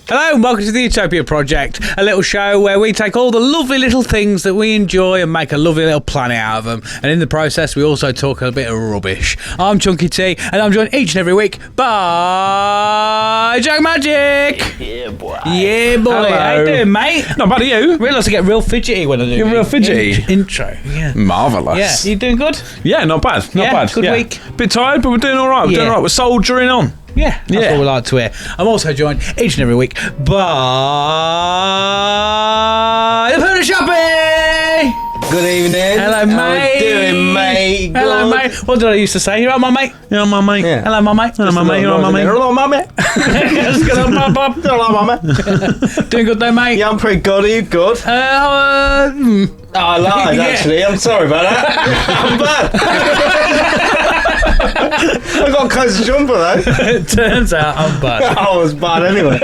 Hello and welcome to the Utopia Project, a little show where we take all the lovely little things that we enjoy and make a lovely little planet out of them. And in the process, we also talk a bit of rubbish. I'm Chunky T, and I'm joined each and every week by Jack Magic. Yeah, boy. Yeah, boy. Hello. How you doing, mate? Not bad, are you? I realise I get real fidgety when I do You're real fidgety? intro. Yeah. Marvellous. Yeah. You doing good? Yeah, not bad. Not bad. Good week. Bit tired, but we're doing all right. We're doing all right. We're soldiering on. Yeah, that's what we like to hear. I'm also joined each and every week by the Pony Shoppy. Good evening. Hello, mate. How you doing, mate? Hello, Good. mate. What did I used to say? You all right, my mate? Yeah, my mate. Yeah. Hello, my mate. Hello, my mate. You all right, my mate? Hello, mate. Let's get on, Bob. Hello, mate. Doing good, though, mate? Yeah, I'm pretty good. Are you good? Oh, I lied, Yeah. actually. I'm sorry about that. I'm bad. I got close to jumper, though. it turns out I'm bad. I was bad anyway.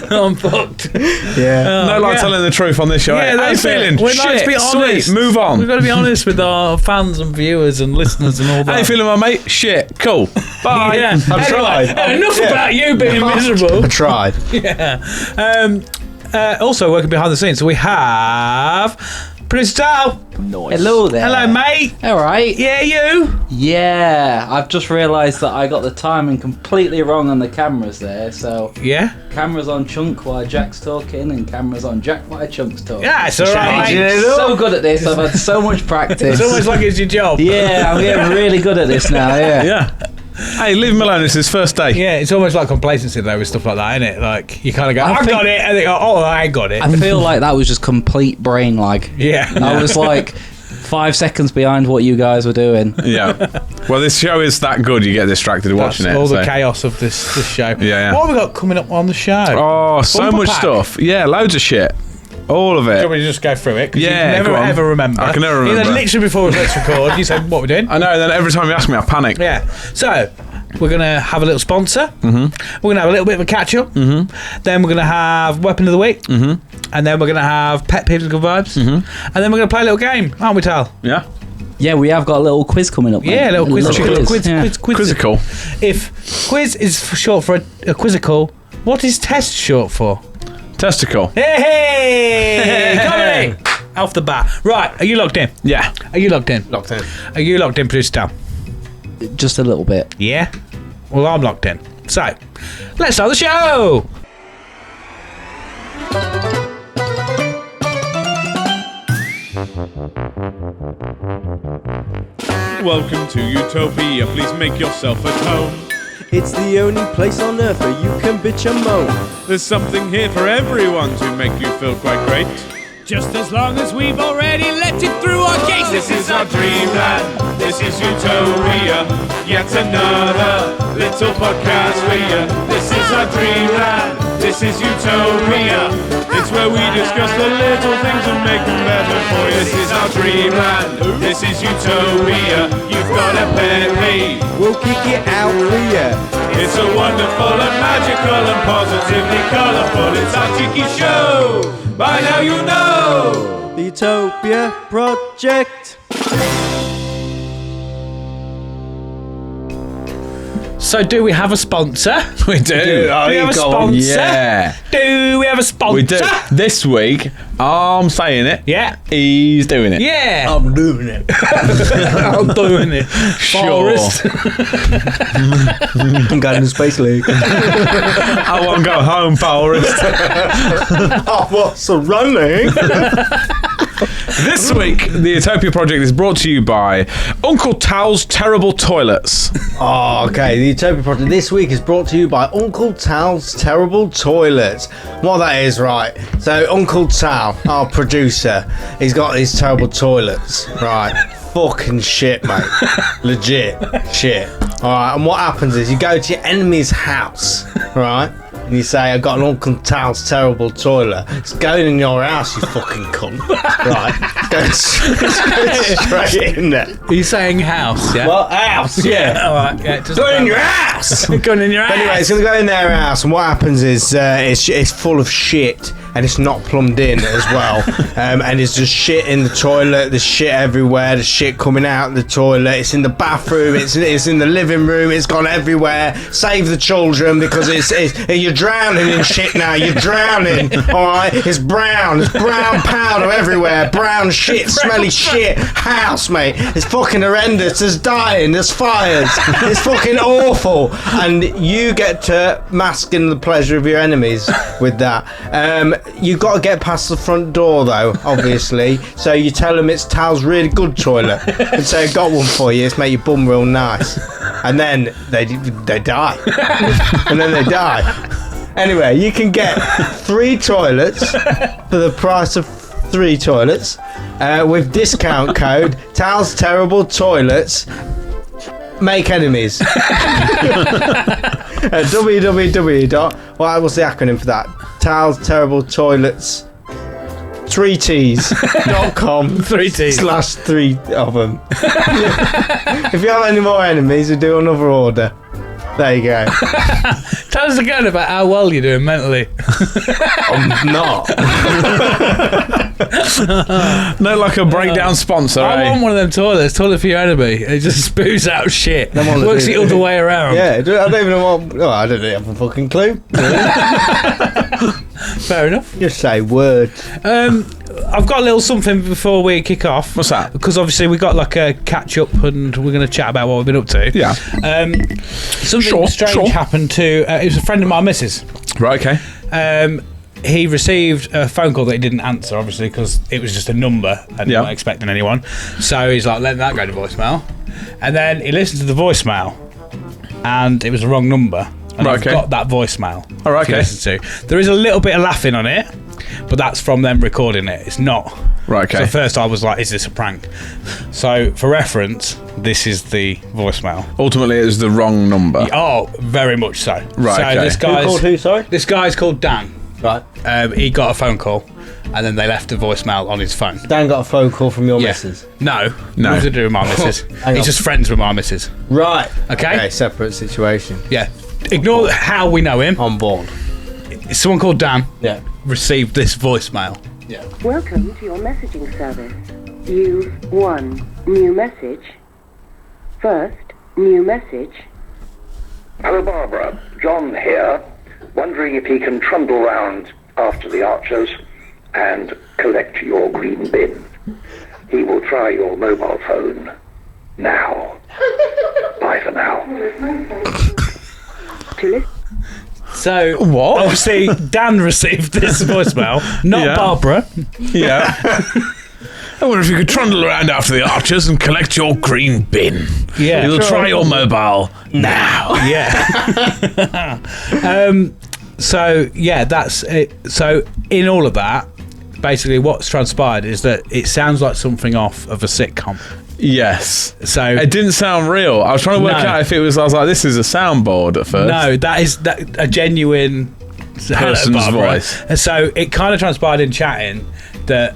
I'm fucked. Yeah. No like telling the truth on this show. Yeah, How you that's it. feeling? We'd like to be honest. Sweet. Move on. We've got to be honest with our fans and viewers and listeners and all that. How you feeling, my mate? Shit. Cool. Bye. Yeah. I've tried. Enough about you being miserable. I tried. Yeah. Also, working behind the scenes, we have Producer Tal. Nice. Hello there. Hello, mate. All right. Yeah, you. Yeah, I've just realised that I got the timing completely wrong on the cameras there. So Yeah. cameras on Chunk while Jack's talking, and cameras on Jack while Chunk's talking. Yeah, it's all right, Changing mate. it up. So good at this. I've had so much practice. It's almost like it's your job. Yeah, I'm getting really good at this now. Yeah. Yeah. Hey, leave him alone. It's his first day. Yeah, it's almost like complacency though with stuff like that, isn't it? Like you kind of go, I I've think- got it, and they go, oh, I ain't got it. I feel like that was just complete brain lag. Yeah. I was like 5 seconds behind what you guys were doing. Yeah. Well, this show is that good. You get distracted watching That's it. all the so. chaos of this show. Yeah. What have we got coming up on the show? Oh, so Bumper much pack. stuff. Yeah, loads of shit. All of Do you it. want me to just go through it? 'Cause Yeah, you never go on. ever remember. I can never Either remember. literally before let's record, you said what we're doing. I know, and then every time you ask me, I panic. Yeah. So we're gonna have a little sponsor. Mm-hmm. We're gonna have a little bit of a catch up. Mm-hmm. Then we're gonna have weapon of the week. Mm-hmm. And then we're gonna have pet peeves and good vibes. Mm-hmm. And then we're gonna play a little game, aren't we, Tal? Yeah. Yeah, we have got a little quiz coming up. Yeah, a little quiz. Yeah. Quizzical. If quiz is short for a quizzical, what is test short for? Testicle. Hey! Comedy! Off the bat. Right, are you locked in? Yeah. Are you locked in? Locked in. Are you locked in, Producer Tal? Just a little bit. Yeah? Well, I'm locked in. So, let's start the show! Welcome to Utopia, please make yourself at home. It's the only place on earth where you can bitch and moan. There's something here for everyone to make you feel quite great. Just as long as we've already let it through our gates. This is our dreamland, this is Utopia. Yet another little podcast for you. This is our dreamland, this is Utopia. It's where we discuss the little things and make them better for you. This is our dreamland, this is Utopia. You've got a pet peeve, We'll kick it out for ya. it's a wonderful and magical and positively colourful. It's our cheeky show. By now you know. The Utopia Project. So, do we have a sponsor? We do. Do we have a sponsor? Yeah. Do we have a sponsor? We do. This week, I'm saying it. Yeah. He's doing it. Yeah. I'm doing it. I'm doing it. Sure. Forrest. I'm going to Space League. I won't go home, Forrest. Oh, what's running? This week, the Utopia Project is brought to you by Uncle Tal's Terrible Toilets. Oh, okay. The Utopia Project this week is brought to you by Uncle Tal's Terrible Toilets. What that is, right? So, Uncle Tal, our producer, he's got these terrible toilets, right? Fucking shit, mate. Legit shit. Alright, and what happens is you go to your enemy's house, right? And you say, I've got an Uncle Tal's terrible toilet. It's going in your house, you fucking cunt. Right? It's going straight in there. Are you saying house? Yeah. Well, house, yeah. All right. Yeah. Just Going in your house! Going in your Anyway, ass. it's going to go in their house, and what happens is it's full of shit, and it's not plumbed in as well. And there's just shit in the toilet. There's shit everywhere. There's shit coming out of the toilet. It's in the bathroom. It's in the living room. It's gone everywhere. Save the children because you're drowning in shit now. You're drowning. All right. It's brown. There's brown powder everywhere. Brown shit. Smelly shit. House, mate. It's fucking horrendous. There's dying. There's fires. It's fucking awful. And you get to mask in the pleasure of your enemies with that. You've got to get past the front door though, obviously. So you tell them it's Tal's really good toilet and say, "I've got one for you. It's make your bum real nice." And then they die. And then they die. Anyway, you can get 3 toilets for the price of 3 toilets with discount code Tal's Terrible Toilets. Make enemies. What's the acronym for that? Tal's Terrible Toilets 3Ts.com 3T/3 of them. If you have any more enemies, we do another order. There you go. Tell us again about how well you're doing mentally. I'm not. No, like a breakdown sponsor. I want one of them toilets. Toilet for your enemy. It just spews out shit. Them Works the other way around. Yeah, I don't even know what. Oh, I don't have a fucking clue. Fair enough. Just say words. I've got a little something before we kick off. What's that? Because obviously we got like a catch up and we're going to chat about what we've been up to. Yeah. Something strange happened to. It was a friend of my missus. Right. Okay. He received a phone call that he didn't answer, obviously, because it was just a number and he wasn't expecting anyone. So he's like, let that go to voicemail. And then he listened to the voicemail and it was the wrong number. And I've got that voicemail. All right, to listen to. There is a little bit of laughing on it, but that's from them recording it. It's not. Right, okay. So first I was like, is this a prank? So for reference, this is the voicemail. Ultimately, it was the wrong number. Oh, very much so. Right, so okay. this guy's, Who called who, sorry? This guy's called Dan. Right. He got a phone call and then they left a voicemail on his phone. Dan got a phone call from your missus. No. Nothing to do with my missus. He's just friends with my missus. Right. Okay. Separate situation. Yeah. Ignore how we know him. On board. Someone called Dan. Yeah. Received this voicemail. Yeah. Welcome to your messaging service. Use 1 new message. First new message. Hello, Barbara. John here. Wondering if he can trundle round after the Archers and collect your green bin. He will try your mobile phone now. Bye for now. So, what? Obviously, Dan received this voicemail, not Barbara. Yeah. I wonder if you could trundle around after the Archers and collect your green bin. Yeah. We'll try your mobile now. Yeah. So, yeah, that's it. So, in all of that, basically what's transpired is that it sounds like something off of a sitcom. Yes. So it didn't sound real. I was trying to work out if it was. I was like, this is a soundboard at first. No, that is a genuine person's voice. And so it kind of transpired in chatting that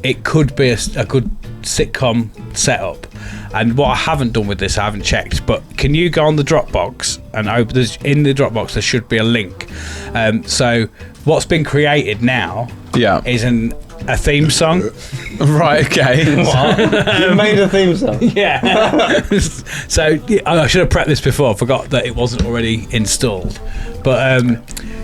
it could be a good sitcom setup. And what I haven't done with this, I haven't checked, but can you go on the Dropbox and open? In the Dropbox, there should be a link. So what's been created now is a theme song. Right, okay. What? You made a theme song? Yeah. So I should have prepped this before. I forgot that it wasn't already installed. But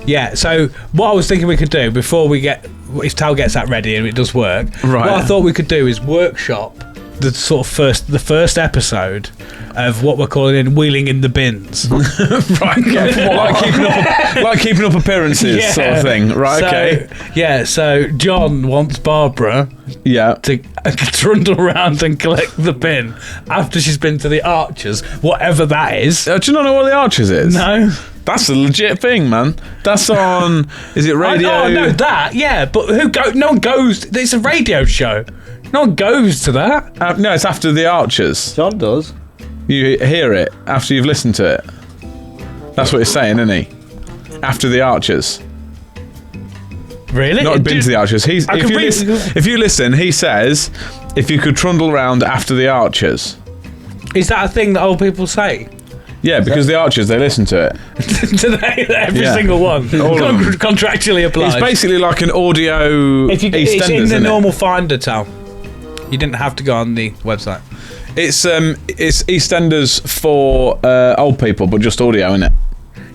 yeah, so what I was thinking we could do before we get, if Tal gets that ready and it does work, right. What I thought we could do is workshop the sort of first episode of what we're calling Wheeling in the Bins. Right, okay. like keeping up appearances sort of thing. Right, okay. Yeah, so John wants Barbara to trundle around and collect the bin after she's been to the Archers, whatever that is. Do you not know what the Archers is? No. That's a legit thing, man. That's on, is it radio? I know that, yeah, but no one goes, it's a radio show. No one goes to that. No, it's after the Archers. John does. You hear it after you've listened to it. That's what he's saying, isn't he? After the Archers. Really? Not been to the Archers. If you listen, he says, if you could trundle round after the Archers. Is that a thing that old people say? Yeah, because the Archers, they listen to it. Every single one. Contractually applies. It's basically like an audio it's EastEnders, in the isn't normal Finder, Tal. You didn't have to go on the website. It's EastEnders for old people, but just audio, isn't it?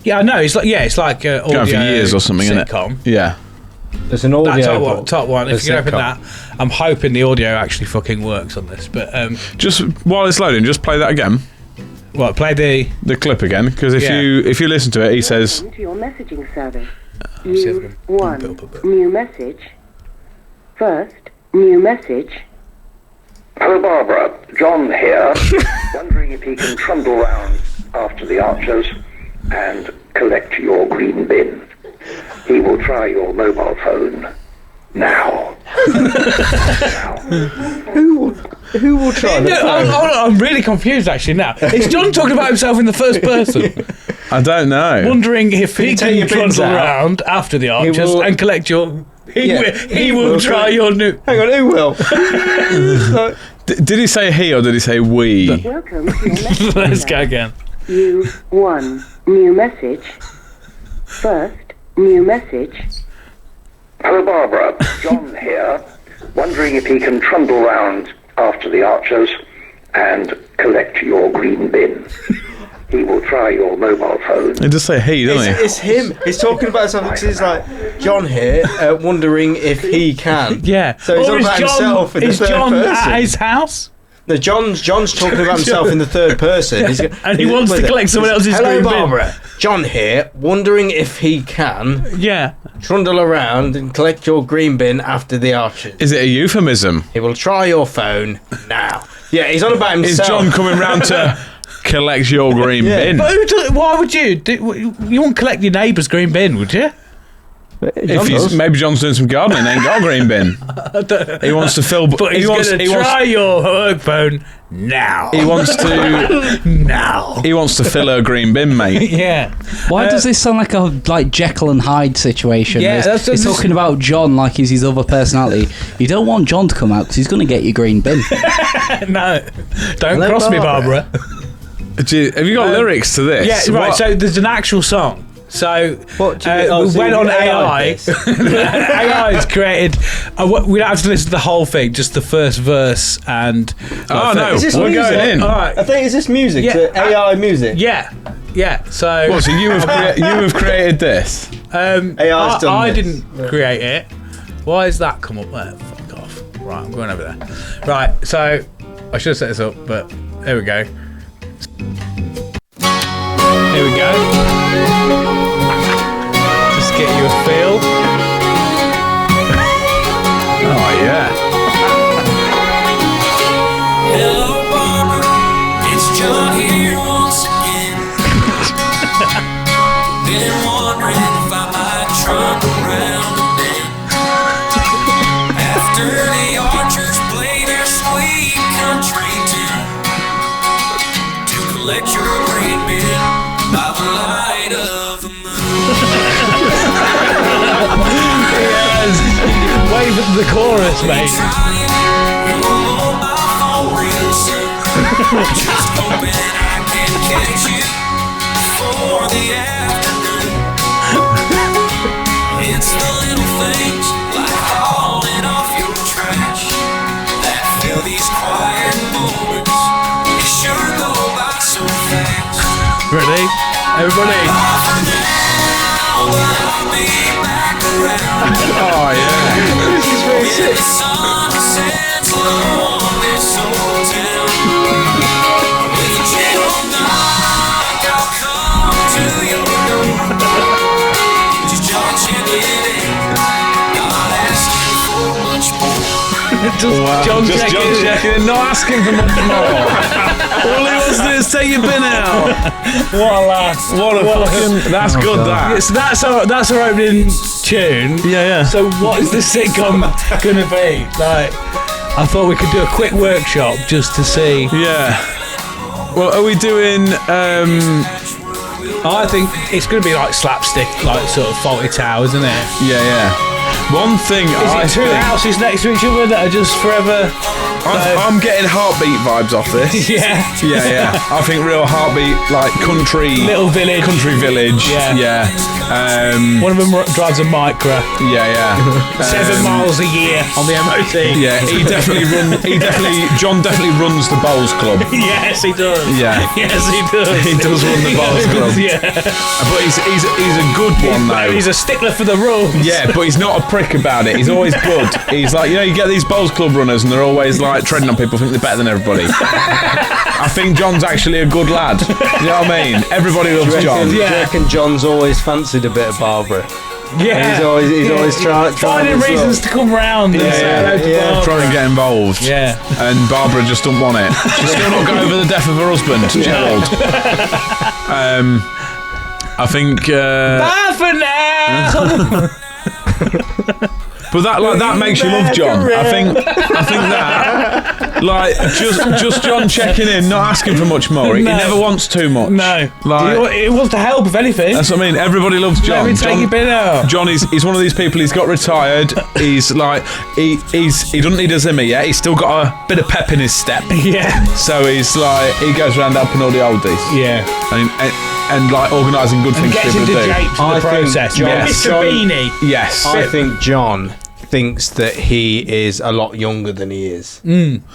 Yeah, I know. It's like audio Going for years or something, sitcom. isn't it? Yeah. There's an audio. Top one. If you can open that, I'm hoping the audio actually fucking works on this. But just while it's loading, just play that again. What? Play the clip again, because if you listen to it, he says. Welcome to your messaging service. Use 1 new message. First new message. Hello, Barbara. John here. Wondering if he can trundle round after the Archers and collect your green bin. He will try your mobile phone now. Who will try the phone? I'm really confused actually now. Is John talking about himself in the first person? I don't know. Wondering if he can trundle around after the Archers and collect your... He will try your new... Hang on, who will? Did he say he or did he say we? Welcome to your message. Let's go again. Use 1 new message. First new message. Hello, Barbara. John here. Wondering if he can trundle round after the Archers and collect your green bin. He will try your mobile phone. He does say he, doesn't he? It's him. He's talking about something because he's like, John here, wondering if he can. Yeah. So he's talking about himself in the third John person. at his house? No, John's talking about himself in the third person. And he wants to collect someone else's Hello, green bin. Barbara. John here, wondering if he can trundle around and collect your green bin after the Archers. Is it a euphemism? He will try your phone now. Yeah, he's on about himself. Is John coming round to collect your green bin? But why would you? You won't collect your neighbour's green bin, would you? Maybe John's doing some gardening, ain't got a green bin. He wants to fill. But he's going to try your work phone now. He wants to now. He wants to fill her green bin, mate. Yeah. Why does this sound like a Jekyll and Hyde situation? Yeah, he's talking about John like he's his other personality. You don't want John to come out because he's going to get your green bin. No, don't cross me, Barbara. Have you got lyrics to this? Yeah, right. What? So there's an actual song. So What do we went on AI. AI has created. We don't have to listen to the whole thing, just the first verse and. Is this we're music? going in. All right. I think is this music? Yeah. AI music? Yeah. So. What? So you have created this? AI's done I this. didn't create it. Why has that come up there? Fuck off. Right, I'm going over there. Right. So I should have set this up, but there we go. Here we go. Just get you a feel. Oh yeah. Hello, Barbara. It's John here once again. Been wondering if I might trundle around a bit after the Archers play their sweet country tune to collect your green bin by the light of the moon. Yes. Wave at the chorus, mate. Trying your mobile phone real soon. Just hoping I can catch you for the afternoon. It's the little things like hauling off your trash that fill these quiet moments. They sure go by so fast. Ready? Everybody. For now, I'll be back around. Oh yeah. When the sun sets low on this old town, with a gentle knock, I'll come to your door. Just checking in, not asking for much more. John checking and not asking for much more. All he wants to do is take your bin out. What a laugh. What a fucking. That's good. That. So that's our opening tune. Yeah. So what is the sitcom gonna be? Like, I thought we could do a quick workshop just to see. Yeah. Well, are we doing? I think it's gonna be like slapstick, like sort of Faulty Towers, isn't it? Yeah. One thing Is I it two think... houses next to each other that are just forever? I'm getting heartbeat vibes off this. Yeah. Yeah. I think real heartbeat, like country... Little village. Country village. Yeah. One of them drives a Micra. Yeah. 7 miles a year on the MOT. Yeah, John definitely runs the bowls club. Yes, he does. Yeah. Yes, he does. He does run the bowls club. Yeah. But he's a good one though. He's a stickler for the rules. Yeah, but he's not a prick about it. He's always good. He's like, you get these bowls club runners and they're always like treading on people, think they're better than everybody. I think John's actually a good lad. You know what I mean? Everybody loves John. Do you reckon John's always fancied a bit of Barbara? Yeah. He's always trying finding reasons to come round and say hello to Barbara. Trying to get involved. Yeah. And Barbara just don't want it. She's still not got over the death of her husband, Gerald. I think... Bye for now! But that makes you love John. I think that, like, just John checking in, not asking for much more. He never wants too much. No, like he wants to help if anything. That's what I mean. Everybody loves John. Let me take your bin out. John he's one of these people. He's got retired. He's like he doesn't need a Zimmer yet. He's still got a bit of pep in his step. Yeah. So he's like he goes around helping all the oldies. Yeah. And like organising good things for people to do. Japes in the process. Mr. Beanie. Yes. I think John thinks that he is a lot younger than he is.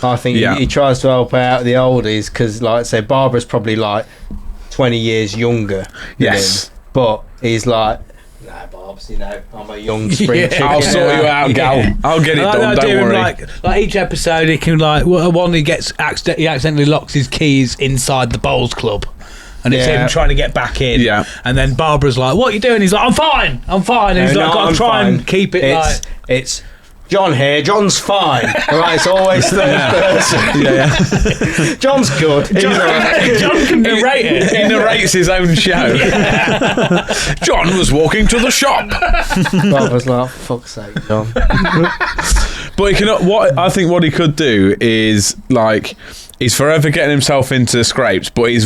I think he tries to help out the oldies because, like I say, Barbara's probably like 20 years younger than him. But he's like, nah, Barbs, I'm a young spring chicken. I'll sort you out, gal. I'll get it done, don't worry. Like each episode, he can he accidentally locks his keys inside the bowls club. And it's him trying to get back in. Yeah. And then Barbara's like, what are you doing? He's like, I'm fine. And he's like, I've got to try and keep it It's John here. John's fine. Right, it's always third person. Yeah. John's good. John can narrate it. He narrates his own show. John was walking to the shop. Barbara's like, for fuck's sake, John. But I think what he could do is like he's forever getting himself into scrapes, but he's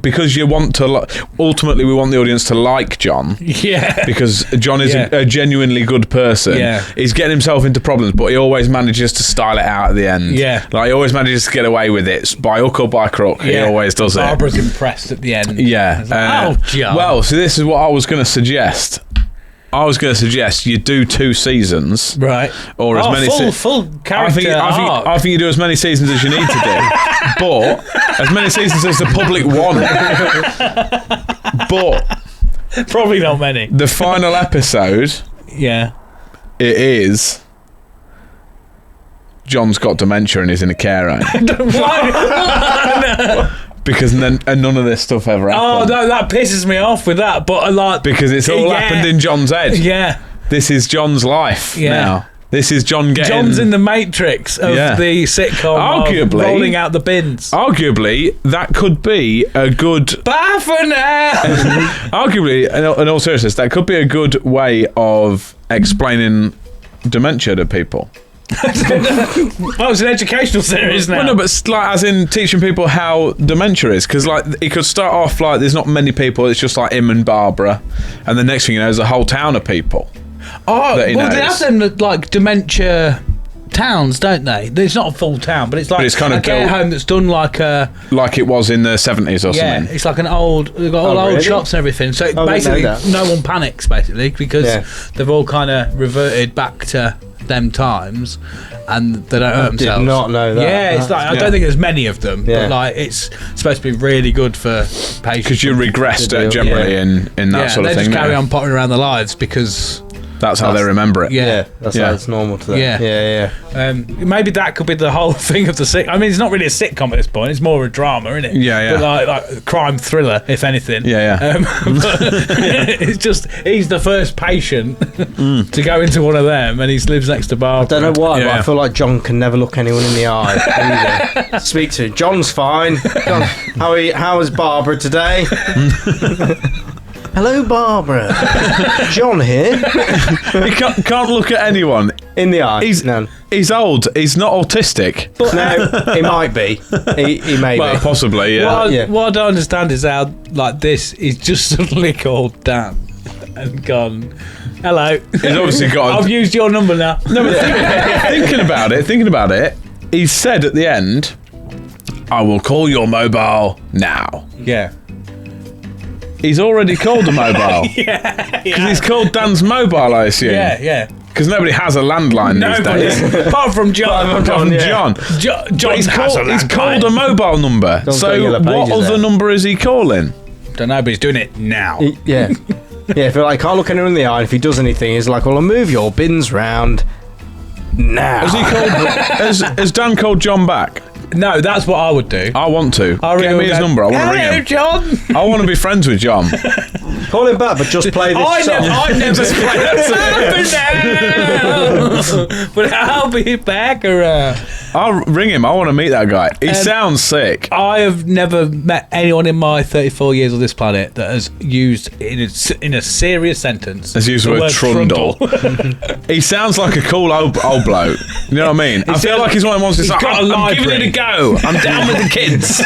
because you want to ultimately we want the audience to like John. Yeah. Because John is a genuinely good person. Yeah. He's getting himself into problems, but he always manages to style it out at the end. Yeah. Like he always manages to get away with it by hook or by crook. He always does it. Barbara's impressed at the end. Yeah. Like, John. Well, so this is what I was going to suggest. You do 2 seasons, right? Or as many full character arc. I think you do as many seasons as you need to do, but as many seasons as the public want. But probably not many. The final episode, it is John's got dementia and he's in a care home. Why? Because none of this stuff ever happened. Oh, no, that pisses me off with that. But because it's all happened in John's head. Yeah. This is John's life now. This is John getting... John's in the matrix of the sitcom arguably, of rolling out the bins. Arguably, that could be a good... Bye for now! Arguably, in all seriousness, that could be a good way of explaining dementia to people. Well, it's an educational series now. Well, no, but like as in teaching people how dementia is, because like it could start off like there's not many people, it's just like him and Barbara, and the next thing you know, there's a whole town of people. Oh, well, they have them like dementia towns, don't they? It's not a full town, but it's like it's kind of a care home that's done like it was in the 70s or something. It's like an old, they've got all old shops and everything. So basically, no one panics basically because they've all kind of reverted back to them times, and they don't hurt themselves. Did not know that. Yeah, it's like I don't think there's many of them, but like it's supposed to be really good for patients because you regressed generally in that sort of thing. They just carry on potting around their lives because that's how they remember it. That's how it's normal to them. Yeah. Maybe that could be the whole thing of the sitcom. I mean, it's not really a sitcom at this point. It's more a drama, isn't it? Yeah. But like a crime thriller, if anything. Yeah. But it's just he's the first patient to go into one of them, and he lives next to Barbara. I don't know why, but I feel like John can never look anyone in the eye either. Speak to him. John's fine. John, how is Barbara today? Hello, Barbara. John here. He can't look at anyone in the eye. He's old. He's not autistic. But no, he might be. He may be. Possibly, What I don't understand is how like this is just suddenly called Dan. and gone, hello. He's obviously got. I've used your number now. No, but thinking about it, he said at the end, I will call your mobile now. Yeah. He's already called a mobile. Because he's called Dan's mobile, I assume. Yeah. Because nobody has a landline these days. Apart from John. John. John He's called a mobile number. Don't go So Yellow what Pages other there. number is he calling? Don't know, but he's doing it now. Yeah. Yeah, if he can't look anyone in the eye, and if he does anything, he's like, well, I'll move your bins round now. Has he called? has Dan called John back? No, that's what I would do. I want to. I'll Get me his number. I want to ring Hello, him. John. I want to be friends with John. Call him back, but just play this song. I never played but I'll be back around. I'll ring him. I want to meet that guy. He sounds sick. I have never met anyone in my 34 years on this planet that has used in a serious sentence. Has used the word trundle. He sounds like a cool old bloke. You know what I mean? I feel like he's one of the ones that's like, I'm giving it a go. I'm down with the kids.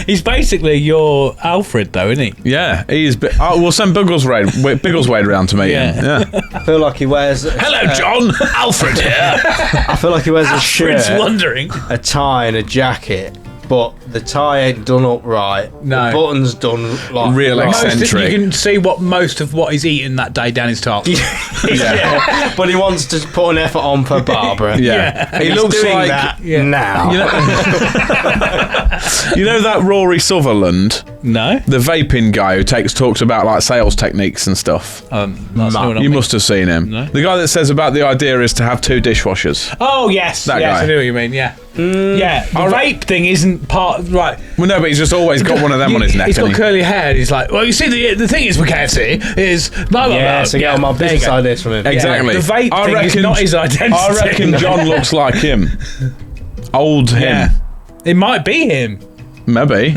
He's basically your Alfred, though, isn't he? Yeah, he is. We'll send Biggleswade around to meet him. Yeah. I feel like he wears... Hello, John. Alfred here. I feel like he wears a Alfred's shirt, wondering. a tie and a jacket, but the tie ain't done up right. No. The button's done like... Real right. eccentric. You can see what most of what he's eating that day down his top. Yeah. But he wants to put an effort on for Barbara. Yeah. And He he's looks doing like that now. you know that Rory Sutherland, No? the vaping guy who talks about like sales techniques and stuff. You must have seen him. No. The guy that says about the idea is to have 2 dishwashers. Oh, yes. That yes, guy. I know what you mean, yeah. Yeah, the vape thing isn't part... Right. Well, no, but he's just always got one of them on his neck. He's got hasn't he? curly hair and he's like, well, you see, the thing is with KFC is... Blah, blah, Yeah, blah. so get all my there you business go. ideas from him. Exactly. The vape thing is not his identity. I reckon John looks like him. Old him. Yeah. It might be him. Maybe.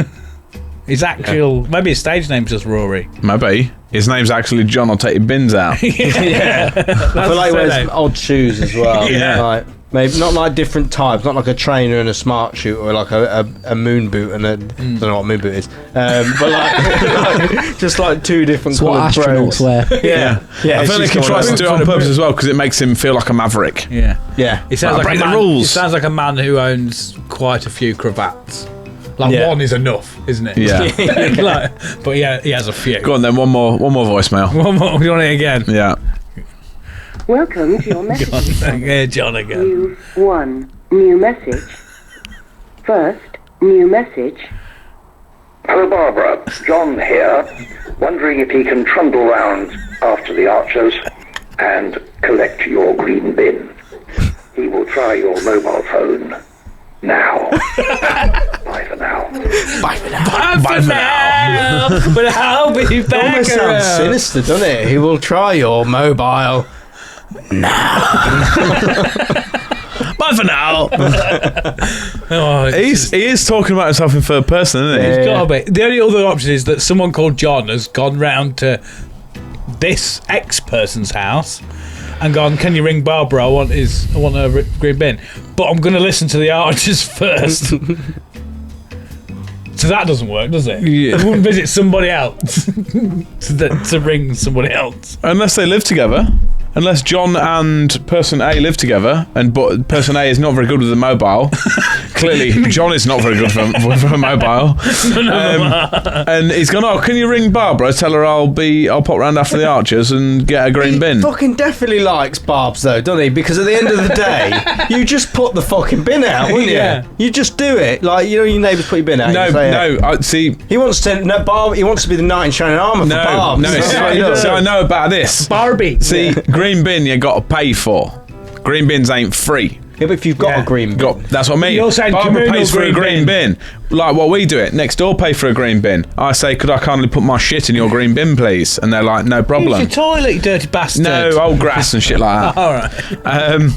His actual... Maybe his stage name's just Rory. Maybe. His name's actually John. I'll take your bins out. Yeah. I feel like he wears odd shoes as well. Yeah. Like, maybe not like different types, not like a trainer and a smart shoe, or like a moon boot and a... I don't know what a moon boot is. But like just like 2 different It's what coloured astronauts bros. wear. Yeah. I feel like he tries to do it on purpose as well because it makes him feel like a maverick. Yeah. Yeah. He sounds Like, like break a the man, rules. He sounds like a man who owns quite a few cravats. Like Yeah. one is enough, isn't it? Yeah. Like, but yeah, he has a few. Go on then, one more voicemail. One more. You want it again? Yeah. Welcome to your message. Yeah, John again. Use 1. New message. First, new message. Hello, Barbara. John here, wondering if he can trundle round after the Archers and collect your green bin. He will try your mobile phone now. Bye for now. Bye for now. But I'll be back Almost sounds around. sinister, doesn't it? He will try your mobile. Bye for now. Oh, He is talking about himself in third person, isn't he? it's gotta be. The only other option is that someone called John has gone round to this ex-person's house and gone, can you ring Barbara? I want a green bin. But I'm going to listen to the Archers first. So that doesn't work, does it? Yeah. I wouldn't visit somebody else to ring somebody else. Unless they live together. Unless John and person A live together, but person A is not very good with the mobile. Clearly, John is not very good for a mobile. And he's gone, oh, can you ring Barbara? Tell her I'll pop round after the Archers and get a green bin. He fucking definitely likes Barb's though, doesn't he? Because at the end of the day, you just put the fucking bin out, wouldn't you? Yeah. You just do it. Like, you know, your neighbours put your bin out. No, you say, I see. He wants to. No, Barb. He wants to be the knight in shining armour for Barb. No. That's what he does. So I know about this. Barbie. See, green bin you got to pay for. Green bins ain't free. Yeah, but if you've got a green bin. That's what I mean. You're saying Barbara communal pays for a green green bin. Like what we do it. Next door pay for a green bin. I say, could I kindly put my shit in your green bin, please? And they're like, no Use problem. your toilet, you dirty bastard. No, old grass and shit like that. All right.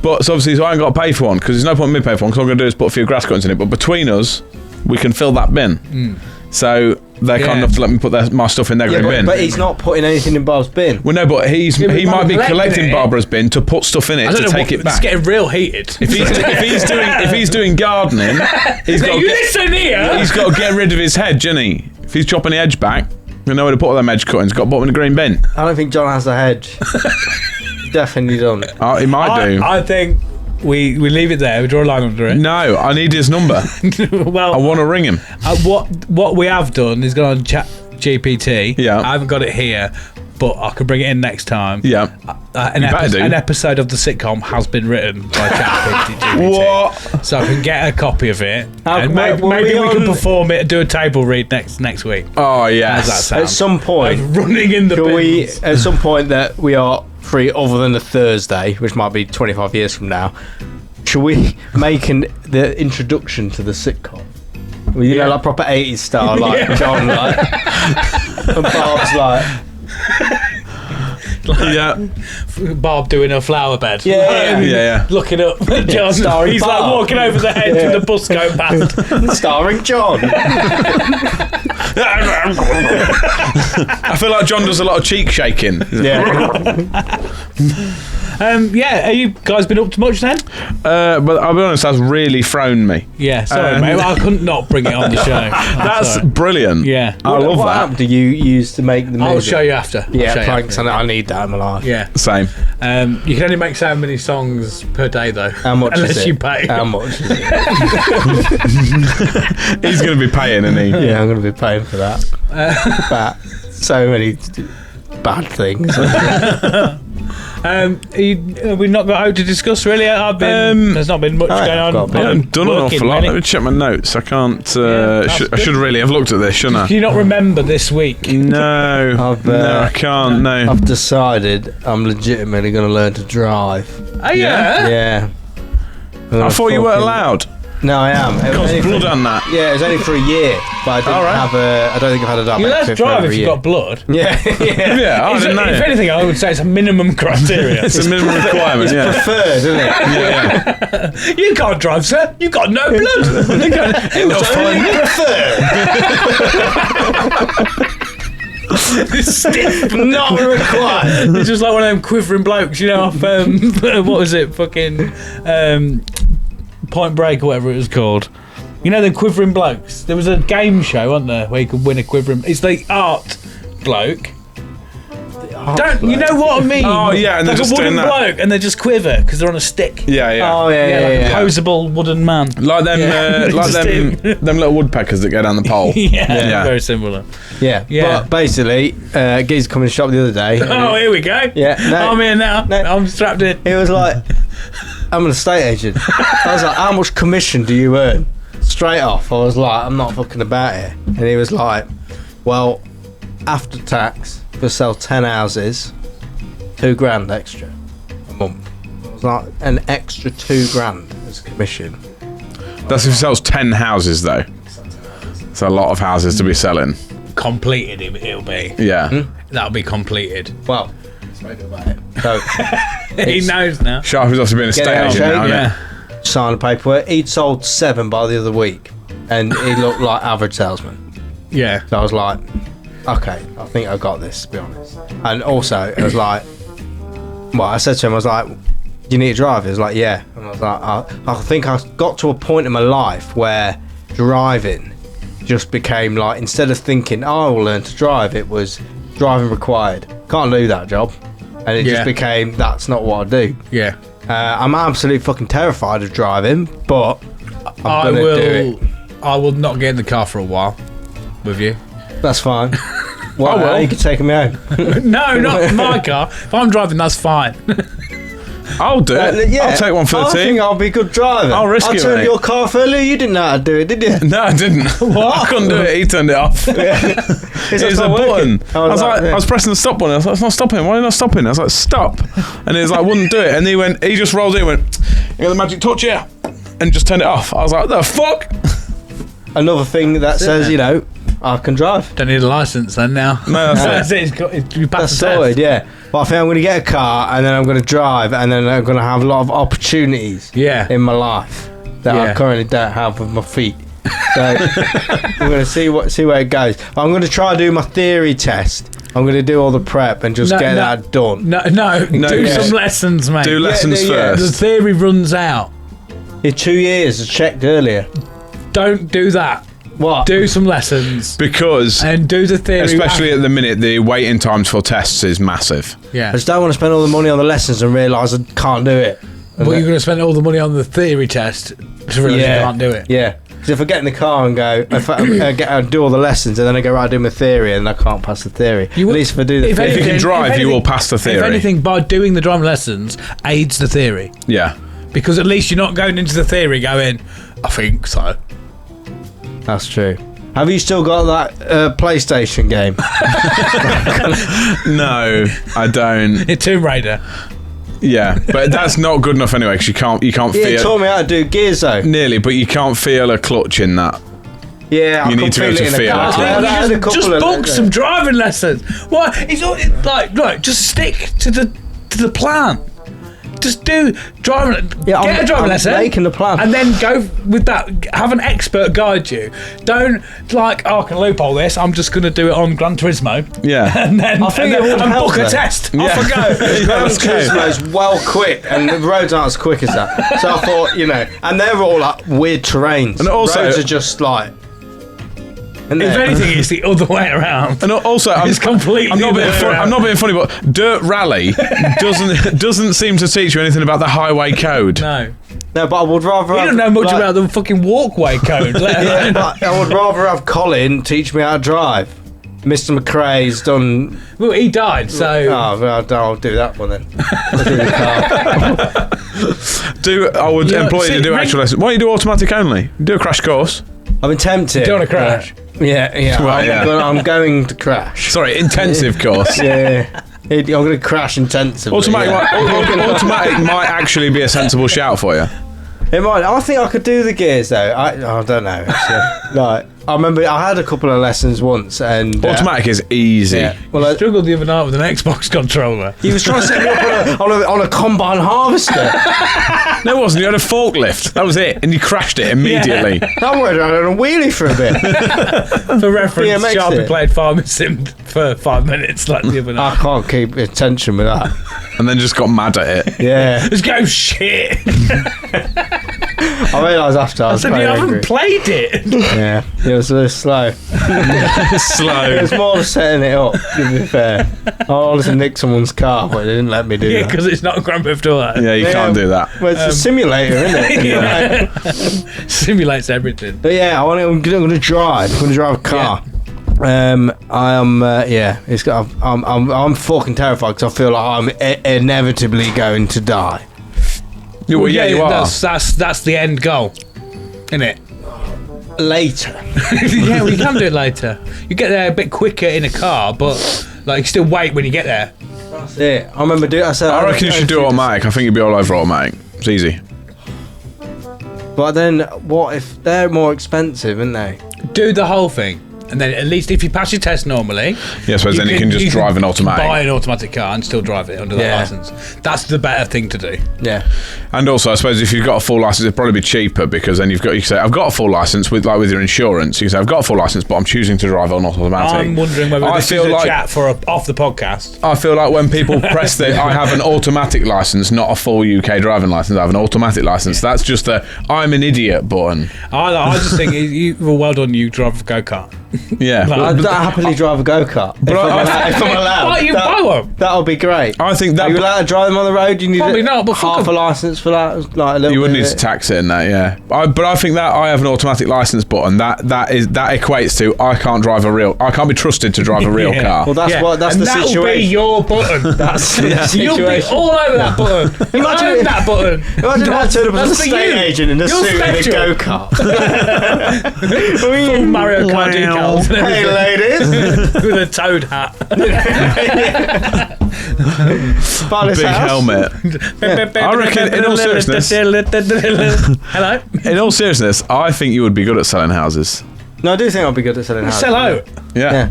But so obviously, I ain't got to pay for one because there's no point in me paying for one. Because all I'm going to do is put a few grass cuttings in it. But between us, we can fill that bin. So they're kind enough to let me put my stuff in their green bin. But he's not putting anything in Barb's bin. Well, no, but he might be collecting it. Barbara's bin to put stuff in it to take it back. It's getting real heated. If he's doing gardening, he's got listen here. to get rid of his hedge, isn't he? If he's chopping the hedge back, You know where to put all them edge cuttings. Got to put them in a green bin. I don't think John has a hedge. Definitely don't. Oh, he might do. I think we leave it there. We draw a line under it. No, I need his number. Well, I want to ring him. what we have done is gone on Chat GPT. Yeah. I haven't got it here, but I could bring it in next time. Yeah. An episode of the sitcom has been written by ChatGPT. What? So I can get a copy of it, and were maybe we we can on- perform it, do a table read next week. Oh, How's that yes. sound? At some point, Like running in the can we? bins. At some point that we are free, other than the Thursday, which might be 25 years from now, should we make the introduction to the sitcom? Well, you know, like proper 80s style, like John, like, and Bob's like. Yeah. Bob doing a flower bed. Yeah. Looking up at John. starring He's like Bob. walking over the hedge with the bus going past. Starring John. I feel like John does a lot of cheek shaking. Yeah. Are you guys been up to much then? But I'll be honest, that's really thrown me. Yeah, sorry, mate. I couldn't not bring it on the show. That's sorry. brilliant. Yeah. I love what that. app do you use to make the music? I'll show you after. Yeah, I'll show you thanks. after. I need that in my life. Yeah. Same. You can only make so many songs per day, though. How much Unless is it? you pay. How much is it? He's going to be paying, isn't he? Yeah, I'm going to be paying for that. But so many bad things. We've not got out to discuss, really. There's not been much going on. got a bit. I haven't done an Working, awful lot. really. Let me check my notes. I can't. that's I good. should really have looked at this, shouldn't Do I? you not remember this week? No. No, I can't. No. I've decided I'm legitimately going to learn to drive. Oh, yeah? Yeah. I thought you weren't allowed. No, I am. It was Got only blood for- on that. Yeah, it was only for a year, but I didn't All right. have I don't think I've had a diabetic You're allowed to fit for drive over if a you've year. got blood. Yeah, yeah. Yeah, I didn't know. If anything, I would say it's a minimum criteria. It's a minimum requirement, yeah. Preferred, isn't it? Yeah. You can't drive, sir. You've got no blood. It was only preferred. Stiff. Not required. It's just like one of them quivering blokes, you know, off, what was it, fucking Point Break or whatever it was called. You know, the quivering blokes? There was a game show, wasn't there, where you could win a quivering... It's the art bloke. You know what I mean? Oh, yeah, and they're like just a wooden doing that. bloke, and they just quiver because they're on a stick. Yeah. Oh, yeah. Like a posable wooden man. Like them, Just them little woodpeckers that go down the pole. Yeah, very similar. Yeah. Yeah. But basically, Giz come in the shop the other day. Oh, here we go. Yeah, no. I'm here now. No. I'm strapped in. He was like, I'm an estate agent. I was like, how much commission do you earn? Straight off, I was like, I'm not fucking about it. And he was like, well, after tax, if I sell 10 houses, $2,000 extra a month. It was like an extra $2,000 as commission. That's if he sells 10 houses, though. It's a lot of houses to be selling. Completed, it'll be. Yeah. That'll be completed. Well, spoke about it. So, He knows now. Sharpie's also been a Get estate out, agent Shane, now, isn't Yeah. signed the paperwork. He'd sold 7 by the other week, and he looked like average salesman. Yeah. So I was like, okay, I think I got this, to be honest. And also, it was like, well, I said to him, I was like, do you need a driver? He was like, yeah. And I was like, I think I got to a point in my life where driving just became like, instead of thinking, oh, I will learn to drive, it was driving required. Can't do that job. And it Yeah. just became, that's not what I do. Yeah. I'm absolutely fucking terrified of driving, but I'm gonna do it. I will not get in the car for a while with you. That's fine. Well, well. you can take me home. No, not my car. If I'm driving, that's fine. I'll do it. Yeah, I'll take one for the I team. think I'll be a good driver. I'll risk I it, turned mate. your car off earlier. You didn't know how to do it, did you? No, I didn't. I couldn't do it. He turned it off. It was a button. I was pressing the stop button. I was like, it's not stopping. Why are you not stopping? I was like, stop. And it was like, wouldn't do it. And he just rolled in and went, you got the magic touch here. And just turned it off. I was like, what the fuck? Another thing that says, you know, I can drive. Don't need a license then now. No, that's it. You That's passed the test. sorted, yeah. But I think I'm going to get a car and then I'm going to drive and then I'm going to have a lot of opportunities Yeah. in my life that I Yeah. currently don't have with my feet. So we're going to see where it goes. But I'm going to try to do my theory test. I'm going to do all the prep and just get that done. No, do yeah. some lessons, mate. Do lessons yeah. The first. theory runs out. In 2 years, I checked earlier. Don't do that. What? Do some lessons Because, and do the theory. especially at the minute, the waiting times for tests is massive. I Yeah. just don't want to spend all the money on the lessons and realise I can't do it. But you're going to spend all the money on the theory test to realise you can't do it. Yeah. Because if I get in the car and go, if I do all the lessons and then I go right do my theory and I can't pass the theory. You At will- least if I do the if theory. If you can anything- drive, you will pass the If theory. anything, by doing the driving lessons aids the theory. Yeah. Because at least you're not going into the theory going, I think so. That's true. Have you still got that PlayStation game? No, I don't. Tomb Raider. Yeah, but that's not good enough anyway because you can't Yeah, you feel taught me how to do gears though. nearly, but you can't feel a clutch in that. Yeah, You I need to be able feel it to in the feel car. it. I had a couple Just of- book some driving lessons. What? It's all like just stick to the plan. Just do driving. Yeah, get a driving I'm lesson. making the plan. and then go with that. Have an expert guide you. Don't like, I can loophole this. I'm just going to do it on Gran Turismo. Yeah. And then I think it would and help book a though. test. Yeah. Off I go. Gran Turismo's well quick, and the roads aren't as quick as that. So I thought, and they're all like weird terrains. And also- roads are just like. If anything, it's the other way around. And also, It's completely I'm not the being other way I'm around. not being funny, but Dirt Rally doesn't seem to teach you anything about the highway code. No. No, but I would rather. You have, don't know much like- about the fucking walkway code. let Yeah, alone- but I would rather have Colin teach me how to drive. Mr. McRae's done. Well, he died, so. Oh, well, I'll do that one then. I'll do the car. I would Yeah, employ you see, to do ring- actual lessons. Why don't you do automatic only? Do a crash course. I've been tempted. Do you want to crash? Yeah. Well, yeah. I'm going to crash. Sorry, intensive course. Yeah. I'm going to crash intensively. Automatic, yeah. automatic might actually be a sensible shout for you. It might. I think I could do the gears though. I don't know. Actually. Like, I remember I had a couple of lessons once, and Automatic is easy. Yeah. Well, I struggled the other night with an Xbox controller. he was trying to set me up on a combine harvester. No, it wasn't. You had a forklift. That was it, and you crashed it immediately. I went on a wheelie for a bit. For reference, BMX Sharpie it. played Farming Sim for 5 minutes like the other night. I can't keep attention with that. And then just got mad at it. Yeah, Just go, shit. I realised after I I was said, quite you angry. haven't played it. Yeah, it was a little slow. It Slow. was more of setting it up, to be fair. I wanted to nick someone's car, but they didn't let me do Yeah, that. because it's not a Grand Theft Auto. Yeah, you can't do that. Well, it's a simulator, isn't it? Yeah. Simulates everything. But yeah, I'm going to drive. I'm going to drive a car. I am. Yeah, it's got. I'm fucking terrified because I feel like I'm inevitably going to die. Well, yeah, you are. That's the end goal, isn't it? Later. Yeah, well, you can do it later. You get there a bit quicker in a car, but like you still wait when you get there. That's it. I remember doing. I reckon you should do automatic. I think you'd be all over automatic. It's easy. But then, what if they're more expensive, aren't they? Do the whole thing. And then at least if you pass your test normally, Yeah, I suppose then you can just drive an automatic. buy an automatic car and still drive it under that Yeah. license. That's the better thing to do. Yeah. And also, I suppose if you've got a full license, it'd probably be cheaper because then you can say, I've got a full license with your insurance. You can say, I've got a full license, but I'm choosing to drive on automatic. I'm wondering whether I this feel is a like chat for off the podcast. I feel like when people press the I have an automatic license, not a full UK driving license, I have an automatic license. That's just the I'm an idiot button. I just think well, well done, you drive a go-kart. Yeah. I'd happily drive a go-kart. If I'm allowed. Why you buy one? That'll be great. I think Are you that allowed to drive them on the road? You need Probably not, but fuck half a 'em. license for that. Like a little you would bit need of to it. tax it in that, yeah. But I think that I have an automatic license button. That equates to I can't be trusted to drive a real Yeah. car. Well, that's Yeah. what. That's and the that'll situation. be your button. That's the You'll be situation. all over that button. Imagine Imagine it- that button. Imagine if I turned up as an That's for estate you. agent in a You're suit and a special. go-kart. Full Mario Kart decals and Hey, everything. ladies. With a toad hat. Buy this Big house. helmet. I reckon, in all seriousness, Hello. in all seriousness, I think you would be good at selling houses. No, I do think I'll be good at selling houses. Sell out. Yeah.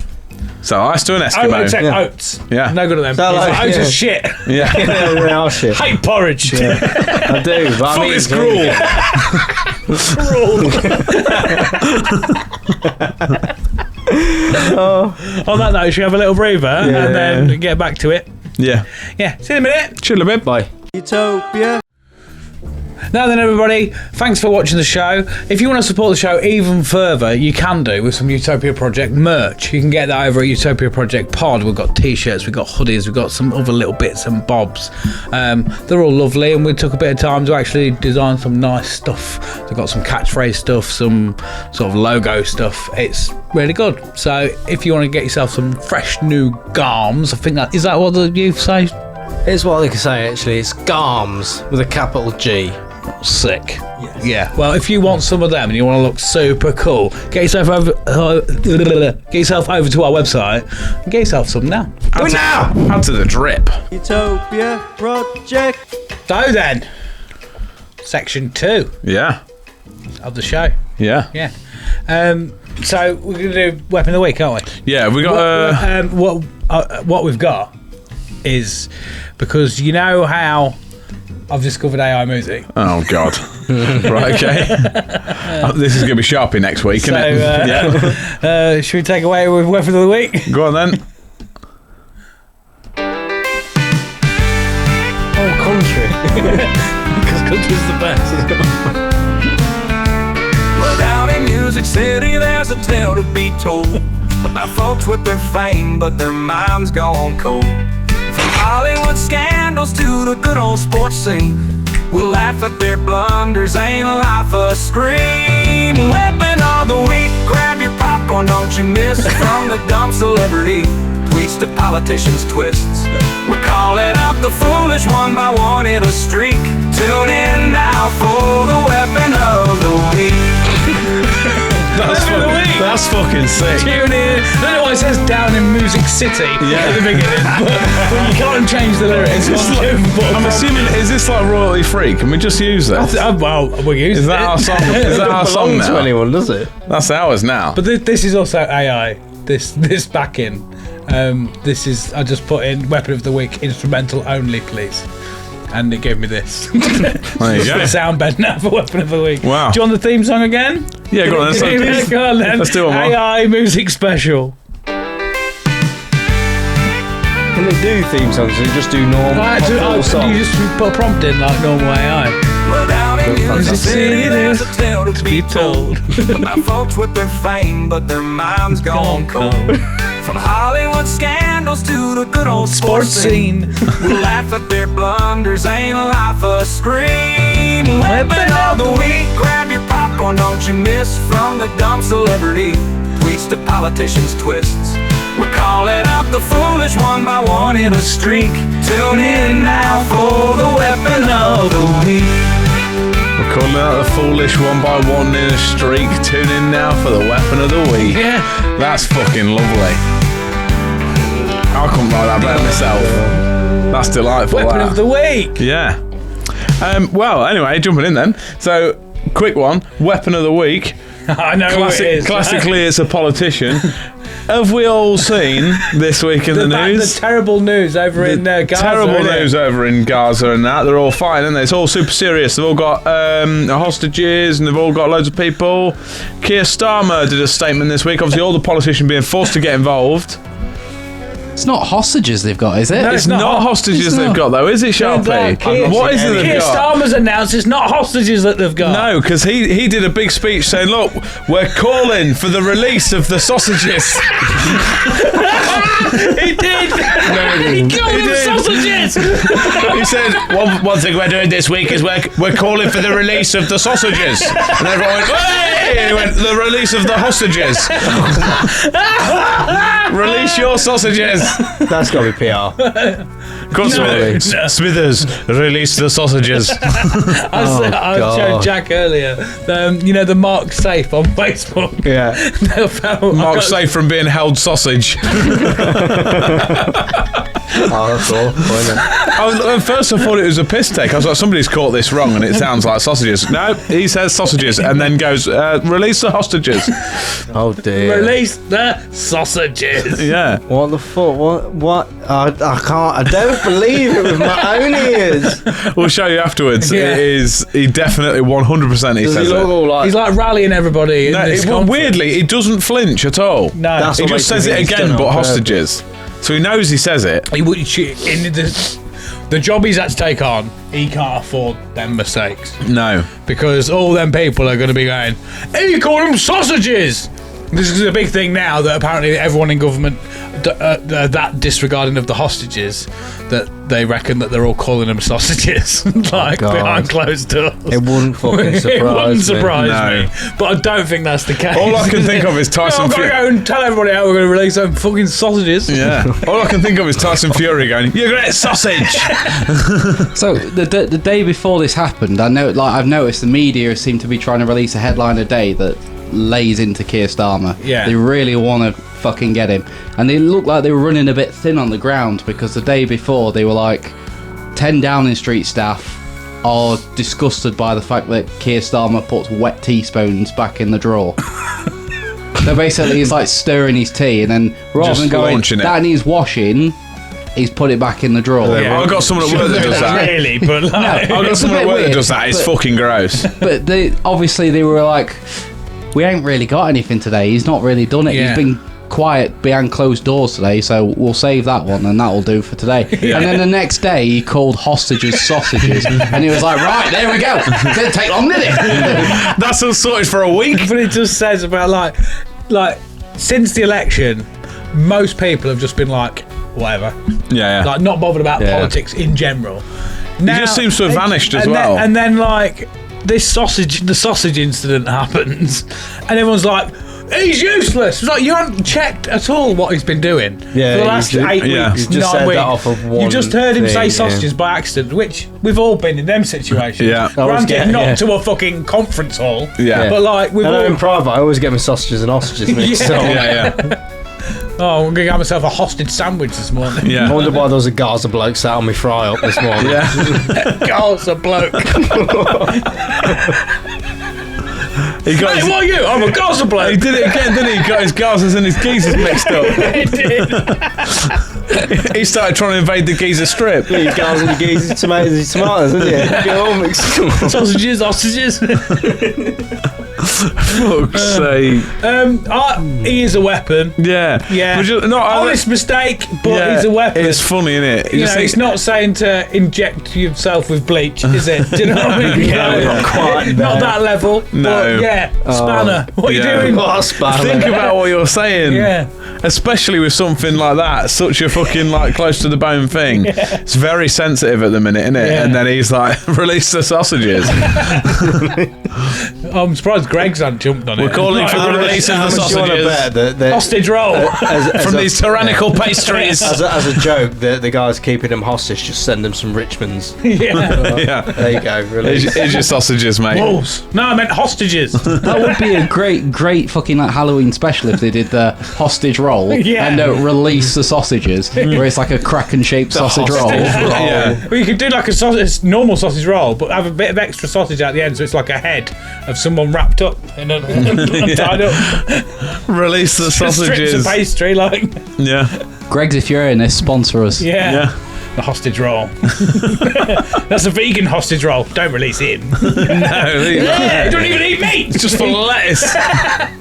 So ice to an Eskimo. Except Yeah. oats. Yeah. No good at them. Sell It's oats, like, oats yeah. are shit. Yeah. Yeah, they are shit. Hate porridge. I do, but I Fuck mean, this gruel. On that note, should we have a little breather and then get back to it? Yeah. Yeah. See you in a minute. Chill a bit. Bye. Utopia. Now then, everybody, thanks for watching the show. If you want to support the show even further, you can do with some Utopia Project merch. You can get that over at Utopia Project Pod. We've got t-shirts, we've got hoodies, we've got some other little bits and bobs. They're all lovely, and we took a bit of time to actually design some nice stuff. We've got some catchphrase stuff, some sort of logo stuff. It's really good. So if you want to get yourself some fresh new garms, I think is that what the youth say? It's what they can say, actually. It's GARMS with a capital G. Sick. Yes. Yeah. Well, if you want some of them and you want to look super cool, get yourself over to our website and get yourself some now. Do it now! Add to the drip. Utopia Project. So then, section 2 Yeah. of the show. Yeah. Yeah. So we're going to do weapon of the week, aren't we? Yeah, we got... What we've got is, because you know how I've discovered AI music. Oh, God. Right, okay. This is going to be Sharpie next week, isn't it? Yeah. Should we take away with weapon of the week? Go on, then. Oh, country. Because country's the best. Well, down in Music City, there's a tale to be told about folks with their fame, but their minds gone cold. From Hollywood scandals to the good old sports scene, we'll laugh at their blunders, ain't life a scream. Weapon of the week, grab your popcorn, don't you miss. From the dumb celebrity tweets to politicians' twists, we're calling up the foolish one by one in a streak. Tune in now for the weapon of the week. That's fucking sick. Tune in. I don't know why it says down in Music City at the beginning, but you can't change the lyrics. I'm assuming, is this like royalty free? Can we just use this? Well, we'll use it. Is that our song? Is that our song now? To anyone, does it? That's ours now. But this is also AI. This backing. This is, I just put in weapon of the week instrumental only, please. And it gave me this. There you go. Sound bed now for weapon of the week. Wow. Do you want the theme song again? Yeah, go on. Go on then. Let's do one more. AI music special. Can they do theme songs or just do normal songs? You just put a prompt in like normal AI. Well, down in Music City, there's a tale to be told about folks with their fame, but their minds gone cold. From Hollywood scandals to the good old sports scene, we'll laugh at their blunders, ain't life a scream. Weapon of the week, grab your popcorn, don't you miss. From the dumb celebrity tweets to politicians' twists, we're calling up the foolish one by one in a streak. Tune in now for the weapon of the week. We're calling out the foolish one by one in a streak. Tune in now for the weapon of the week. Yeah. That's fucking lovely. I couldn't write that better myself. That's delightful. Weapon of the week. Yeah. Well, anyway, jumping in then. So, quick one. Weapon of the week. I know who it is. Classically, it's a politician. Have we all seen this week in the news? The terrible news over in Gaza. Terrible news over in Gaza and that. They're all fine, aren't they? It's all super serious. They've all got hostages and they've all got loads of people. Keir Starmer did a statement this week. Obviously, all the politicians being forced to get involved. It's not hostages they've got, is it? No, it's not hostages they've got, though, is it, Sharpie? What is it they've Keir got? Starmer's announced it's not hostages that they've got. No, because he did a big speech saying, look, we're calling for the release of the sausages. He did. He called them sausages. He said, one thing we're doing this week is we're calling for the release of the sausages. And everyone went, hey! He went, the release of the hostages. Release your sausages. That's got to be PR. Smithers, release the sausages. I showed Jack earlier. The Mark Safe on Facebook. Yeah. Mark safe from being held sausage. Oh, that's all. At first I thought it was a piss take. I was like, somebody's caught this wrong and it sounds like sausages. No, he says sausages and then goes, release the hostages. Oh dear. Release the sausages. Yeah. What the fuck? What? I can't. I don't believe it with my own ears. We'll show you afterwards. Yeah. It is. He definitely 100% he Does says he look it. all like? He's like rallying everybody. In this Well, conference. weirdly, he doesn't flinch at all. No. He just says it again, but hostages. So he knows he says it. He would. the job he's had to take on, he can't afford them mistakes. No. Because all them people are going to be going, he called them sausages! This is a big thing now that apparently everyone in government that disregarding of the hostages, that they reckon that they're all calling them sausages, like behind closed doors. It wouldn't fucking surprise me. But I don't think that's the case. All I can think of is Tyson Fury. I've got to go and tell everybody how we're going to release some fucking sausages. Yeah. All I can think of is Tyson Fury going, "You great sausage." So the day before this happened, I've noticed the media seem to be trying to release a headline a day that lays into Keir Starmer. Yeah. They really want to fucking get him. And they looked like they were running a bit thin on the ground, because the day before they were like 10 Downing Street staff are disgusted by the fact that Keir Starmer puts wet teaspoons back in the drawer. So basically he's like stirring his tea, and then rather than going, that needs washing, he's put it back in the drawer. Yeah, I've got someone at work that does that. Really, but like, I've got someone at work that does that. It's fucking gross. But they were like, we ain't really got anything today. He's not really done it. Yeah. He's been quiet behind closed doors today, so we'll save that one, and that'll do for today. Yeah. And then the next day, he called hostages sausages, and he was like, right, there we go. It didn't take long, did it? That's all sorted for a week. But it just says about like since the election, most people have just been like, whatever. Yeah. Like, not bothered about politics in general. Now, He just seems to have vanished as well. And then like the sausage incident happens, and everyone's like, he's useless. It's like, you haven't checked at all what he's been doing for the last 8 weeks, You just 9 said weeks. that off of one You just heard him say thing, sausages by accident, which we've all been in them situations. Yeah. Granted, not to a fucking conference hall. Yeah. But like, we've all... in private, I always get my sausages and ostriches mixed up. Yeah. Oh, I'm going to get myself a hostage sandwich this morning. Yeah. I wonder why there was a Gaza bloke sat on me fry up this morning. Yeah. Gaza bloke. He got Hey, what are you? I'm a Gaza bloke. He did it again, didn't he? He got his Gazas and his geezers mixed up. He did. He started trying to invade the geezer strip. Yeah, you Gaza, you geese, his tomatoes, didn't you? Get all mixed up. Sausages. Fuck's sake. He is a weapon. Yeah. Yeah. Honest mistake, but he's a weapon. It's funny, isn't it? You know, it's not saying to inject yourself with bleach, is it? Do you know what I mean? Not quite there. Not that level. No. But yeah, spanner. What are you doing? What a spanner. Think about what you're saying. Yeah. Especially with something like that, such a fucking like close to the bone thing. Yeah. It's very sensitive at the minute, isn't it? Yeah. And then he's like, release the sausages. I'm surprised Greg's hadn't jumped on it. We're calling for the release of the sausages. Hostage roll. From these tyrannical pastries. As a joke, the guys keeping him hostage just send them some Richmonds. Yeah. Yeah. There you go. Release. Here's your sausages, mate. Wolves. No, I meant hostages. That would be a great fucking like Halloween special if they did the hostage roll and release the sausages, where it's like a Kraken-shaped sausage roll. Yeah. Well, you could do like a normal sausage roll, but have a bit of extra sausage at the end, so it's like a head of someone wrapped up and tied up. Release the Strips sausages. of pastry, like. Yeah. Greg's, if you're in this, sponsor us. Yeah. The hostage roll. That's a vegan hostage roll. Don't release him. No, Yeah, he don't even eat meat. it's just full of lettuce.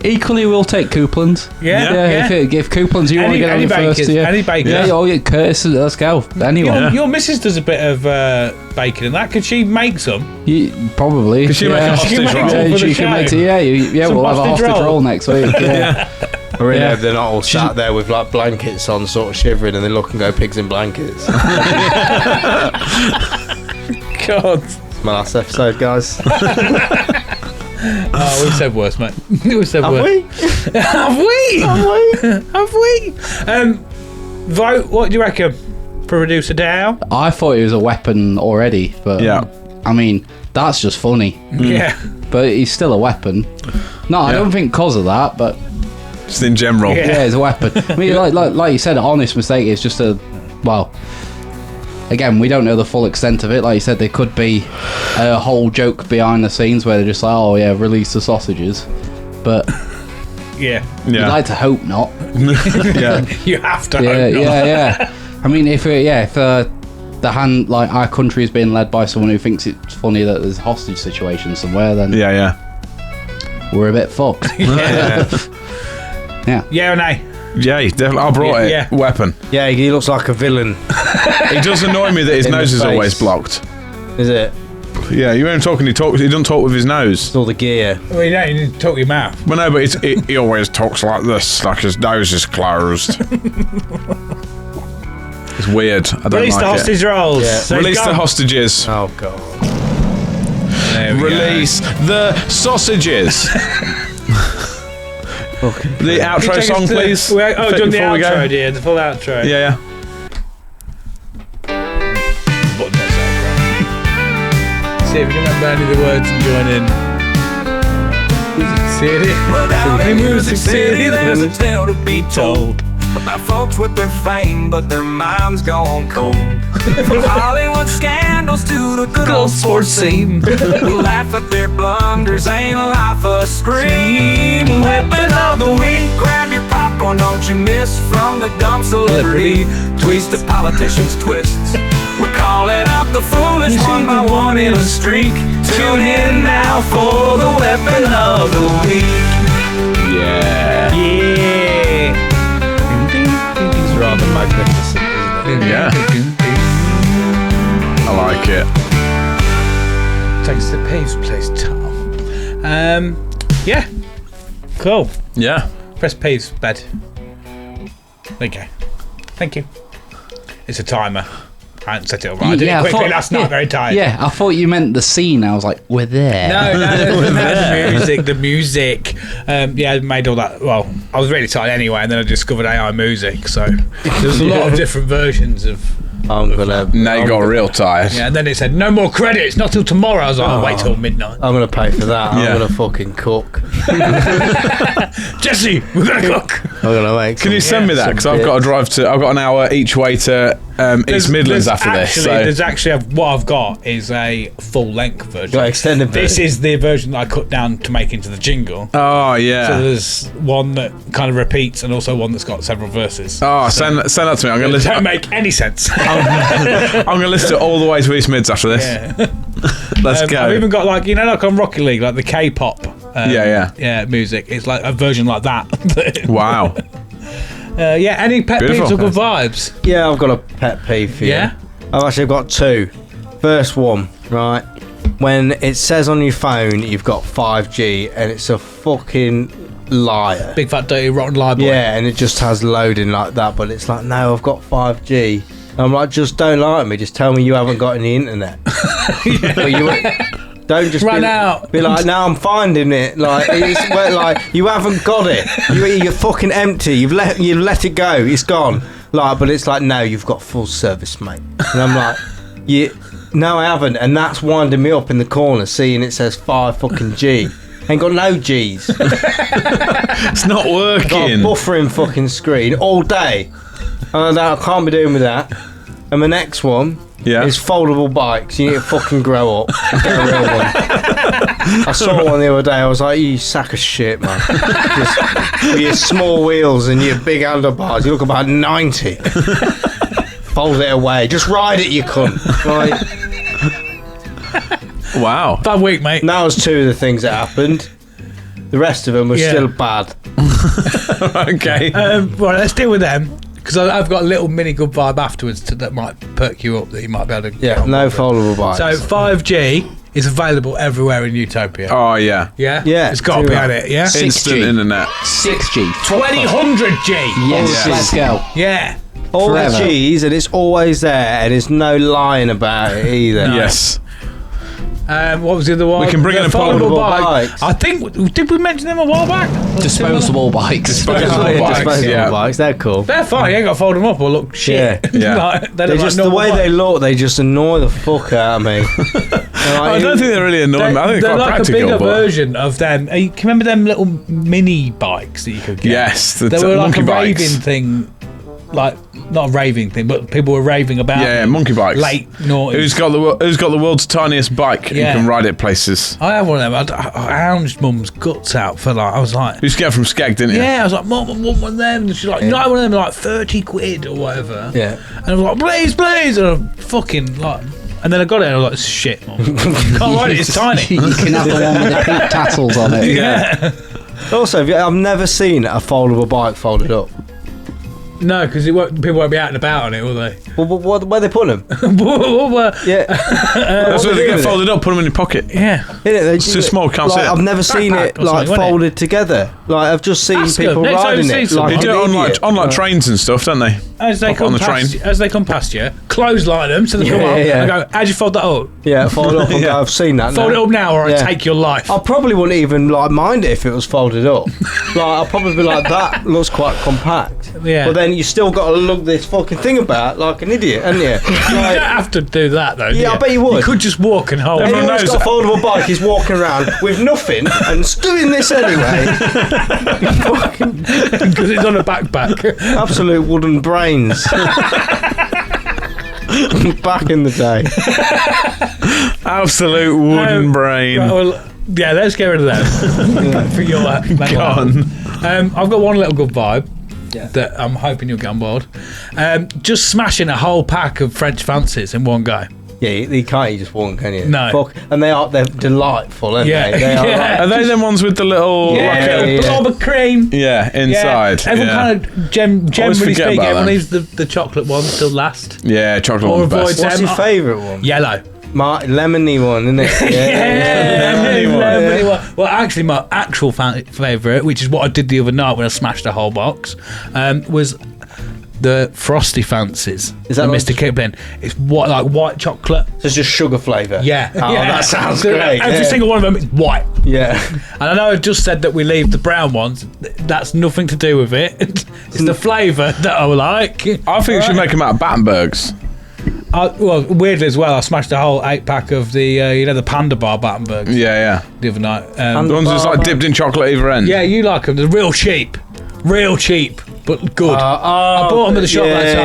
Equally, we'll take coupons. Yeah. If coupons you want to get on the first tier. Any bacon. Yeah, Curtis, let's go. Anyone. Your missus does a bit of bacon and that. Could she make some? Probably. Could she make a hostage roll? Yeah, she can make it. Yeah, Some we'll have a hostage hostage roll. roll next week. Yeah. I really hope they're not all sat there with like blankets on, sort of shivering, and they look and go, pigs in blankets. God. It's my last episode, guys. Oh, we've said worse, mate. We've said Have worse. we? Have we? Have we? Vote, what do you reckon? Producer Dow? I thought it was a weapon already, but I mean, that's just funny. Yeah. But he's still a weapon. No, I don't think because of that, but Just in general. yeah, it's a weapon. I mean, like you said, an honest mistake is just again, we don't know the full extent of it. Like you said, there could be a whole joke behind the scenes where they're just like, oh yeah, release the sausages. But Yeah. you'd like to hope not. Yeah. You have to Yeah, hope not. yeah. I mean, if the hand, like our country is being led by someone who thinks it's funny that there's a hostage situation somewhere, then Yeah. we're a bit fucked. Yeah or nay? Yeah, definitely. I brought it. Yeah. Weapon. Yeah, he looks like a villain. It does annoy me that his In the nose is face. always blocked. Is it? Yeah, you hear him talking. He doesn't talk with his nose. It's all the gear. Well, you don't you need to talk your mouth. Well, no, but he always talks like this, like his nose is closed. It's weird. I don't Release like the hostage rolls. Yeah. So he's Release the gone. hostages. Oh god. There we Release the sausages. Okay. The go. outro Take us song, to- please. Oh, done the Before we go. outro, dear. The full outro. Yeah. Button that's outro. See if you can remember any of the words and join in. Music City. Well, down in Music City, there's a tale to be told about folks with their fame, but their minds gone cold. From Hollywood scandals to the good old sports scene, we laugh at their blunders, ain't life a scream. Weapon of the week, grab your popcorn, don't you miss from the dumb celebrity tweets to politicians' twists. We're calling up the foolish one by one in a streak. Tune in now for the weapon of the week. Yeah. Yeah. It's rather magnificent, isn't it? Yeah. I like it. Take us to Peeves place, Tom. Yeah. Cool. Yeah. Press Peeves bed. There you go. Thank you. It's a timer. I hadn't set it up right. I did it quickly last night, very tired. Yeah, I thought you meant the scene. I was like, we're there. No, the music. Yeah, I made all that. Well, I was really tired anyway, and then I discovered AI music. So there's a lot of different versions of. I'm gonna. Now you got real tired. Yeah, and then it said no more credits, not till tomorrow. I was like, I'll wait till midnight. I'm gonna pay for that. Yeah. I'm gonna fucking cook. Jesse, we're gonna cook. I'm gonna make. Can you send me that? Because I've got to drive to. I've got an hour each way to East Midlands after this. So. There's actually what I've got is a full length version. Got extended This version. is the version that I cut down to make into the jingle. Oh yeah. So there's one that kind of repeats, and also one that's got several verses. Oh, send that to me. I'm gonna listen. Don't make any sense. I'm gonna listen to all the way to East Mids after this. Yeah. Let's go. I've even got like like on Rocket League, like the K-pop. Yeah, music. It's like a version like that. Wow. Yeah. Any pet Beautiful. peeves or good vibes? Yeah, I've got a pet peeve for you. Yeah? I've actually got two. First one, right? When it says on your phone you've got 5G and it's a fucking liar. Big fat dirty rotten lie boy. Yeah, and it just has loading like that, but it's like, no, I've got 5G. I'm like, just don't lie to me. Just tell me you haven't got any internet. But you don't just Run out. Be like, no, I'm finding it. Like, it's like you haven't got it. You're fucking empty. You've let it go. It's gone. Like, but it's like, no, you've got full service, mate. And I'm like, no, I haven't. And that's winding me up in the corner, seeing it says 5 fucking G. Ain't got no G's. It's not working. Got a buffering fucking screen all day. And I can't be doing with that. And the next one is foldable bikes. You need to fucking grow up and get a real one. I saw one the other day. I was like, you sack of shit, man. Just with your small wheels and your big handlebars, you look about 90. Fold it away. Just ride it, you cunt. Right? Wow. Bad week, mate. And that was two of the things that happened. The rest of them were still bad. Okay. Right, let's deal with them. Because I've got a little mini good vibe afterwards that might perk you up, that you might be able to get on no with. foldable bikes. So 5G is available everywhere in Utopia. Oh yeah. Yeah? Yeah, It's got to be right. on it, yeah? 6G. Instant internet. 6G. 2000G! Yes, Oh, let's go. Yeah. all the forever. G's, and it's always there, and there's no lying about it either. Yes. What was the other one? We can bring in a foldable foldable bike. bikes. I think, did we mention them a while back? Disposable bikes. Disposable Yeah, bikes, disposable yeah. bikes, they're cool. They're fine, you ain't got to fold them up or look shit. Yeah. Like, they They look just like the way normal they bikes. look, they just annoy the fuck out of me. I don't think they're really annoying. I think They're they're quite like practical. a bigger but version of them. Can you remember them little mini bikes that you could get? Yes, the They were like monkey a bikes. raving thing. Like, not a raving thing, but people were raving about Yeah, them. monkey bikes. Late noughties. Who's got the world's tiniest bike? Yeah. You can ride it places. I had one of them. I hounded mum's guts out for like, I was like, You used to get from Skeg, didn't you? yeah, I was like, Mum, I want one of them. And she's like, you know, one of them like 30 quid or whatever. Yeah. And I was like, please. And I fucking like, and then I got it and I was like, shit, Mum. Can't ride it, it's tiny. You can have the one with the pink tassels on it. Yeah. Also, I've never seen a foldable bike folded up. No, because people won't be out and about on it, will they? Well, where they put them? Yeah. That's where they get folded up, put them in your pocket. Yeah. It's too small, can't see it. I've never seen it or something, wasn't folded together. Like I've just seen That's people good. Next time riding you it. see Like They do it on like trains and stuff, don't they? As they Pop it come on the past, train. as they come past you, clothesline them so they come up and go, how'd you fold that up? Yeah, fold up. And go, I've seen that. Fold it now. up now or I Yeah. take your life. I probably wouldn't even mind it if it was folded up. I'll probably be like, that looks quite compact. Yeah. But then you still got to lug this fucking thing about like an idiot, haven't you? You don't have to do that though. Yeah, I bet you would. You could just walk and hold. Everyone Anyone who's knows got a foldable bike, he's walking around with nothing and doing this anyway. Because it's on a backpack. Absolute wooden brains. Back in the day. Absolute wooden brain. Right, well, yeah, let's get rid of that for your Gone. I've got one little good vibe that I'm hoping you'll get on board. Just smashing a whole pack of French fancies in one go. Yeah, you can't eat just one, can you? No. And they're delightful, aren't Yeah. they? They are Yeah. Are they them ones with the little... A blob of cream. Yeah, inside. Everyone kind of generally forget speaking, about everyone them. leaves the chocolate one still last. Yeah, chocolate Or one's avoid best. What's your favourite one? Yellow. Lemony one, isn't it? Lemony one. Well, actually, my actual favourite, which is what I did the other night when I smashed a whole box, was the Frosty Fancies. Is that the like Mr. Kipling? It's like white chocolate. So it's just sugar flavour. Yeah. Oh, yeah. that sounds So great. Every yeah. single one of them is white. Yeah. And I know I've just said that we leave the brown ones. That's nothing to do with it. It's the flavour that I like. I think we should make them out of Battenbergs. Well, weirdly as well, I smashed a whole 8-pack of the the Panda Bar Battenbergs Yeah. the other night. The ones that's like dipped in chocolate either end. Yeah, you like them. They're real cheap, but good. I bought them at the shop last time.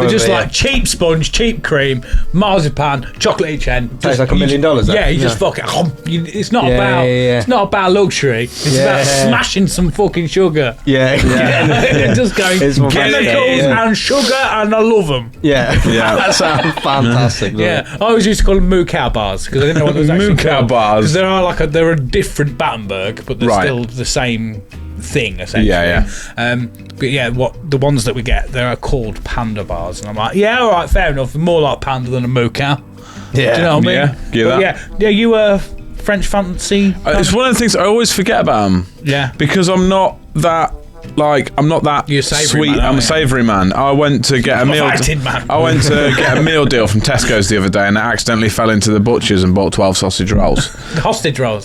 They're just like cheap sponge, cheap cream, marzipan, chocolate each end. Tastes like $1 million. Yeah, you just fuck it. It's not about. yeah. It's not about luxury. It's about smashing some fucking sugar. Yeah. Just going It's my chemicals favourite, and sugar, and I love them. Yeah. That sounds fantastic. Yeah, I always used to call them moo cow bars because I didn't know what those actually Moo cow called. bars. Because they're a different Battenberg, but they're Right. still the same thing essentially. Yeah. But yeah, the ones that we get, they're called panda bars, and I'm like, yeah, all right, fair enough. More like panda than a moo cow. Yeah. Do you know what I mean? Yeah, get But that. Yeah, you were French fancy. It's one of the things I always forget about them. Yeah. Because I'm not that You're a savoury sweet. man, I'm a aren't you? savoury man. I went to get a meal. Fighting man. I went to get a meal deal from Tesco's the other day, and I accidentally fell into the butcher's and bought 12 sausage rolls. The hostage rolls.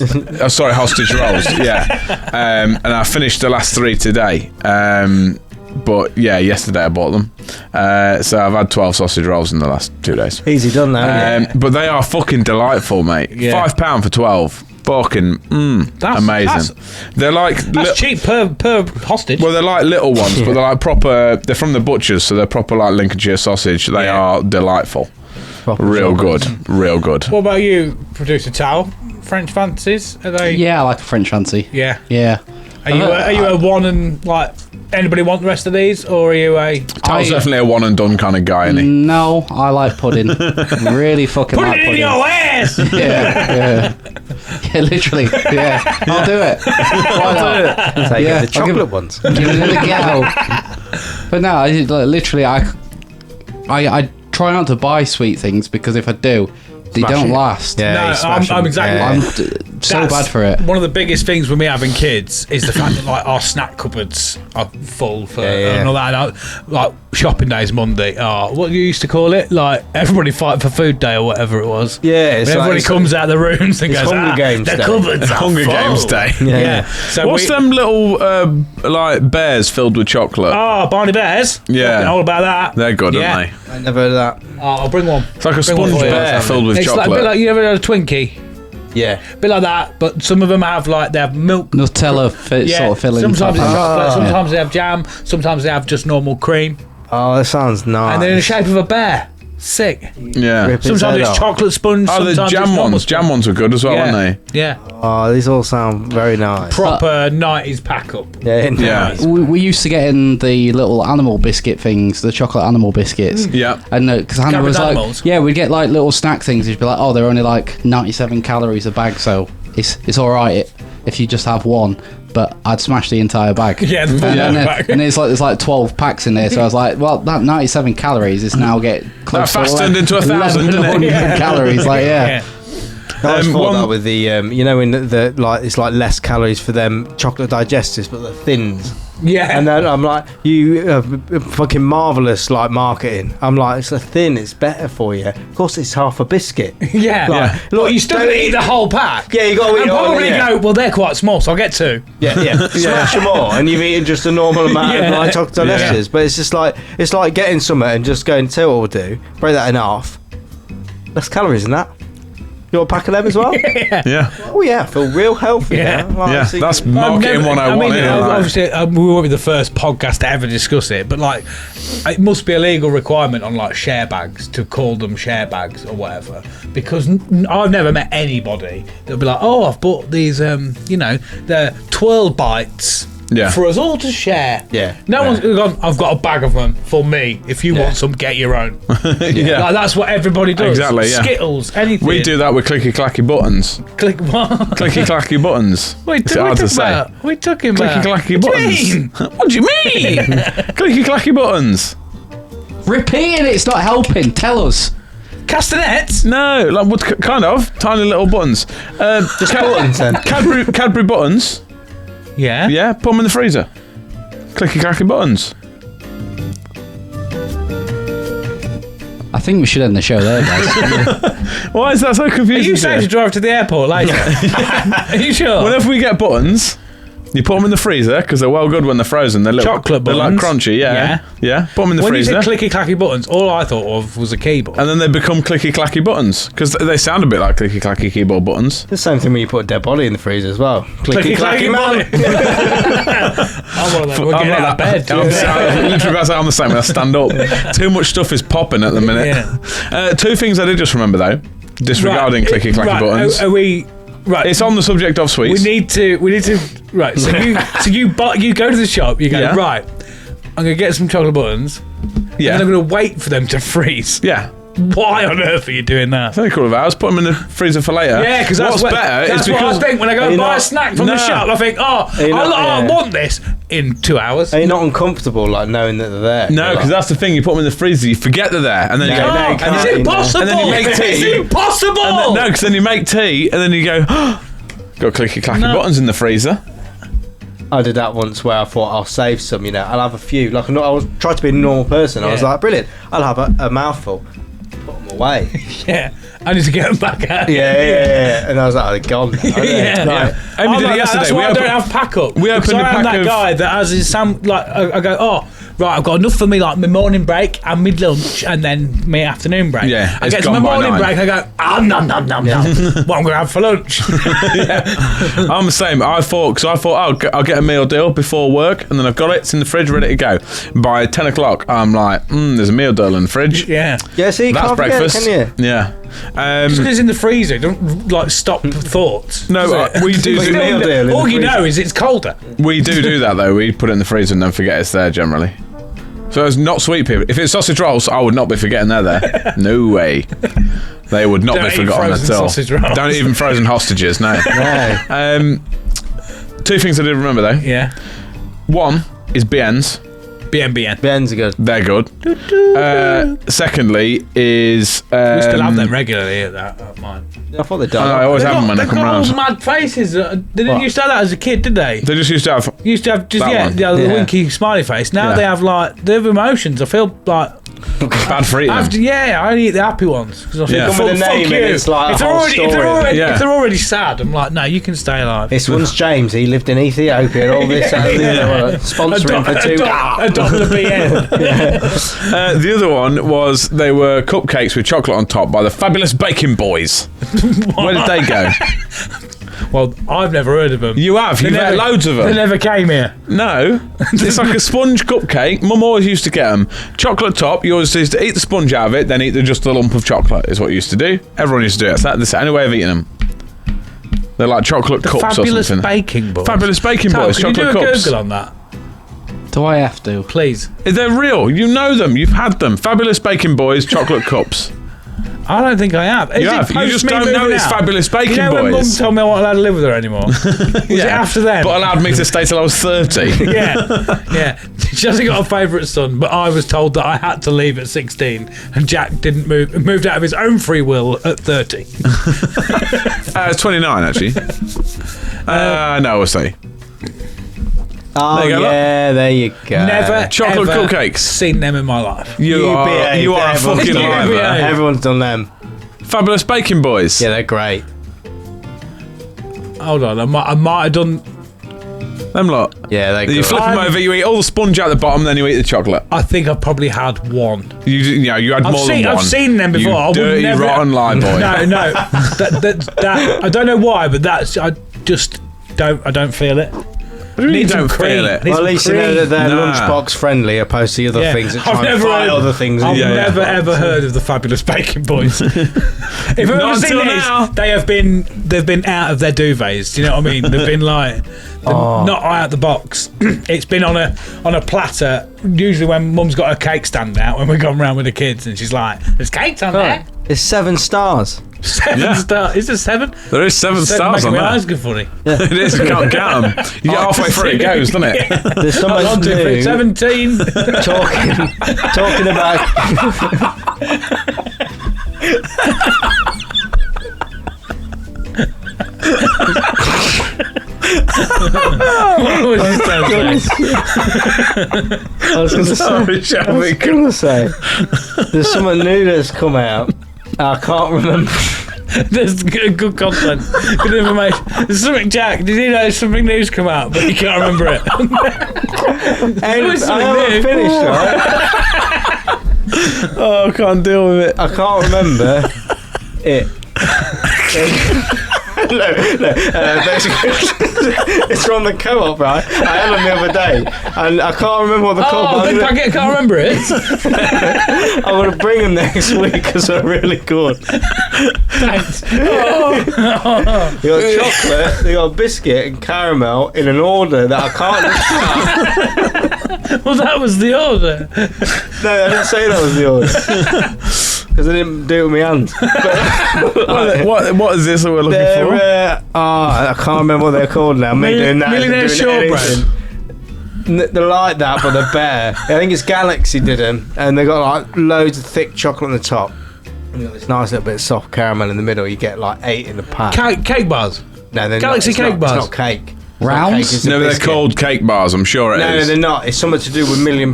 Sorry, hostage rolls. Yeah, and I finished the last 3 today. But yeah, yesterday I bought them. So I've had 12 sausage rolls in the last 2 days. Easy done now. But they are fucking delightful, mate. Yeah. £5 for 12. Fucking amazing. They're like That's cheap per hostage. well, they're like little ones, but they're like proper. They're from the butchers, so they're proper like Lincolnshire sausage. They are delightful. Real good. Real good. What about you, producer Tal? French fancies? Are they? Yeah, I like a French fancy. Yeah. Yeah. Are you a one and like anybody want the rest of these, or are you a Tal's definitely a one and done kind of guy, isn't he? No, I like pudding. Really fucking put like it in pudding. your ass? Yeah, literally. Yeah, I'll do it. Why not? That's how you Yeah, get the I'll give chocolate it- ones. Give it a go. But no, literally, I try not to buy sweet things because if I do, they Smash don't it. last. Yeah, No, you smash I'm them. exactly. Yeah. I'm so That's bad for it. One of the biggest things with me having kids is the fact that like our snack cupboards are full for and all that. And like shopping days Monday. What you used to call it? Like everybody fight for food day or whatever it was. Yeah, it's When everybody like- comes out of the rooms and it's goes, Hunger Games the Day." cupboards are Hunger full. Games Day. Yeah. So What's them little like bears filled with chocolate? Barney Bears. Yeah. Fucking all about that. They're good, Yeah. aren't they? I never heard of that. I'll bring one. It's like a Bring one sponge for you. bear filled with It's like a chocolate. bit like you ever had a Twinkie. Yeah. Bit like that, but some of them have like they have milk. Nutella sort of filling. Sometimes it's type. chocolate, sometimes they have jam, sometimes they have just normal cream, Oh, that sounds nice. and they're in the shape of a bear. Sick. Yeah. Rip his Sometimes head it's off. chocolate sponge. Oh, the sometimes jam it's normal ones. sponge. Jam ones were good as well, Yeah. weren't they? Yeah. Oh, these all sound very nice. Proper 90s pack up. Yeah, Yeah. nice. We used to get in the little animal biscuit things, the chocolate animal biscuits. Yeah. And because Hannah Covered was like, animals? yeah, we'd get like little snack things. You'd be like, oh, they're only like 97 calories a bag, so it's all right. if you just have one, but I'd smash the entire bag. Yeah, the bag. And it's like there's like 12 packs in there, so I was like, well, that 97 calories is now get close That fast turned into 1,000, didn't it? 1100 calories. Like, yeah. I always thought that with the, you know, in the like it's like less calories for them chocolate digestives, but the thins. Yeah. And then I'm like, you fucking marvellous like marketing. I'm like, it's a thin, it's better for you. Of course, it's half a biscuit. Yeah. Like, Look, you still eat the whole pack. Yeah, you got to eat and all. probably go, well, they're quite small, so I'll get 2. Yeah. Smash them all, and you've eaten just a normal amount of like chocolate digestives. But it's just like getting something and just going, tell you what we'll do, break that in half. Less calories in that. You want a pack of them as well? Yeah. Oh yeah, I feel real healthy. Yeah. Now. Like, Yeah, that's marketing 101. I mean, isn't it? obviously, we won't be the first podcast to ever discuss it, but like, it must be a legal requirement on like share bags to call them share bags or whatever. Because I've never met anybody that'll be like, oh, I've bought these, you know, the twirl bites. Yeah. For us all to share. Yeah. No one's gone, I've got a bag of them for me. If you want some, get your own. Yeah. Like, that's what everybody does. Exactly, yeah. Skittles, anything. We do that with clicky clacky buttons. Click what? Clicky clacky buttons. Wait, It's hard to say. What are we talking Clicky about? clacky What do you mean? buttons. What do you mean? Clicky clacky buttons. Repeating it's not helping. Tell us. Castanets? No, like what kind of tiny little buttons. just buttons then. Cadbury buttons. Yeah. Yeah, put them in the freezer. Clicky clacky buttons. I think we should end the show there, guys. Why is that so Are confusing? you saying to drive to the airport later? Are you sure? Whenever we get buttons, you put them in the freezer because they're well good when they're frozen. They're little, Chocolate they're like buttons. crunchy. Yeah. Put them in the when freezer. you said clicky clacky buttons, all I thought of was a keyboard. And then they become clicky clacky buttons because they sound a bit like clicky clacky keyboard buttons. The same thing when you put a dead body in the freezer as well. Clicky clacky man. I'm one of them. We're getting out of bed. I'm literally about to say I'm the same when I stand up. Too much stuff is popping at the minute. Yeah. 2 things I did just remember though, disregarding clicky clacky buttons. Are we? Right. It's on the subject of sweets. We need to. Right. So you go to the shop. You go right. I'm gonna get some chocolate buttons. Yeah. And then I'm gonna wait for them to freeze. Yeah. Why on earth are you doing that? It's only a couple of hours. Put them in the freezer for later. Yeah, because that's what's better. That's is what because I think when I go and buy a snack from the shop. I think, I want this in 2 hours. Are you not uncomfortable like knowing that they're there? No, because that's the thing. You put them in the freezer, you forget they're there, and then you go, you can't. It's impossible. And then you make tea. It's impossible. No, because then you make tea, and then you go, got clicky clacky buttons in the freezer. I did that once where I thought I'll save some. You know, I'll have a few. Like I was trying to be a normal person. I was like, brilliant. I'll have a mouthful. Put them away. Yeah, I need to get them back out. Yeah. And I was like, they're gone now. Yeah. Amy did it yesterday. That's why I don't have pack up. We opened a I'm pack that of- guy that has his I go, right, I've got enough for me, like my morning break and my lunch and then my afternoon break. Yeah, I it's get to gone my by morning 9. break, I go, nom. What I'm going to have for lunch. I'm the same. I thought I'll get a meal deal before work, and then I've got it. It's in the fridge, ready to go. By 10 o'clock, I'm like, there's a meal deal in the fridge. Yeah. Yeah, so you That's can't breakfast. forget, can you? Yeah. Just because it's in the freezer, don't like stop thoughts. No, we do. Like meal deal in the All you freezer. know is it's colder. We do that though. We put it in the freezer and then forget it's there generally. So it's not sweet people. If it's sausage rolls, I would not be forgetting they're there. No way. They would not Don't be eat forgotten frozen at all. sausage rolls. Don't even frozen hostages. No. No. 2 things I did remember though. Yeah. One is BNs. BNBN. Ben's are good. They're good. Secondly is We still have them regularly at mine. I thought they I died. always have them when they They've come got all round. mad faces. They didn't What? used to have that as a kid, did they? They just used to have. Used to have just That one. the Yeah. winky smiley face. Now Yeah. they have they have emotions. I feel like Bad for eating them. I only eat the happy ones because I feel Yeah. fuck, Come with a fuck name you. and it's like a if they're whole already, story. if they're already sad, I'm like, no, you can stay alive. This one's James. He lived in Ethiopia. All this. Sponsor him for 2. Adopt the BN. The other one was they were cupcakes with chocolate on top by the Fabulous Baking Boys. Where did they go? Well, I've never heard of them. You have. You've had loads of They them. never came here. No. It's like a sponge cupcake. Mum always used to get them. Chocolate top. You always used to eat the sponge out of it, then eat just a lump of chocolate is what you used to do. Everyone used to do it. That's the only way of eating them. They're like chocolate cups Fabulous or something. Baking Boys. Fabulous Baking Boys, Can you chocolate do a cups. Google on that, Do I have to? please? They're real. You know them. You've had them. Fabulous Baking Boys, chocolate cups. I don't think I have. You have. You just don't know it's Fabulous Bacon You know when Mum Boys. told me I wasn't allowed to live with her anymore? Was it after then? But allowed me to stay till I was 30. yeah. She hasn't got a favourite son, but I was told that I had to leave at 16, and Jack didn't moved out of his own free will at 30. It's 29 actually. No, we'll see. Oh, There you go, there you go. Never Chocolate ever cupcakes. seen them in my life. You are a fucking You liar. behave. Everyone's done them. Fabulous Bacon Boys. Yeah, they're great. Hold on, I might have done. Them lot. Yeah, they're You good. flip them over, you eat all the sponge out the bottom, then you eat the chocolate. I think I probably had one. You had more than one. I've seen them before. I You would dirty, never, rotten lie boy. No. that I don't know why, but I just don't. I don't feel it. What do you mean you Need some don't cream. feel it? Need Well, at some least you know cream. that they're Nah. lunchbox friendly opposed to the other things that try and fight other things. I've Yeah, never yeah. ever heard of the Fabulous Bacon Boys. If I've ever Not seen until it, now. they've been out of their duvets. Do you know what I mean? They've been like not out the box. It's been on a platter. Usually when Mum's got her cake stand out when we've gone round with the kids, and she's like, "There's cakes on there." It's 7 stars. 7 stars. Is it 7? There is 7 stars making on my that. eyes go funny. It is, you can't count them. You get halfway through, it goes, doesn't it? There's so much 1, 2, 3, new 17. talking about. What was his saying? I was going to say, there's something new that's come out. I can't remember. There's good content, good information. There's something, Jack. Did you know there's something new's come out, but you can't remember it? I haven't finished, right? Oh, I can't deal with it. I can't remember it. Basically, it's from the co-op, right? I had them the other day, and I can't remember what they're called. Oh, but Big Packet, I can't remember it. I'm going to bring them next week because they're really good. Thanks. They got chocolate, they got biscuit and caramel in an order that I can't. Well, that was the order. No, I didn't say that was the order. Because I didn't do it with my hands. What is this that we're looking for? I can't remember what they're called now. Millionaire Shortbread. They're like that, but they're better. I think it's Galaxy did them, and they got like loads of thick chocolate on the top. And you got this nice little bit of soft caramel in the middle. You get like 8 in a pack. Cake bars. No, they're Galaxy not, cake bars. It's not cake. Rounds? No, they're called cake bars, I'm sure it No, is. they're not. It's something to do with £1 million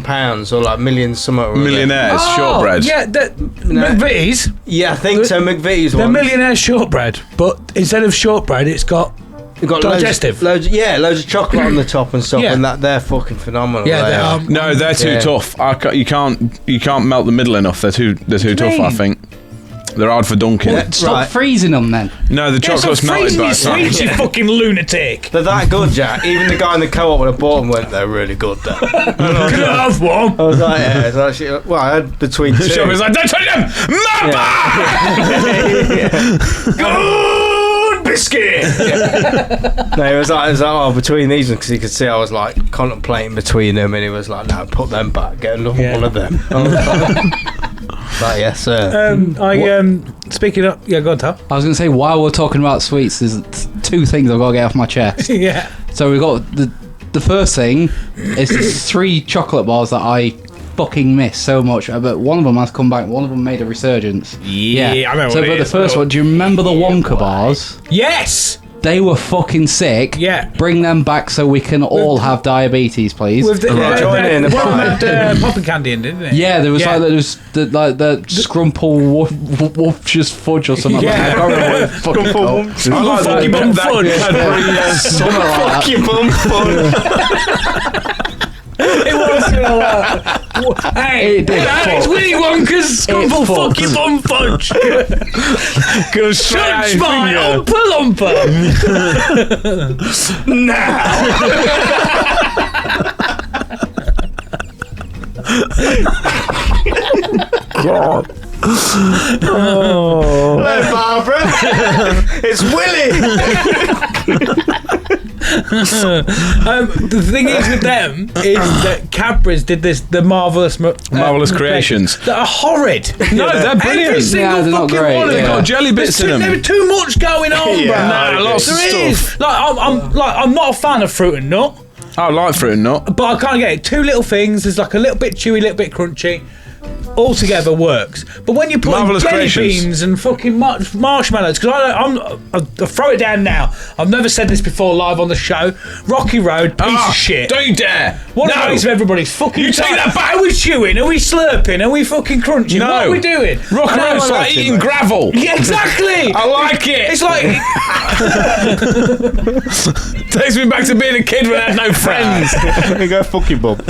or like millions something. Or other. Millionaires, shortbread. Yeah, McVitie's. Yeah, I think so. McVitie's They're one. millionaire shortbread, but instead of shortbread, it's got digestive. Loads of chocolate on the top and stuff, Yeah. and they're fucking phenomenal. Yeah, they are. No, they're too Yeah. tough. You can't melt the middle enough. They're too tough, I think. They're hard for dunking. Stop Right. freezing them then. No, the chocolate's melted by the time. Sweets, you fucking lunatic. They're that good, Jack. Even the guy in the co-op when I bought them went, they're really good. Though. Could I have one? I was like, yeah, it's actually. Well, I had between two. The shop is like, don't touch them! Good biscuit. No, it was like, oh, between these ones, because he could see I was like contemplating between them, and he was like, no, put them back, get another one of them. I was like, yes, sir. Speaking of, yeah, go on, Tom. I was going to say, while we're talking about sweets, there's 2 things I've got to get off my chest. Yeah. So we've got the first thing is the 3 chocolate bars that I fucking miss so much, but one of them has come back. One of them made a resurgence. Yeah, I know So, what it but the is. first one, do you remember the Wonka bars? Yes. They were fucking sick. Yeah. Bring them back so we can all have diabetus, please. With the, Join in the one of them party. had popping candy in, didn't it? Yeah, there was the Scrumple Wolf's Fudge or something like that. I can't remember what it's fucking called. I like Fucking bum fudge. Something like that. Fucking bum fun. It was, you know what? Hey, It did it's fuck. Willy Wonka's Scrumple fucked. fucking bum fudge. Go straight out Touch your my finger. Oompa Loompa. Hello, Barbara. It's Willy. The thing is with them is that Cadbury's did the marvelous creations that are horrid. No, they're brilliant. Every single Yeah, they're not fucking great, one of them. yeah. got jelly bits in them. There's too much going on, bro. Nah, lots of There is. stuff. I'm not a fan of fruit and nut, I like fruit and nut. but I can't get it. Two little things. There's like a little bit chewy, a little bit crunchy. All together works, but when you put Marvellous jelly creations. beans and fucking marshmallows, because I'll throw it down now. I've never said this before live on the show. Rocky Road, piece of shit. Don't you dare! What a waste of everybody's fucking You take time. that back. Are we chewing? Are we slurping? Are we fucking crunching? No. What are we doing? Rock and roll's like eating gravel. Yeah, exactly. I like it. It's like Takes me back to being a kid when I had no friends. You go fuck your bum.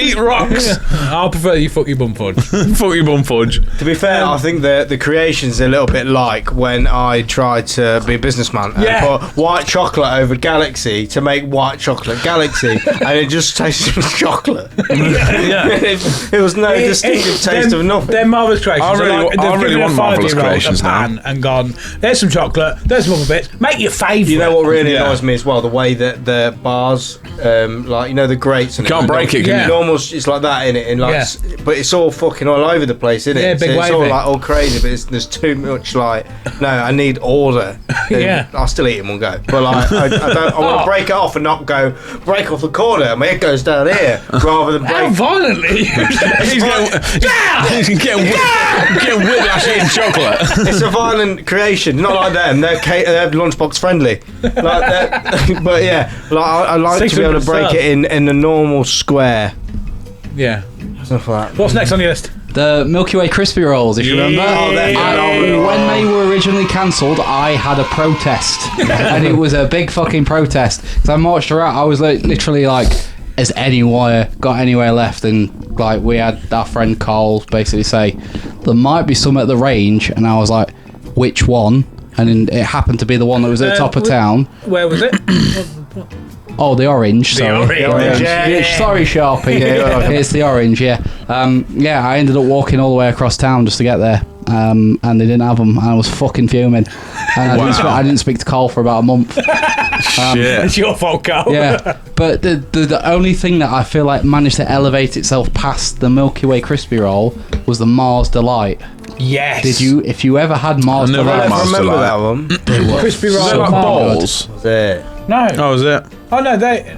Eat rocks. I'll prefer you fuck your bum fudge. Fuck your bum fudge. To be fair, I think the creation's a little bit like when I tried to be a businessman and Yeah. put white chocolate over Galaxy to make white chocolate Galaxy, and it just tasted of chocolate. Yeah. It was no distinctive taste of nothing. They're marvellous creations. I really want Marvellous Creations now. And gone, there's some chocolate, there's some other bits. Make your favourite. You know what really Yeah. annoys me as well? The way that the bars, like you know, the grates and Can't break it, can you? Normal, it's like that in it, and like, Yeah. but it's all fucking all over the place, isn't it? Yeah, big so it's all wavy. like all crazy, but there's too much. Like, no, I need order. Yeah. I'll still eat in one go, but like, I don't. I want to break it off and not go break off the corner. My head goes down here rather than How break. violently? He's getting whiplash eating chocolate. It's a violent creation, not like them. They're lunchbox friendly. Like that, but yeah, like I like to be able to break it in a normal square. Yeah. Stuff like that. What's next on your list? The Milky Way crispy rolls, if you remember. Oh, they're phenomenal. When they were originally cancelled, I had a protest, and it was a big fucking protest. So I marched around. I was literally like, "Has anyone got anywhere left?" And like we had our friend Carl basically say, "There might be some at the range," and I was like, "Which one?" And then it happened to be the one that was at the top of town. Where was it? Oh, the orange. Sorry, orange, yeah. Sorry, Sharpie. It's the orange. Yeah. Yeah. I ended up walking all the way across town just to get there, and they didn't have them, and I was fucking fuming. And I didn't speak to Carl for about a month. Shit. It's your fault, Carl. Yeah. But the only thing that I feel like managed to elevate itself past the Milky Way crispy roll was the Mars Delight. Yes. If you ever had Mars I never Delight? had Mars Remember Delight. that one? crispy Is roll? it like balls? Was it? No. Oh, is it? Oh no, they.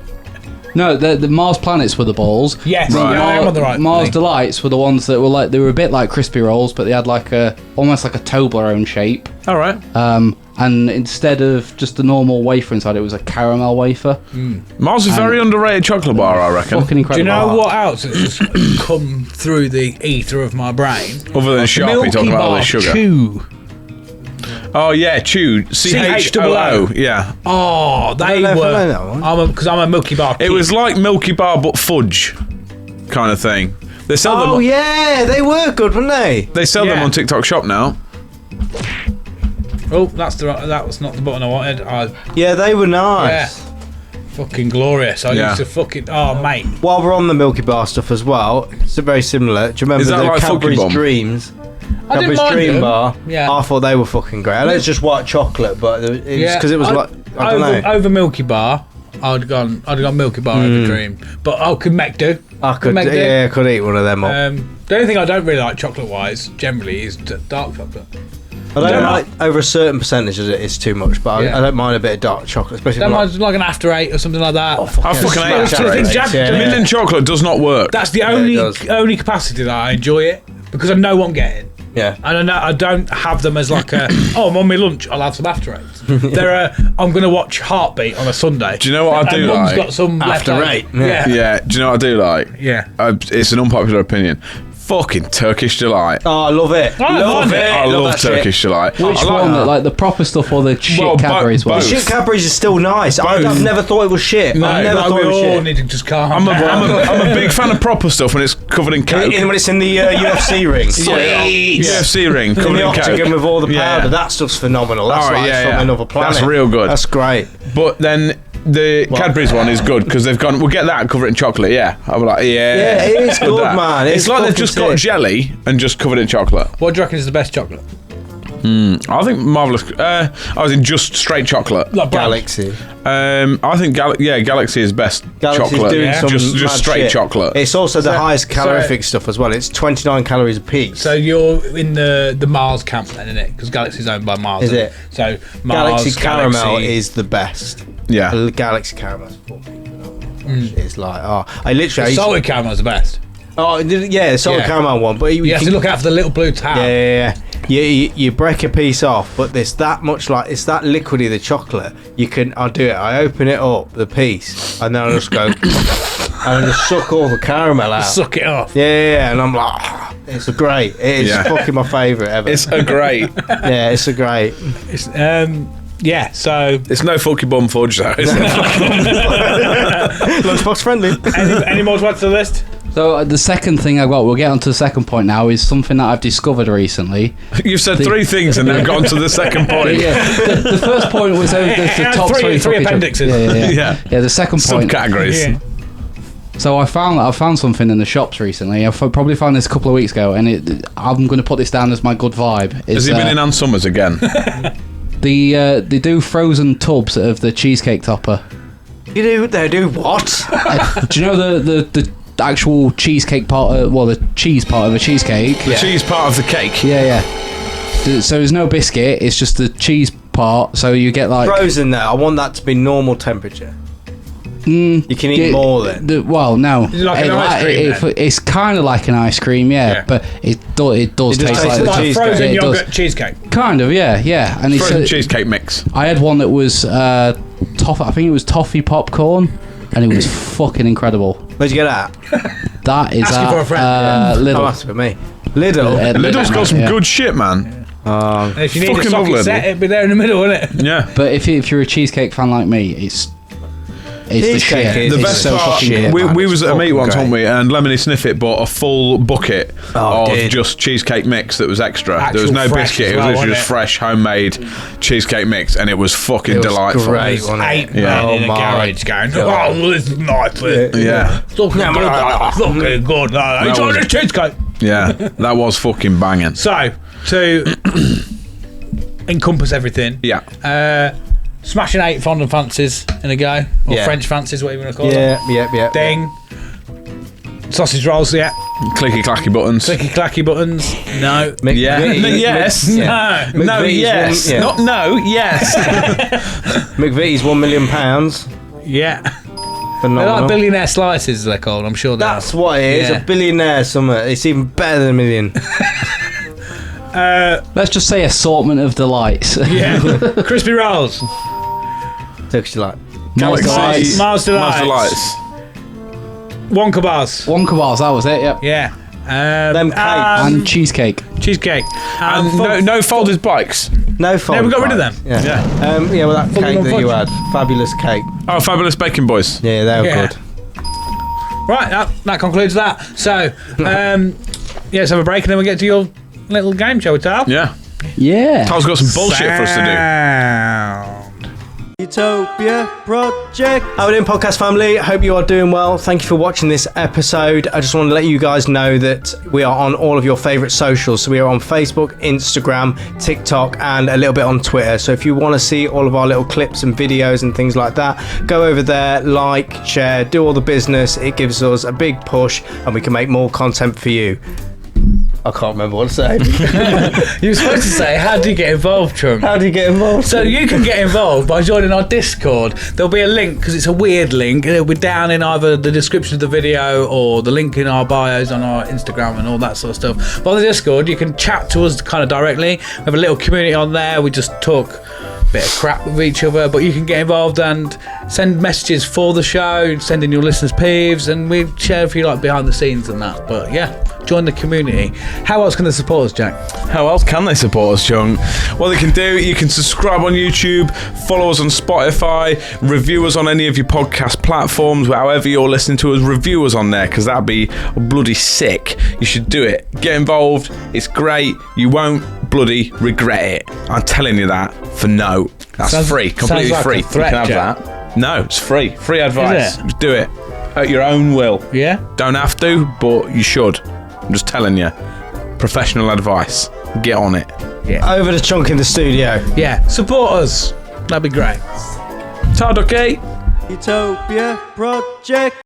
No, the Mars planets were the balls. Yes. Right. Yeah, I am on the right. Mars thing. Delights were the ones that were like, they were a bit like crispy rolls, but they had like almost like a Toblerone shape. All right. And instead of just a normal wafer inside, it was a caramel wafer. Mars is a very underrated chocolate bar, I reckon. Fucking Do incredible. you know what else has just come through the ether of my brain? Other than Sharpie talking about all this sugar. Chew. Oh yeah, Chew. CHOO. Yeah. Oh, they don't know if I know were. that one. Because I'm a Milky Bar. It kid. was like Milky Bar but fudge, kind of thing. They sell Oh them. yeah, they were good, weren't they? They sell them Yeah. on TikTok Shop now. Oh, that was not the button I wanted. Yeah, they were nice. Fucking glorious. I Yeah. used to fucking. Oh, mate. While we're on the Milky Bar stuff as well, it's very similar. Do you remember Is that the like Cadbury's Fucky Bomb? Dreams? I didn't Cadbury's mind Dream them. Bar. Yeah. I thought they were fucking great. I know it's just white chocolate, but it was because it was like I don't know. Over Milky Bar, I'd gone Milky Bar over Dream, but I could make do. I could, make do. yeah, I could eat one of them up. The only thing I don't really like chocolate-wise, generally, is dark chocolate. I don't don't like over a certain percentage of it. It's too much, but Yeah. I don't mind a bit of dark chocolate, especially. Don't like, mind like an After Eight or something like that. I fucking hate Just After think Eight. Jack- Yeah. Mint and chocolate does not work. That's the it does. only capacity that I enjoy it because I know what I'm getting. yeah. And I don't have them as like a I'm on my lunch, I'll have some After Eights. I'm going to watch Heartbeat on a Sunday. Do you know what I do and Mum's like? got some After left over. Eight, Yeah. Yeah. Do you know what I do like? Yeah. It's an unpopular opinion. Fucking Turkish Delight. Oh, I love it. I love love it. I love that shit. Turkish Delight. Which I like one? that. Like the proper stuff or the shit Well, Cadbury's one? both. Shit Cadbury's is still nice. Both. I've never thought it was shit. No, I've never Like, thought we it was all shit. need to just calm I'm down. a big fan of proper stuff when it's covered in coke. When it's in the UFC ring. UFC ring In covered the in octagon coke. with all the Yeah. powder. That stuff's phenomenal. That's Oh, like yeah, from yeah. another planet. That's real good. That's great. But then the Cadbury's one is good because they've gone, we'll get that and cover it in chocolate, yeah. I'm like, yeah. Yeah, it is with good, that. man. It's It's like they've fucking just got sick. jelly and just covered it in chocolate. What do you reckon is the best chocolate? I think Marvellous... I was in just straight chocolate. Like brown. Galaxy. I think Galaxy is best Galaxy's chocolate. doing some just mad straight shit. chocolate. It's also the highest calorific stuff as well. It's 29 calories a piece. So you're in the Mars camp then, isn't it? Because Galaxy's owned by Mars. Is isn't it? So Mars, Galaxy Caramel is the best. Yeah. Galaxy Caramel. It's like, I literally... Salted caramel's the best. Oh, yeah, the salted caramel one. But You have to look out for the little blue tab. Yeah. You break a piece off, but there's that much it's that liquidy, the chocolate. I'll do it. I open it up, the piece, and then I just go, and I just suck all the caramel out. Suck it off. Yeah, and I'm like, it's great. It is fucking my favourite ever. It's a great. Yeah, it's a great. It's, so... It's no fuck your bum fudge though, is it? Lunchbox friendly. Any more to add to the list? So the second thing I got, we'll get on to the second point now, is something that I've discovered recently. You've said three things and then gone to the second point. The first point was the top three fucking appendixes. Yeah, the second point. Subcategories. Yeah. So I found something in the shops recently. I probably found this a couple of weeks ago, and I'm going to put this down as my good vibe. Has he been in Ann Summers again? They do frozen tubs of the cheesecake topper. They do what? Do you know the actual cheesecake part? The cheese part of a cheesecake. The cheese part of the cake. Yeah. So there's no biscuit. It's just the cheese part. So you get like Frozen there. I want that to be normal temperature. You can eat more then. No. Is it like an ice cream then? It's kind of like an ice cream, yeah. But it does taste tastes like like the cheesecake. Frozen it yogurt does. cheesecake. Kind of, yeah. And Frozen cheesecake mix. I had one that was I think it was toffee popcorn, and it was fucking incredible. Where'd you get that? That is Asking for a friend. Oh, Lidl. that's for me. Lidl. Lidl's got some good shit, man. And if you need a Fucking socket lovely. set, it'd be there in the middle, wouldn't it? Yeah. But if you're a cheesecake fan like me, it's the Cheesecake shit. is The It's best so part, fucking good, we man. was It's at a meet fucking once, great. weren't we? And Lemony Sniffit bought a full bucket of did. just cheesecake mix that was extra. Actual there was no fresh biscuit. as It was well, literally wasn't just it? fresh, homemade cheesecake mix, and it was fucking It was delightful. great. There's wasn't it? 8 Yeah. men in a Oh my garage going, God. oh, this is nice. Yeah, It's looking good. Fucking good. It's was- on the cheesecake. yeah, that was fucking banging. So, to encompass everything, smashing 8 fondant fancies in a go, or Yeah. French fancies, whatever you want to call them. Yeah. Ding. Sausage rolls, Clicky clacky buttons. Clicky clacky buttons, no. Yeah. No, yes. No. No, McVitie's yes. one- yeah. Not no, yes. McVitie's £1 million. Yeah. They're Phenomenal. like billionaire slices, they're called, I'm sure they are. That's what it is. Yeah. A billionaire summer. It's even better than a million. Let's just say assortment of delights. Yeah. Crispy rolls. Turkish delight. Galaxy. Mars Delights. Delights. Wonka bars. Wonka bars, that was it. Yep. Yeah. Them cakes. And cheesecake. Cheesecake. And no folded bikes. No fun. No, we got rid of them. Yeah. Well, that Fully cake on that you fudge. had. Fabulous cake. Oh, Fabulous Bacon Boys. Yeah, they were Yeah. good. Right, that concludes that. So, let's have a break and then we'll get to your little game, shall we, Tal? Yeah. Yeah. Tal's got some bullshit for us to Sound. Utopia Project. How are we doing, podcast family? Hope you are doing well. Thank you for watching this episode. I just want to let you guys know that we are on all of your favourite socials. So we are on Facebook, Instagram, TikTok, and a little bit on Twitter. So if you want to see all of our little clips and videos and things like that, go over there, like, share, do all the business. It gives us a big push and we can make more content for you. I can't remember what to say. You were supposed to say, how do you get involved, Trump? How do you get involved? So you can get involved by joining our Discord. There'll be a link, because it's a weird link. It'll be down in either the description of the video or the link in our bios on our Instagram and all that sort of stuff. But on the Discord, you can chat to us kind of directly. We have a little community on there. We just talk a bit of crap with each other, but you can get involved and send messages for the show, send in your listeners' peeves, and we share if you like behind the scenes and that. But yeah, join the community. How else can they support us, Jack? How else can they support us, Chung? Well, they can do, you can subscribe on YouTube, follow us on Spotify, review us on any of your podcast platforms, however you're listening to us, review us on there, because that'd be bloody sick. You should do it. Get involved. It's great. You won't bloody regret it. I'm telling you that for no. That's Sounds- free. Completely sounds like free. a threat, you can have Jack. that. No, it's free. Free advice. Is it? Just do it. At your own will. Yeah? Don't have to, but you should. I'm just telling you. Professional advice. get on it. Over the chunk in the studio. Yeah, support us. That'd be great. Todd, okay? Utopia Project.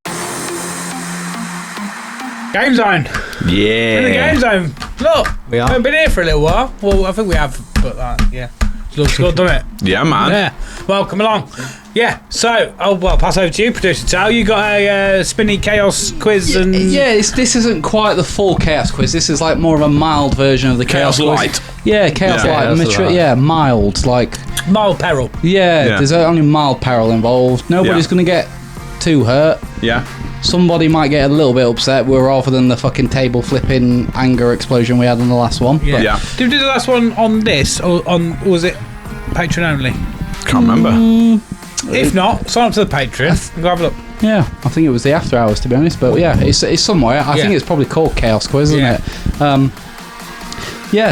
Game Zone. Yeah. In the Game Zone. Look, We are. haven't been here for a little while. Well, I think we have, but yeah. Looks good, doesn't it? Yeah, man. Yeah. Well, come along. Yeah. So, pass over to you, producer Tal. You got a spinny chaos quiz and this isn't quite the full chaos quiz. This is like more of a mild version of the chaos quiz. Light. Yeah, chaos Yeah. light. Chaos Mature, light. yeah, mild. Like, mild peril. Yeah. there's only mild peril involved. Nobody's Yeah. going to get too hurt. Yeah. Somebody might get a little bit upset, rather than the fucking table flipping anger explosion we had in the last one. Yeah. But Yeah. Did we do the last one on this, or was it Patreon only? Can't remember. If not, sign up to the Patreon and go have a look. yeah, I think it was the after hours, to be honest. But yeah, it's somewhere. I think it's probably called Chaos Quiz, isn't it?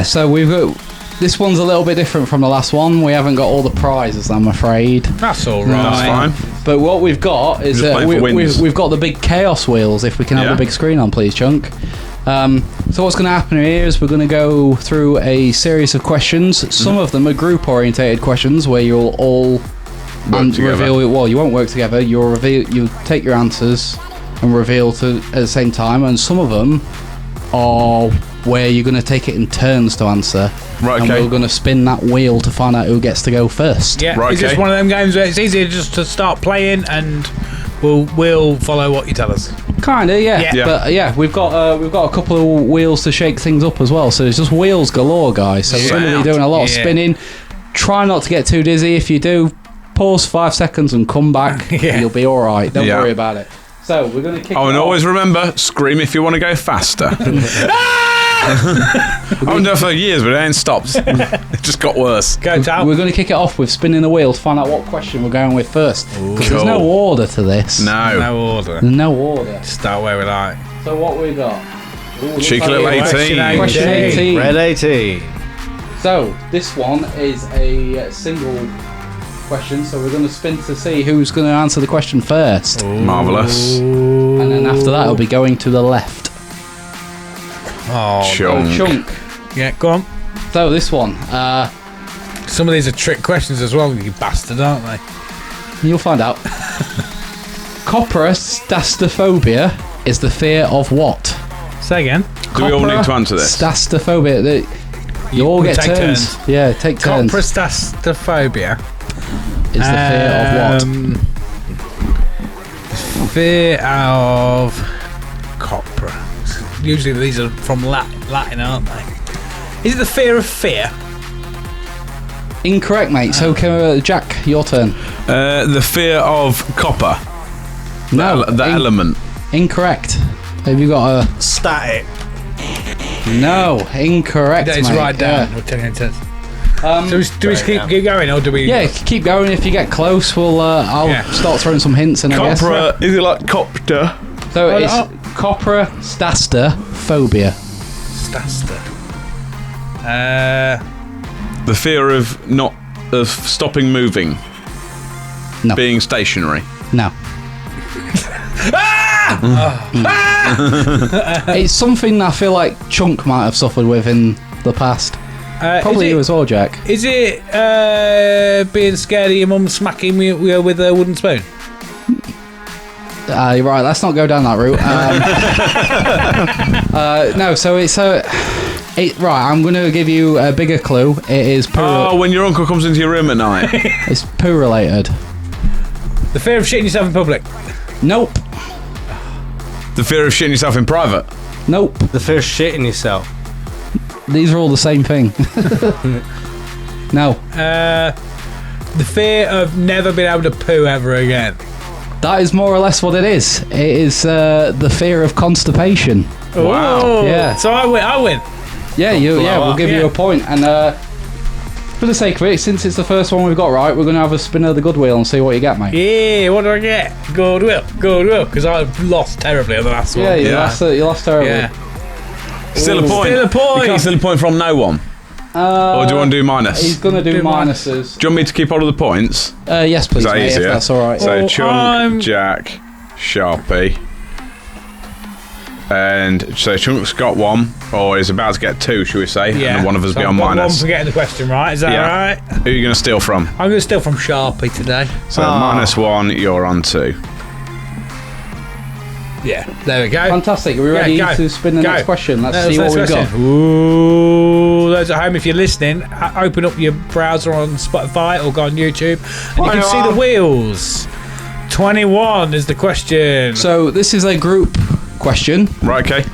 So we've got. This one's a little bit different from the last one. We haven't got all the prizes, I'm afraid. That's all right. That's fine. But what we've got is Just playing for wins. we've got the big chaos wheels. If we can have Yeah. the big screen on, please, Chunk. So what's going to happen here is we're going to go through a series of questions. Some of them are group-orientated questions where you'll all together. reveal. Well, you won't work together. You'll take your answers and reveal at the same time. And some of them are where you're going to take it in turns to answer. Right, And okay. we're going to spin that wheel to find out who gets to go first. Yeah, Right, it's just okay. one of them games where it's easier just to start playing and we'll follow what you tell us. Kinda, yeah. Yeah. But yeah, we've got a couple of wheels to shake things up as well. So it's just wheels galore, guys. So we're going to be doing a lot of Yeah. spinning. Try not to get too dizzy. If you do, pause 5 seconds and come back. Yeah. You'll be all right. Don't Yeah. worry about it. So we're going to kick. Oh, and it off. always remember, scream if you want to go faster. I haven't done it for years, but it ain't stopped. It just got worse. Go, Tal. We're going to kick it off with spinning the wheel to find out what question we're going with first. Because there's no Cool. order to this. No. No order. There's no order. Start where we like. So what we got? Ooh, Cheeky little Question 18. Question 18. Red 18. So this one is a single question, so we're going to spin to see who's going to answer the question first, Marvellous. and then after that it'll be going to the left. Oh, Chunk. Chunk. yeah, go on. So this one, Some of these are trick questions as well, you bastard, aren't they? you'll find out. Coprostastophobia is the fear of what? Say again. Do we all need to answer this? Stastophobia. You all we get take turns. Yeah, take turns. Coprostastophobia Is the fear of what? Fear of copra. Usually these are from Latin, aren't they? Is it the fear of fear? Incorrect, mate. So, Jack, your turn. The fear of copper. No, The element. incorrect. Have you got a... Static. No, incorrect, It's mate. right down. Yeah. We'll tell you in turns. Do we keep going or do we? Yeah, keep going. If you get close, I'll Yeah. start throwing some hints in, I guess. Copper. Is it like copter? So it's coprostastophobia. Staster. The fear of stopping moving. No. Being stationary. No. It's something I feel like Chunk might have suffered with in the past. Probably you as well, Jack. Is it being scared of your mum smacking you with a wooden spoon? You're right, let's not go down that route. No, so it's right, I'm going to give you a bigger clue. It is poo. Oh, when your uncle comes into your room at night. It's poo related. The fear of shitting yourself in public. Nope. The fear of shitting yourself in private. Nope. The fear of shitting yourself. These are all the same thing. No. The fear of never being able to poo ever again. That is more or less what it is. It is the fear of constipation. Wow. Oh, Yeah. So I win. Yeah, we'll give you a point. And for the sake of it, since it's the first one we've got right, we're going to have a spin of the good wheel and see what you get, mate. Yeah, what do I get? Goodwill. Because I lost terribly on the last one. Yeah, you Yeah. lost terribly. Yeah. Still a point. Still a point. You can't steal a point from no one. Or do you want to do minus? He's going to do minuses. Do you want me to keep all of the points? Yes, please, Is that mate, if easier? that's all right. So Oh, Chunk, I'm- Jack, Sharpie. And so Chunk's got one, or is about to get two, should we say? Yeah. And one of us So be I've on got minus. one for getting the question right. Is that Yeah. right? Who are you going to steal from? I'm going to steal from Sharpie today. So -1, you're on 2. Yeah, there we go. Fantastic. Are we ready go. to spin the Go. next question? Let's Next see what we've question. got. Ooh, those at home, if you're listening, open up your browser on Spotify or go on YouTube, and you can see the wheels. 21 is the question. So this is a group question. Right, okay.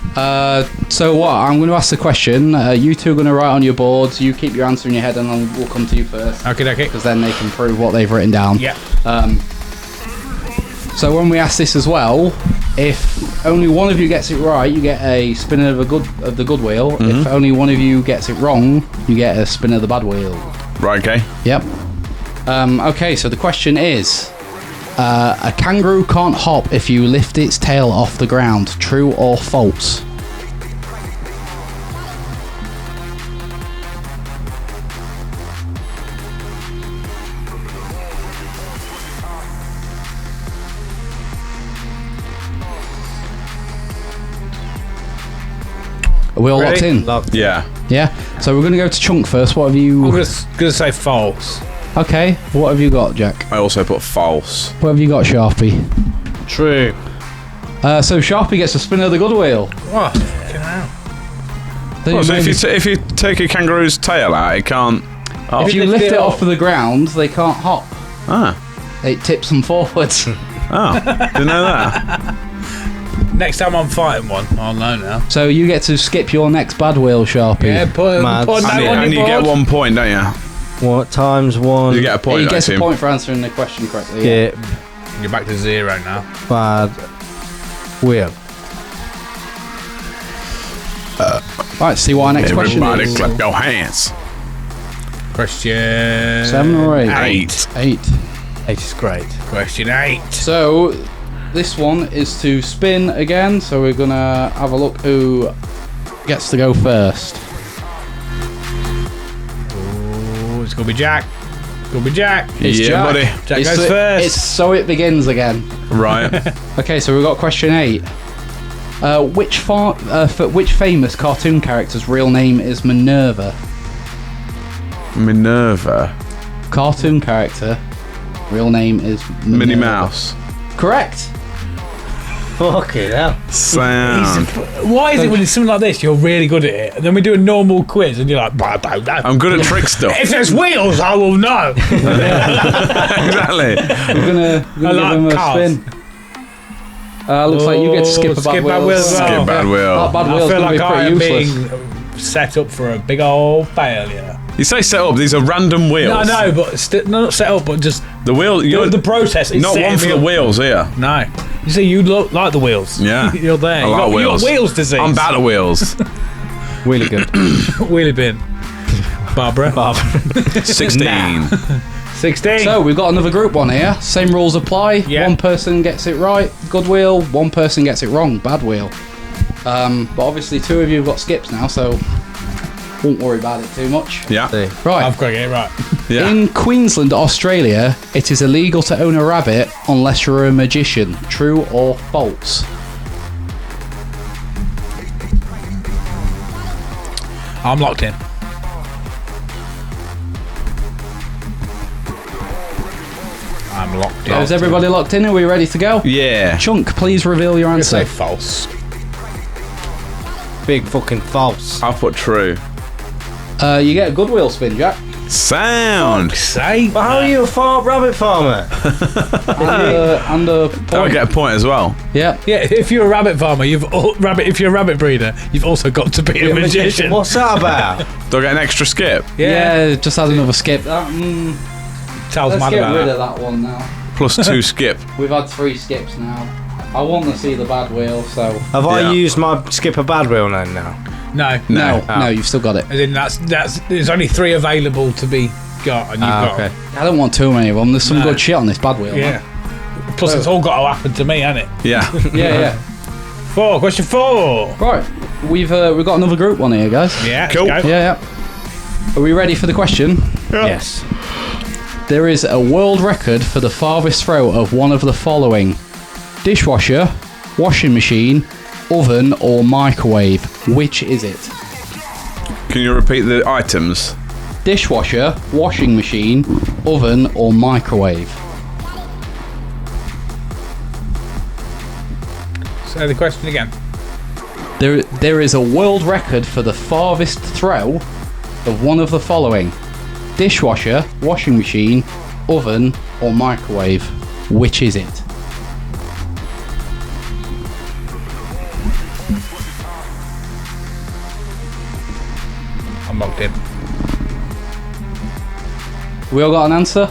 So what? I'm going to ask the question. You two are going to write on your boards. You keep your answer in your head, and then we'll come to you first. Okay. Because then they can prove what they've written down. Yeah. So when we ask this as well, if only one of you gets it right, you get a spin of the good wheel. If only one of you gets it wrong, you get a spin of the bad wheel. Right, okay. Yep. Okay, so the question is, a kangaroo can't hop if you lift its tail off the ground. True or false? Are we all locked in? Yeah. Yeah. So we're going to go to Chunk first. What have you... I'm going to say false. Okay. What have you got, Jack? I also put false. What have you got, Sharpie? True. So Sharpie gets a spin of the good wheel. Oh, fucking hell. Then Well, so maybe- if you take a kangaroo's tail out, it can't... Oh. if you lift it off of the ground, they can't hop. Ah. It tips them forwards. Oh. Didn't know that. Next time I'm fighting one, I'll know now. So you get to skip your next bad wheel, Sharpie. Yeah, put Mad. that on And your you get board. 1 point, don't you? What times one? You get a point, He don't gets you, a Tim? point for answering the question correctly. Get You're back to 0 now. bad wheel. Right, see what our next question Everybody is. clap your hands. Question 7 or 8? 8. 8. 8 is great. Question 8. So this one is to spin again. So we're gonna have a look who gets to go first. Oh, it's gonna be Jack. Gonna be Jack. It's Yeah, Jack. buddy. Jack It's goes so- first. It's so it begins again. Right. Okay, so we've got question 8. Which famous cartoon character's real name is Minerva? Minerva. Cartoon character, real name is Minerva. Minnie Mouse. Correct. Fucking hell. Sound. Why is it when it's something like this, you're really good at it, and then we do a normal quiz, and you're like, I don't know. I'm good at trick stuff. If there's wheels, I will know. Exactly. We're gonna give like him a cars. spin. Looks like you get to skip a bad wheel. as well. Skip bad wheel. That bad I wheel's feel gonna like be I pretty am useless. being set up for a big old failure. You say set up, these are random wheels. No, I know, but not set up, but just The wheel, you're the process is not setting one for me the up. wheels here. No. You see, you look like the wheels. Yeah. You're there. I You like got wheels. wheels disease. I'm bad at wheels. Really good. Wheelie bin. Barbara. 16. 16. So we've got another group one here. Same rules apply. Yeah. One person gets it right, good wheel. One person gets it wrong, bad wheel. But obviously 2 of you have got skips now, so won't worry about it too much. Yeah. Right. I've got to get it right. Yeah. In Queensland, Australia, it is illegal to own a rabbit unless you're a magician. True or false? I'm locked in. I'm locked in. Is everybody locked in? Are we ready to go? Yeah. Chunk, please reveal your I'm say answer. false. Big fucking false. I'll put true. You get a good wheel spin, Jack. Sound. Say. But how are you a rabbit farmer? And a point. I'll get a point as well. Yeah. Yeah, if you're a rabbit farmer, if you're a rabbit breeder, you've also got to be a magician. What's that about? Do I get an extra skip? Yeah, just add another skip. Tells Let's mad get about rid that. of that one now. Plus 2 skip. We've had 3 skips now. I want to see the bad wheel, so... Have Yeah. I used my skip a bad wheel now? No. No, you've still got it. As in, that's there's only 3 available to be got, and you've got. Okay. I don't want too many of them. There's some No. good shit on this bad wheel. Yeah. Plus, it's all got to happen to me, hasn't it? Yeah. Man. Yeah. 4. Question 4. Right. We've got another group one here, guys. Yeah. Cool. Let's go. Yeah. Are we ready for the question? Yes. There is a world record for the farthest throw of one of the following: dishwasher, washing machine, oven, or microwave. Which is it? Can you repeat the items? Dishwasher, washing machine, oven, or microwave. Say the question again. There is a world record for the farthest throw of one of the following: dishwasher, washing machine, oven, or microwave. Which is it? I'm locked in. We all got an answer?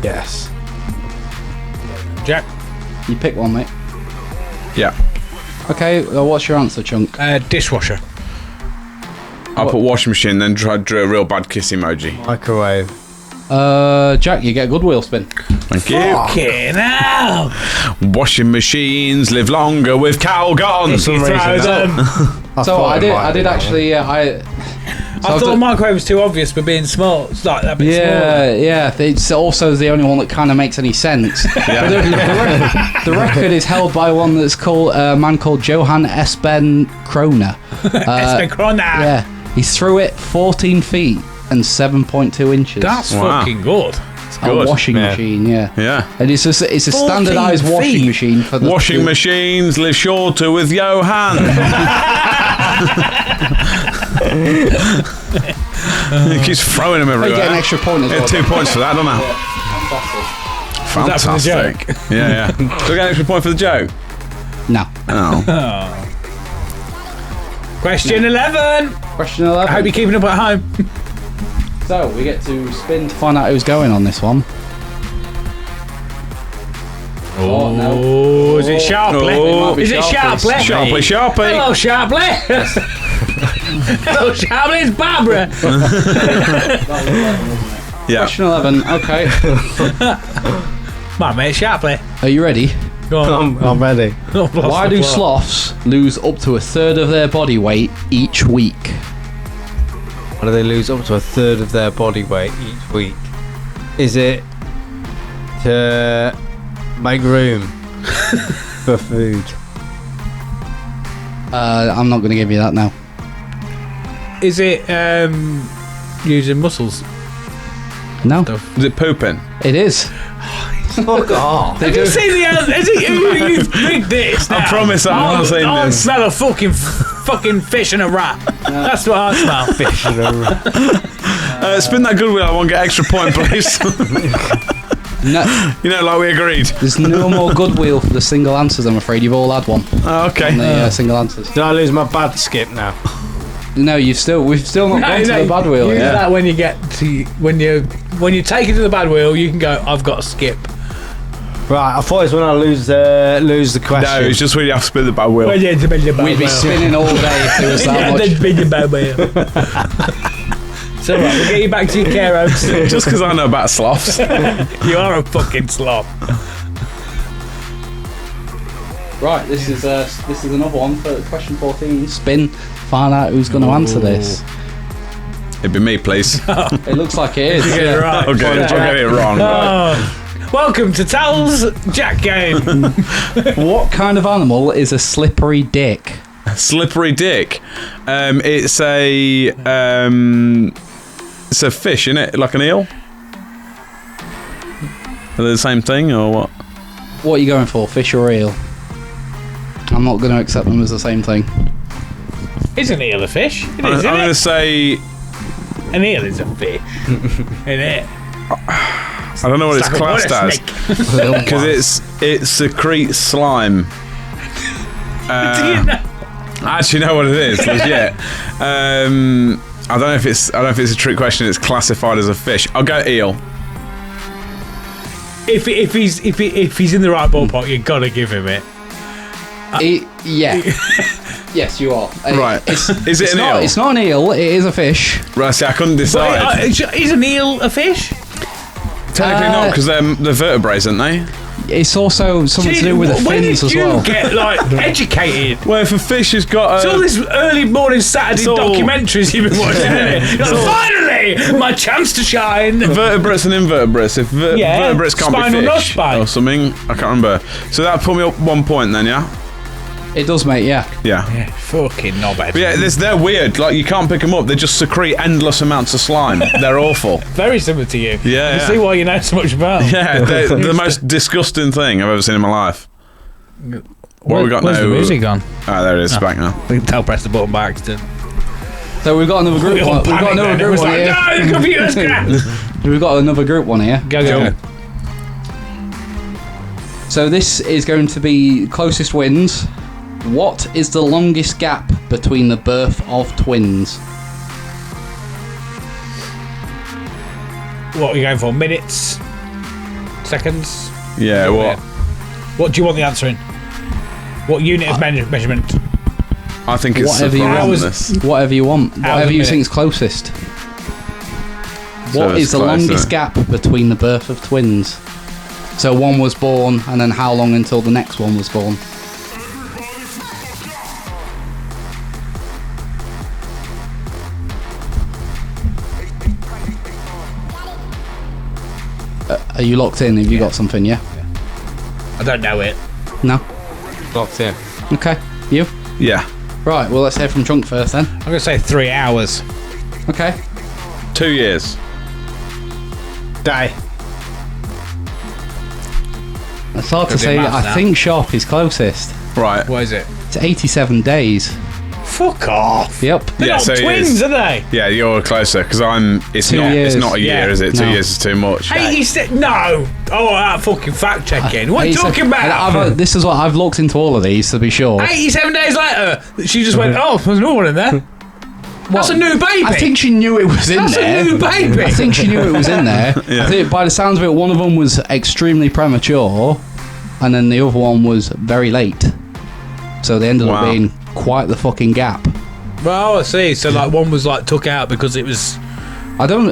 Yes. Jack? You pick one, mate. Yeah. Okay, what's your answer, Chunk? Dishwasher. I put washing machine, then drew a real bad kiss emoji. Microwave. Jack, you get a good wheel spin. Thank you. Fucking hell! Washing machines live longer with cow gone. If you throw them. So I did actually. I thought microwave was too obvious for being small. It's like that bit smaller. Yeah. It's also the only one that kind of makes any sense. Yeah. The record is held by one that's called a man called Johan Esben Kroner. Esben Kroner. Yeah, he threw it 14 feet and 7.2 inches. That's fucking good. A washing machine, yeah. Yeah. And it's a standardised washing machine for the washing machines live shorter with Johan. He keeps throwing them everywhere. You get an extra point as well. 2 points for that, don't I? Fantastic. Fantastic. Yeah. Do I get an extra point for the joke? No. Oh. Question 11. Question 11. I hope you're keeping up at home. So, we get to spin to find out who's going on this one. Oh, no. Is it Sharpley? Oh. Is it Sharpley? Sharply. Hello, Sharpley. Hello, Sharpley. It's Barbara. Yeah. Question 11. Okay. My mate, Sharpley. Are you ready? Go on. I'm ready. Why do sloths lose up to a third of their body weight each week? Why do they lose up to a third of their body weight each week? Is it to make room for food? I'm not going to give you that now. Is it using muscles? No. Is it pooping? It is. Fuck off. Have you seen the answer? Is it you think this now? I promise I'm not saying I this. smell a fucking fish and a rat. That's what I smell. Fish and a rat. Spin that good wheel. I want to get extra point, please. No, You know, like we agreed. there's no more goodwill for the single answers, I'm afraid. You've all had one. Oh, okay. On the single answers. Did I lose my bad skip now? No, we've still not gone to the bad wheel. Use Yeah. that when you get to when you take it to the bad wheel. You can go. I've got to skip. Right, I thought it was when I lose the question. No, it's just when you have to spin the bad wheel. We'd be spinning all day if there was that much. the bad wheel. So right, we'll get you back to your care homes. Just because I know about sloths. You are a fucking sloth. Right, this is another one for question 14. Spin, find out who's going to answer this. It'd be me, please. It looks like it is. You get it right. I'll get it wrong. Oh. Welcome to Tal's Jack Game. What kind of animal is a slippery dick? Slippery dick. It's a fish, isn't it? Like an eel? Are they the same thing or what? What are you going for, fish or eel? I'm not going to accept them as the same thing. Is an eel a fish? It I'm is, isn't going to it? say... An eel is a fish. Isn't it? I don't know what it's like a classed water as. snake. Because it secretes slime. Do you know? I actually know what it is, legit. I don't know if it's a trick question. It's classified as a fish. I'll go eel. If he's in the right ballpark, you've got to give him it. Yeah. Yes, you are. Right. Is it an eel? It's not an eel. It is a fish. Right, see, I couldn't decide. Is an eel a fish? Technically not, because they're vertebrates, aren't they? It's also something to do with the fins as well. When did you get educated? Well, if a fish has got It's all this early morning Saturday documentaries you've been watching, isn't it? Finally, my chance to shine. Vertebrates and invertebrates. If vertebrates can't spinal be nut fish spine. or something, I can't remember. So that put me up 1 point then, yeah? It does, mate, yeah. Yeah. Yeah, fucking knobhead. But yeah, they're weird. Like, you can't pick them up. They just secrete endless amounts of slime. They're awful. Very similar to you. Yeah, You yeah. see why you know so much about them. Yeah, they're the most disgusting thing I've ever seen in my life. What have we got Where's now? the music gone? Oh, there it is. Back now. I think Tell pressed the button by accident. So we've got another group one. We've got another group one here. No, the computer's crashed. We've got another group one here. Go. So this is going to be closest wins. What is the longest gap between the birth of twins? What are you going for? Minutes? Seconds? Yeah, what? What do you want the answer in? What unit of measurement? I think it's Whatever you want. this. Whatever you want. Whatever you minute. think's closest. So What it's is the close, longest isn't it? gap between the birth of twins? So one was born, and then how long until the next one was born? Are you locked in? Have you got something, yeah? I don't know it. No? Locked in. Okay. You? Yeah. Right, well, let's hear from Chunk first then. I'm going to say 3 hours. Okay. 2 years. Day. It's hard to Gotta do say. maths I now. think Sharp is closest. Right. What is it? It's 87 days. Fuck off. Yep. They're Yeah, not so it twins, is. are they? Yeah, you're closer because it's 2 not. years. It's not a year, Yeah. is it? 2 No. years is too much. 86? No. Oh, that fucking fact checking. What are you 87 talking about? and this is what I've looked into all of these to be sure. 87 days later, she just went, oh, there's another one in there. That's a new baby. I think she knew it was in That's there. a new baby. I think she knew it was in there. Yeah. I think by the sounds of it, one of them was extremely premature, and then the other one was very late. So they ended up Wow. being quite the fucking gap. Well, I see. So, like, one was, like, took out because it was... I don't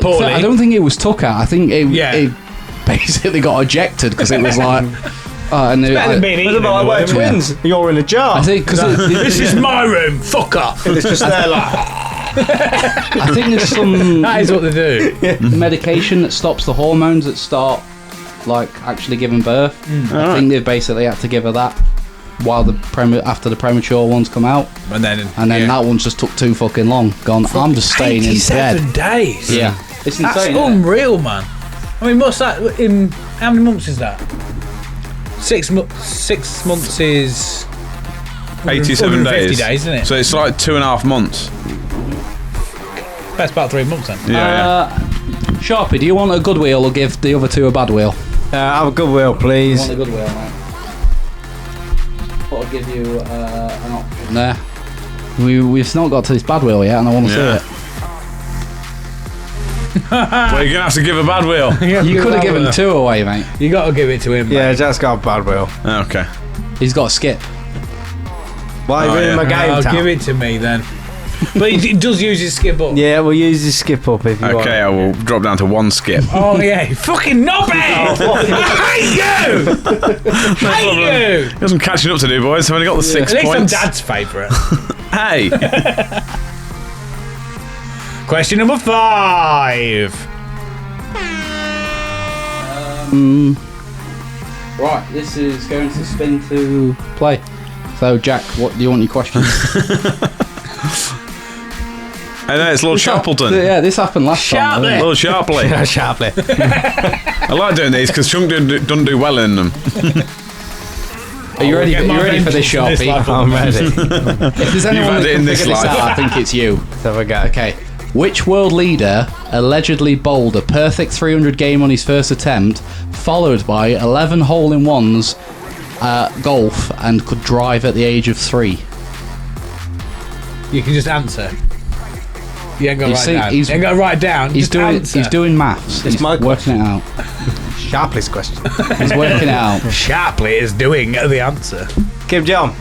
think it was took out. I think it basically got ejected because it was like. And Better than being eaten. Like, we're twins. You're in a jar. I think because This is my room. Fuck up. It's just there like. I think there's some That is what they do. medication that stops the hormones that start like actually giving birth. I think they basically had to give her that while after the premature ones come out, And then that one just took too fucking long. Gone. I'm just staying in 87 bed. days. Yeah, it's That's insane. isn't it? unreal, man. I mean, what's that in... How many months is that? 6 months is... 87 150 days. days, isn't it? So it's like 2.5 months. That's about 3 months then. Yeah. Sharpie, do you want a good wheel or give the other two a bad wheel? Have a good wheel, I please. want a good wheel, mate. I'll give you an option there. We've not got to this bad wheel yet, and I want to see it. Well, you're gonna have to give a bad wheel. You could have given 2 away, mate. You got to give it to him. Yeah, mate. Jack's got a bad wheel. Okay. He's got a skip. Why are you Oh, ruining yeah. my game, I'll Tal? give it to me then. But he does use his skip up. Yeah, we'll use his skip up if you want. Okay, I will drop down to 1 skip. Oh yeah, you fucking knobhead! I hate you! Hate you! Got some catching up to do, boys. I've only got the 6 At least points. I'm Dad's favourite. Hey. Question number 5. Right, this is going to spin to play. So, Jack, what do you want your questions? And then it's Lord Sharpleton. Yeah, this happened last time. didn't it? Lord Sharpley. Sharply. I like doing these because Chunk doesn't do well in them. Are you ready? Get Are you my ready for this, vengeance in this Sharpie? life. I'm ready. If there's anyone had that it can in figure this this life. out, I think it's you. Let's have a go. Okay. Which world leader allegedly bowled a perfect 300 game on his first attempt, followed by 11 hole-in-ones at golf, and could drive at the age of 3? You can just answer. You ain't got to You write see, it down. he's- You ain't got to write it down. He's just answer. doing maths. It's He's my working it out. Sharpley's question. He's working it out. Sharply is doing the answer. Kim Jong.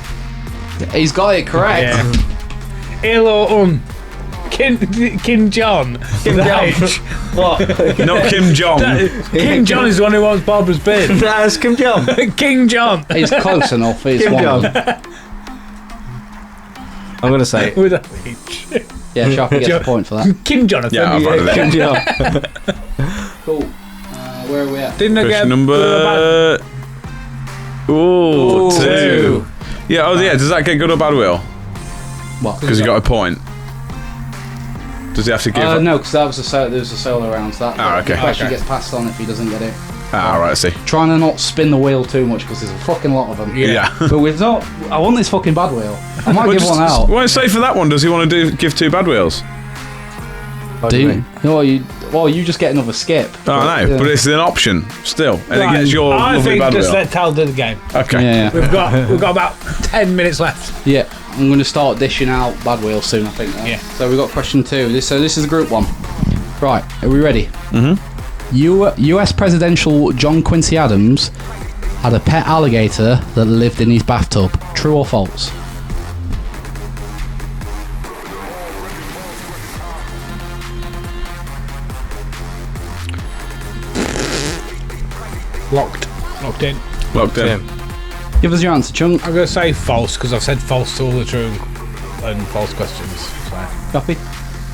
He's got it correct. Yeah. Ill or un. Kim John. Kim Jong. What? Not Kim Jong. Kim John is the one who wants Barbara's bin. That's Kim Jong. King John. It's close enough. It's Kim one. Jong. I'm going to say it. With a H. Yeah, Sharpie gets a point for that. Kim Jonathan. Yeah, I've got it Kim there. Jong. Cool. Where are we at? Didn't I get Question number... Ooh, 2. Yeah. Oh, yeah. Does that get good or bad wheel? What? Because you got a point. Does he have to give? No, because there was a solo round. So that okay. the question Okay. gets passed on if he doesn't get it. Right. I see. Trying to not spin the wheel too much because there's a fucking lot of them. Yeah. But we've not. I want this fucking bad wheel. I might give one out. Well, say for that one, does he want to give 2 bad wheels? Do you? Well, you just get another skip. Oh, no, but it's an option still, and it gets your I lovely think bad just wheel. let Tal do the game. Okay. Yeah. We've got about 10 minutes left. Yeah, I'm going to start dishing out bad wheels soon, I think. Yeah. So we've got question 2. This is a group one. Right, are we ready? Mm-hmm. US presidential John Quincy Adams had a pet alligator that lived in his bathtub. True or false? Locked in. Locked in. Give us your answer, Chunk. I'm going to say false because I've said false to all the true and false questions. So. Copy?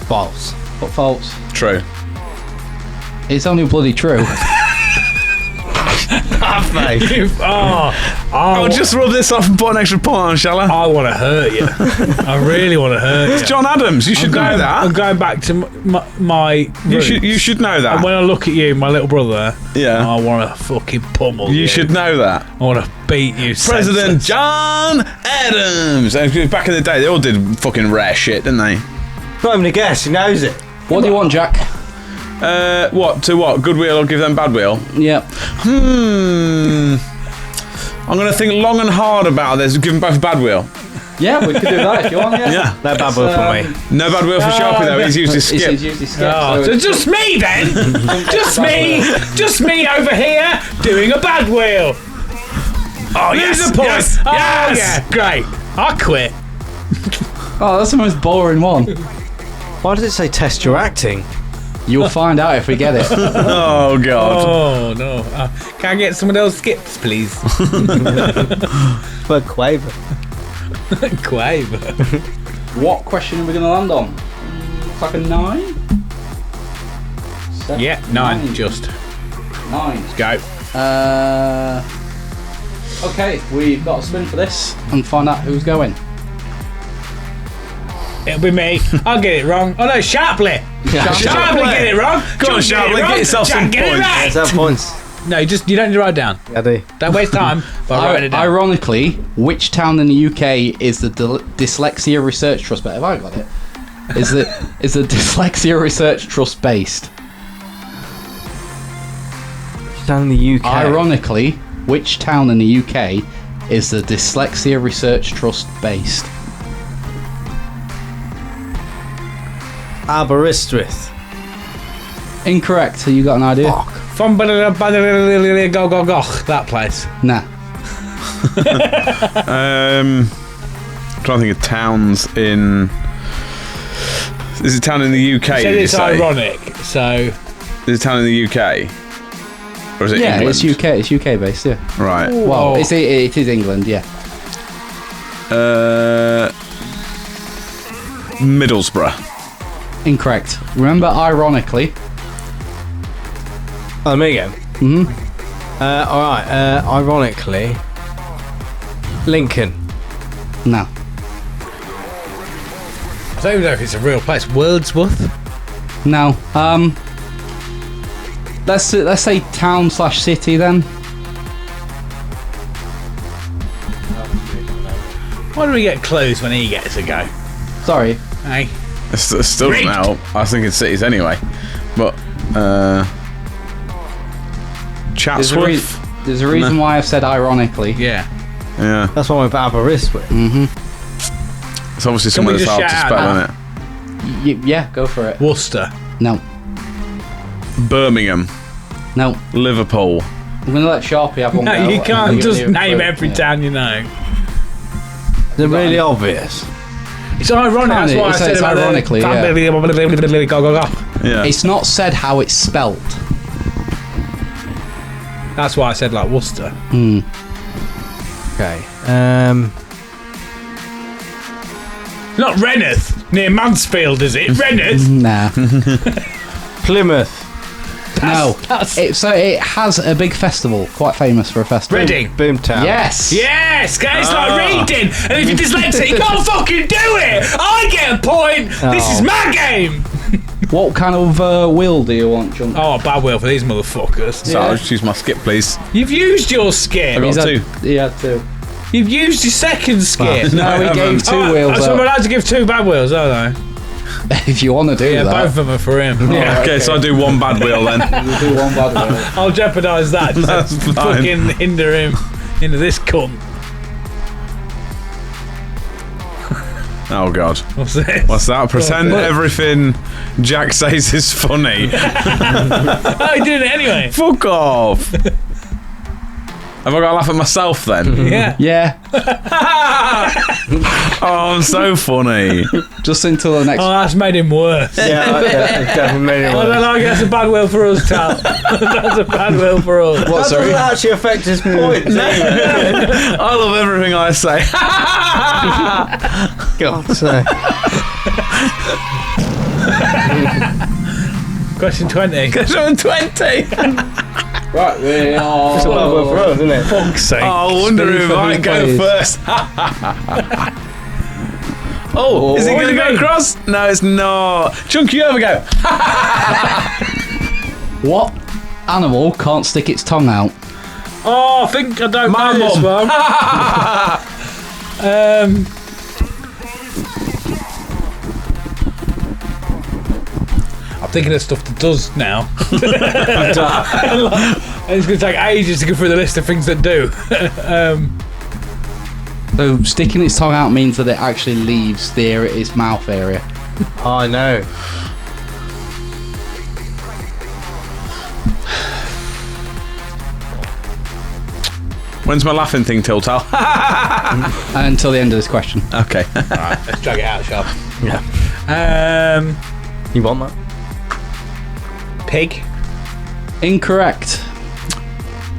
False. But false. True. It's only bloody true. I'll just rub this off and put an extra point on, shall I? I want to hurt you. I really want to hurt you. It's John Adams. You should know that. I'm going back to my roots. You should know that. And when I look at you, my little brother, Yeah. I want to fucking pummel you. You should know that. I want to beat you. President senseless. John Adams. And back in the day, they all did fucking rare shit, didn't they? Not even a guess. He knows it. What do you want, Jack? What? To what? Good wheel or give them bad wheel? Yep. I'm going to think long and hard about this. Give them both a bad wheel. Yeah, we could do that if you want. Yeah. No bad wheel for me. No bad wheel for Sharpie, though. He's used his skip. He's used his skip. Oh, so just me then. just me over here doing a bad wheel. Oh, yes, Lose a point. yes, Oh, yes. yeah, great. I quit. Oh, that's the most boring one. Why does it say test your acting? You'll find out if we get it. Oh, God. Oh no! Can I get some of those skips, please? For Quaver. Quaver. What question are we going to land on? Looks like a 9? Yeah, 9. Just 9. go. Okay, we've got a spin for this and find out who's going. It'll be me. I'll get it wrong. Oh no, Sharply. Sharply get it wrong. Go on, Sharply, get yourself some Get it points. right. Let's have points. No, you don't need to write down. I do. Don't waste time by writing it down. Ironically, which town in the UK is the Dyslexia Research Trust based? Have I got it? Is the Dyslexia Research Trust based? Down in the UK. Ironically, which town in the UK is the Dyslexia Research Trust based? Aberystwyth. Incorrect. So you got an idea? From go, that place. Nah. I'm trying to think of towns in. Is it a town in the UK? So did you it's say? ironic. So Is it a town in the UK? Or is it Yeah, England? it's UK. It's UK based. Yeah. Right. Well, it is England. Yeah. Middlesbrough. Incorrect. Remember, ironically. Oh, me again. Alright, ironically. Lincoln. No. I don't even know if it's a real place. Wordsworth. No. Let's say town/city then. Why do we get clues when he gets a go? Sorry. Hey. It still Great. doesn't help. I was thinking cities anyway. But Chatsworth. There's a reason why I've said ironically. Yeah. Yeah. That's why I went for Aberystwyth. It's obviously somewhere we that's just hard to shout spell, out isn't it? Yeah, go for it. Worcester. No. Birmingham. No. Liverpool. I'm gonna let Sharpie have one. No, go. you I'm can't gonna just give you name a- every yeah. town you know. Is it really obvious? It's ironic. That's why I It's said about ironically, go. It's not said how it's spelt. That's why I said like Worcester. Okay. Not Reneth near Mansfield, is it? Reneth. Nah. Plymouth. No. It has a big festival, quite famous for a festival. Reading. Boomtown. Yes. Yes, guys, it's like reading. And if you're dyslexic, you can't fucking do it. I get a point. This is my game. What kind of wheel do you want, Chunk? Oh, a bad wheel for these motherfuckers. So I'll just use my skip, please. You've used your skip. I got two. He had 2. You've used your second skip. No, he gave 2 wheels So I'm out. allowed to give 2 bad wheels, aren't I? If you want to do Yeah, that. both of them are for him. Yeah. Okay, so I do one bad wheel then. We'll do one bad wheel. I'll jeopardise that. Just That's to fine. fucking hinder him into this cunt. Oh God. What's this? What's that? Pretend everything Jack says is funny. Oh, you're doing it anyway. Fuck off. Have I got to laugh at myself then? Yeah. Yeah. Oh, I'm so funny. Just until the next. Oh, that's made him worse. Yeah, it definitely made it I worse. don't like that's a bad wheel for us, Tal. That's a bad wheel for us. That What, sorry? doesn't actually affect his point. I love everything I say. God's sake. Question 20. Because I'm 20. Right, we are. It's a bad wheel for us, isn't it? Fuck's sake. I wonder Spin who for might who go plays. first. Oh, is he what going to do you go mean? across? No, it's not. Chunky, you have a go. What animal can't stick its tongue out? Oh, I think I don't My know this mum. one. I'm thinking of stuff that does now. And it's going to take ages to go through the list of things that do. So sticking its tongue out means that it actually leaves its mouth area. I know. When's my laughing thing till, Tal? Until the end of this question. Okay. Alright, let's drag it out, sharp. Yeah. You want that? Pig. Incorrect.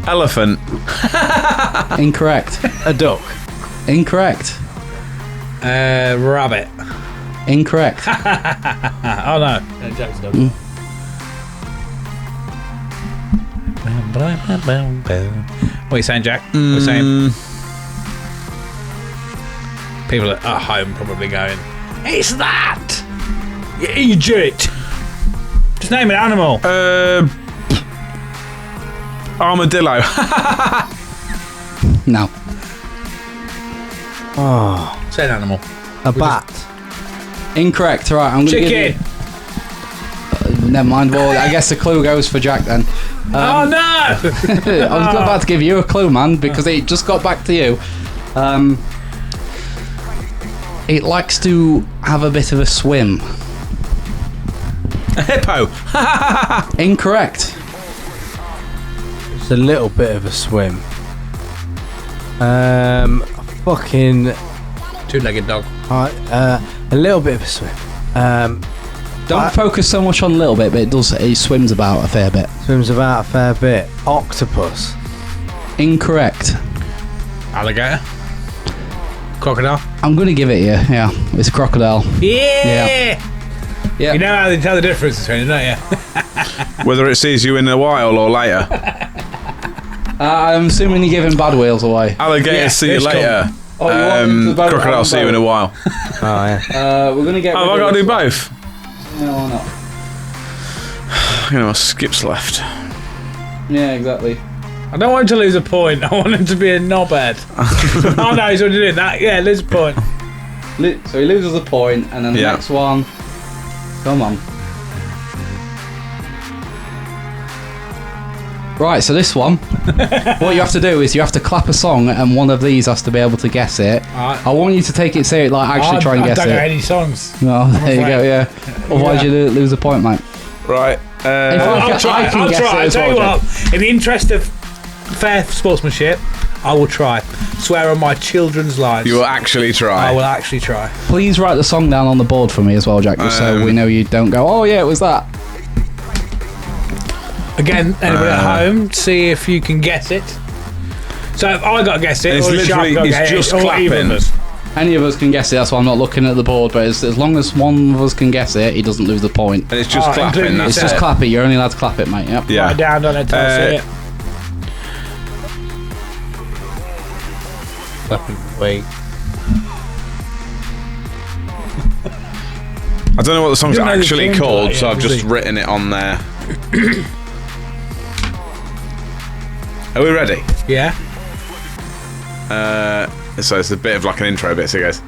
Elephant. Incorrect. A duck. Incorrect. Rabbit. Incorrect. Oh no. Jack's dog. What are you saying, Jack? What are you saying? People at home probably going, "It's that! You idiot! Just name an animal." Armadillo. No. Oh, Say an animal. a bat. Incorrect. Right, I'm going to give Chicken. you... Never mind. Well, I guess the clue goes for Jack then. Oh no! I was about to give you a clue, man, because it just got back to you. It likes to have a bit of a swim. A hippo. Incorrect. It's a little bit of a swim. Fucking. Two-legged dog. A little bit of a swim. Don't focus so much on a little bit, but it swims about a fair bit. Swims about a fair bit. Octopus. Incorrect. Alligator. Crocodile. I'm going to give it you. Yeah, it's a crocodile. Yeah. Yeah. You know how they tell the difference between them, don't you? Whether it sees you in a while or later. I'm assuming you're giving bad wheels away. Alligator, Yeah, see you it's later. Oh, you want the boat- Crocodile, see you in a while. Oh, yeah. We're going to get. Oh, have I got to do both? No, or not. You know, skips left. Yeah, exactly. I don't want him to lose a point. I want him to be a knobhead. Oh no, he's already doing that. Yeah, lose a point. So he loses a point, and then the Yeah. next one. Come on. Right, so this one, what you have to do is you have to clap a song, and one of these has to be able to guess it. Alright. I want you to take it serious, like actually try and I guess don't know it. any songs. No, there you go. afraid. Yeah. Otherwise, you lose a point, mate. Right. I'll try. I can I'll guess try. it I'll as tell well, you Jack. what. In the interest of fair sportsmanship, I will try. Swear on my children's lives. You will actually try. I will actually try. Please write the song down on the board for me as well, Jack, just so we know you don't go, oh yeah, it was that. Again, anybody at home, see if you can guess it. So if I got to guess it, It's or the shark literally- got to it's guess just it, or clapping. either of us. Any of us can guess it, that's why I'm not looking at the board, but as long as one of us can guess it, he doesn't lose the point. And it's just clapping. It's just clap it, you're only allowed to clap it, mate. Yep. Yeah. Write down on it till I see it. Wait. I don't know what the song's You don't know the actually tune to called, that so yet, I've does just he? written it on there. Are we ready? Yeah. So it's a bit of like an intro bit, so it goes.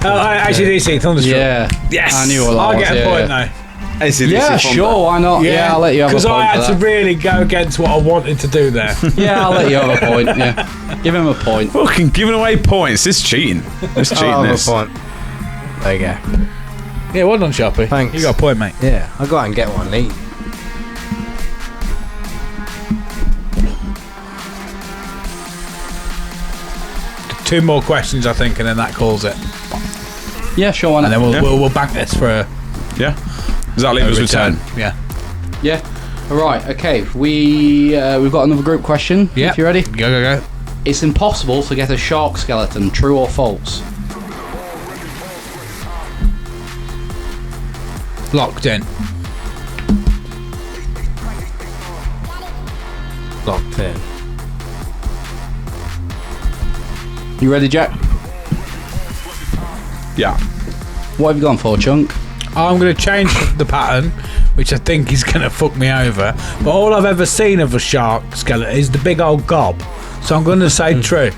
ACDC, Thunderstruck. Yeah. Yes! I knew what that I'll was. get a yeah, point yeah. now. Yeah, sure, why not? Yeah, I'll let you have a point. Because I had for to that. really go against what I wanted to do there. Yeah, I'll let you have a point. Yeah, give him a point. Fucking giving away points. This is cheating. It's cheating. I'll have This. a point. There you go. Yeah, well done, Sharpie. Thanks. You got a point, mate. Yeah, I'll go out and get one and eat. Two more questions, I think, and then that calls it. Yeah, sure, why And not? then Yeah. we'll bank this for a Yeah. Does that leave us with 10? Yeah. Yeah. All right. Okay. We've got another group question. Yeah. If you're ready. Go. It's impossible to get a shark skeleton. True or false? Locked in. Locked in. You ready, Jack? Yeah. What have you gone for, Chunk? I'm going to change the pattern, which I think is going to fuck me over. But all I've ever seen of a shark skeleton is the big old gob. So I'm going to say true.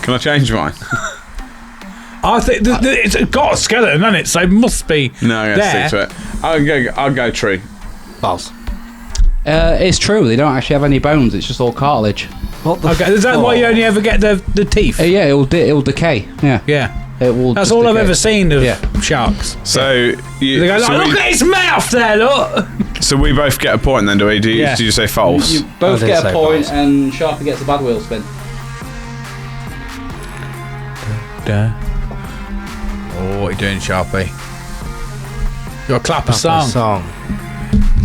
Can I change mine? I think it's got a skeleton, hasn't it? So it must be No, I'm there. gonna stick to it. I'll go true. False. It's true. They don't actually have any bones. It's just all cartilage. What the Okay, is that why you only ever get the teeth? Yeah, it'll decay. Yeah. Yeah. It will. That's just all I've decay. ever seen of Yeah. sharks. So you. They go, so, look at his mouth there, look! so we both get a point then, do we? Yeah. Did you say false? You both I did get a say point, false. and Sharpie gets a bad wheel spin. Oh, what are you doing, Sharpie? You'll clap a Song. song.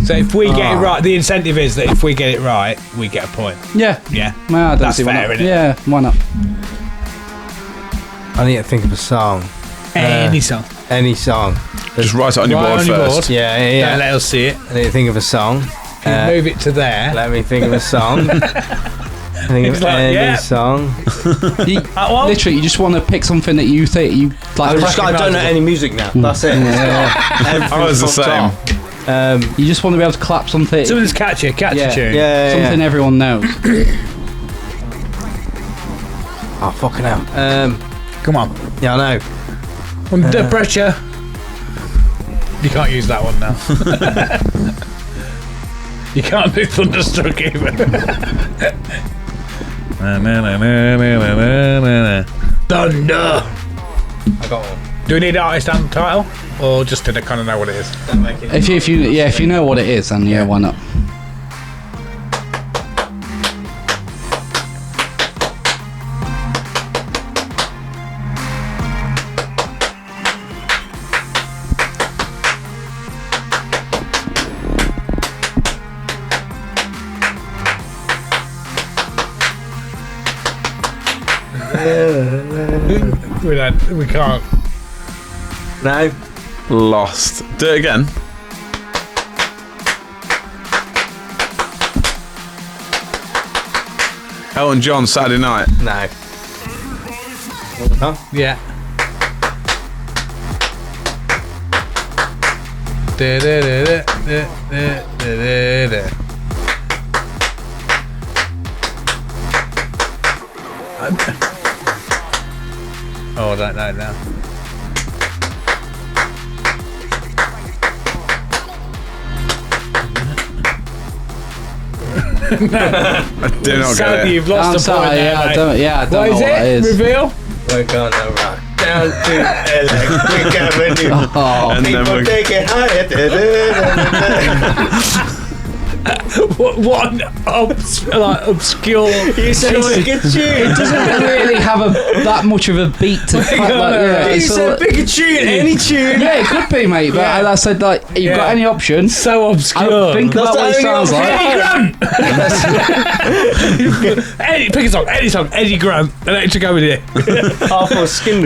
So if we get it right, the incentive is that if we get it right, we get a point. Yeah. Yeah. Well, I don't That's see why fair, not. innit? Yeah, why not? I need to think of a song. Any song. Any song. Just write it on your Right board on your first. board. Yeah, Don't yeah. let us see it. I need to think of a song. If you move it to there. Let me think of a song. Think It's of like, any yeah. song. You, one? literally, you just want to pick something that you think you like. I don't know any music now. That's it. I was the same. You just want to be able to clap something. Something's catchy, catchy Yeah. tune. Yeah, Something everyone knows. Oh, fucking hell. Come on. Yeah, I know. Under pressure. You can't use that one now. You can't do Thunderstruck even. Thunder. I got one. Do we need artist and title, or just to kind of know what it is? If you know what it is, then yeah, why not? We can't. No. Lost. Do it again. Elton John, Saturday Night. No. Huh? Yeah. Oh, I don't know now. I do not get Sadly, it. you've lost I'm a point sorry, there, yeah, I mate. don't know What is what that it? is. Reveal? We're gonna rock down to Electric Avenue. Oh, And then People we're take it higher. What an obscure. You said Pikachu. It doesn't really have that much of a beat to the fact that, You said Pikachu in any tune. Yeah, it could be, mate. But I said, like, you've got any options? So obscure. Think about what it sounds like. Eddie, pick a song. Eddie Grant. Electric over here.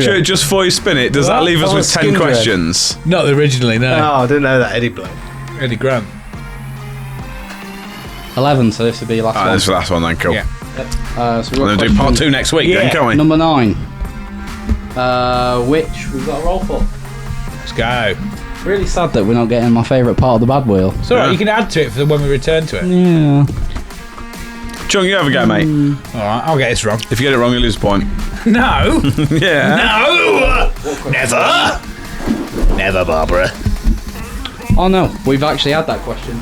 Sure, just before you spin it, does that leave us with 10 questions? Not originally, no. Oh, I didn't know that. Eddie bloke. Eddie Grant. 11, so this would be the last one. This is the last one then, cool. Yeah. So We're going to do part 2 next week then, can't we? Number 9. Which we've got a roll for. Let's go. Really sad that we're not getting my favourite part of the bad wheel. It's alright, you can add to it for when we return to it. Yeah. Chung, you have a go, mate. Alright, I'll get this wrong. If you get it wrong, you lose a point. No! Yeah. No! Never, Barbara. Oh no, we've actually had that question.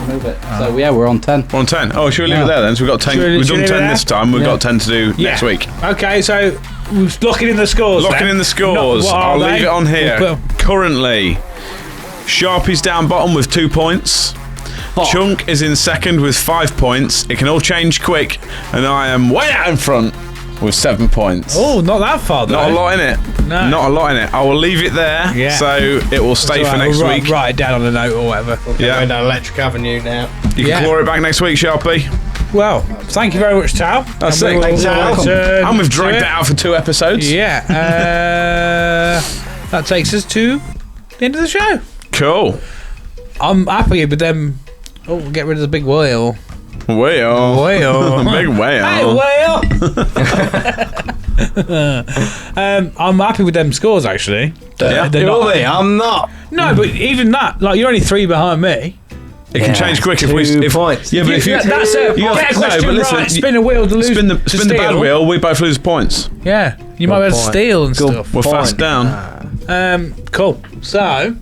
Move it. So yeah, we're on 10. We're on 10. Oh, should we leave it there then? So we've got 10. We've done 10 this time. We've got 10 to do next week. Okay, so we're locking in the scores. Locking in the scores. I'll leave it on here. Currently, Sharpie's down bottom with 2 points. Chunk is in second with 5 points. It can all change quick, and I am way out in front with 7 points. Oh, not that far though. Not a lot in it. No. Not a lot in it. I will leave it there, so it will stay for next week. Write it down on a note or whatever. Yeah. Going down Electric Avenue now. You can claw it back next week, Sharpie. Well, thank you very much, Tal. That's it. Thanks, Tal. And we've dragged it out for 2 episodes. Yeah. That takes us to the end of the show. Cool. I'm happy with them. Oh, we'll get rid of the big whale. Whale. Big whale. Hey, whale. I'm happy with them scores, actually. Yeah. They're not. I'm not. No, but even that, like, you're only 3 behind me. It can change quick if we. Points. Yeah, but if you. That's it. Get a question right. Spin a wheel to lose. Spin the bad wheel. We both lose points. Yeah, you might be able to steal and stuff. We're fast down. Cool. So,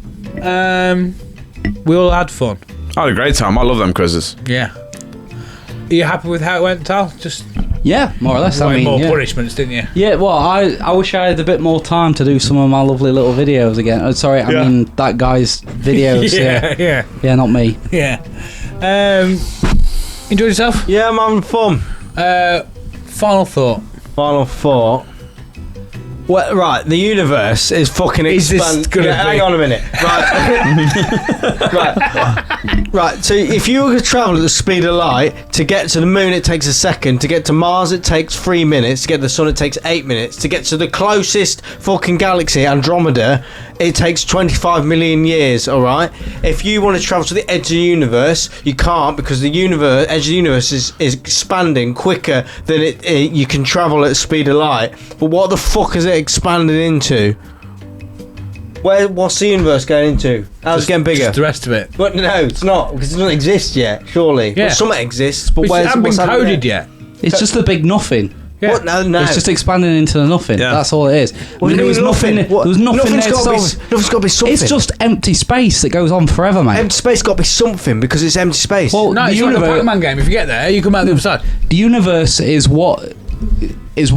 we all had fun. I had a great time. I love them quizzes. Yeah. Are you happy with how it went, Tal? Just Yeah, more or less. way I mean, more yeah. punishments, didn't you? Yeah, well, I wish I had a bit more time to do some of my lovely little videos again. Oh, sorry, I mean that guy's videos. Yeah. Yeah, not me. Yeah. Enjoyed yourself? Yeah, I'm having fun. Final thought. Final thought. Well, right, the universe is fucking Is this gonna be- hang on a minute. Right. Right, so if you were to travel at the speed of light, to get to the moon it takes a second, to get to Mars it takes 3 minutes, to get to the sun it takes 8 minutes, to get to the closest fucking galaxy, Andromeda, it takes 25 million years, alright? If you want to travel to the edge of the universe, you can't, because the edge of the universe is expanding quicker than you can travel at the speed of light. But what the fuck is it expanded into? What's the universe going into? How's it getting bigger? Just the rest of it. But no, it's not, because it doesn't exist yet, surely. Yeah. Well, something exists, but It hasn't been coded yet. It's just the big nothing. Yeah. What? No. It's just expanding into the nothing. Yeah. That's all it is. What do you mean nothing? There was nothing there to Nothing's got to be something. It's just empty space that goes on forever, mate. empty space. Got to be something because it's empty space. Well, No, the it's like a universe, Pac-Man game. If you get there, you come out the other side. the universe is what is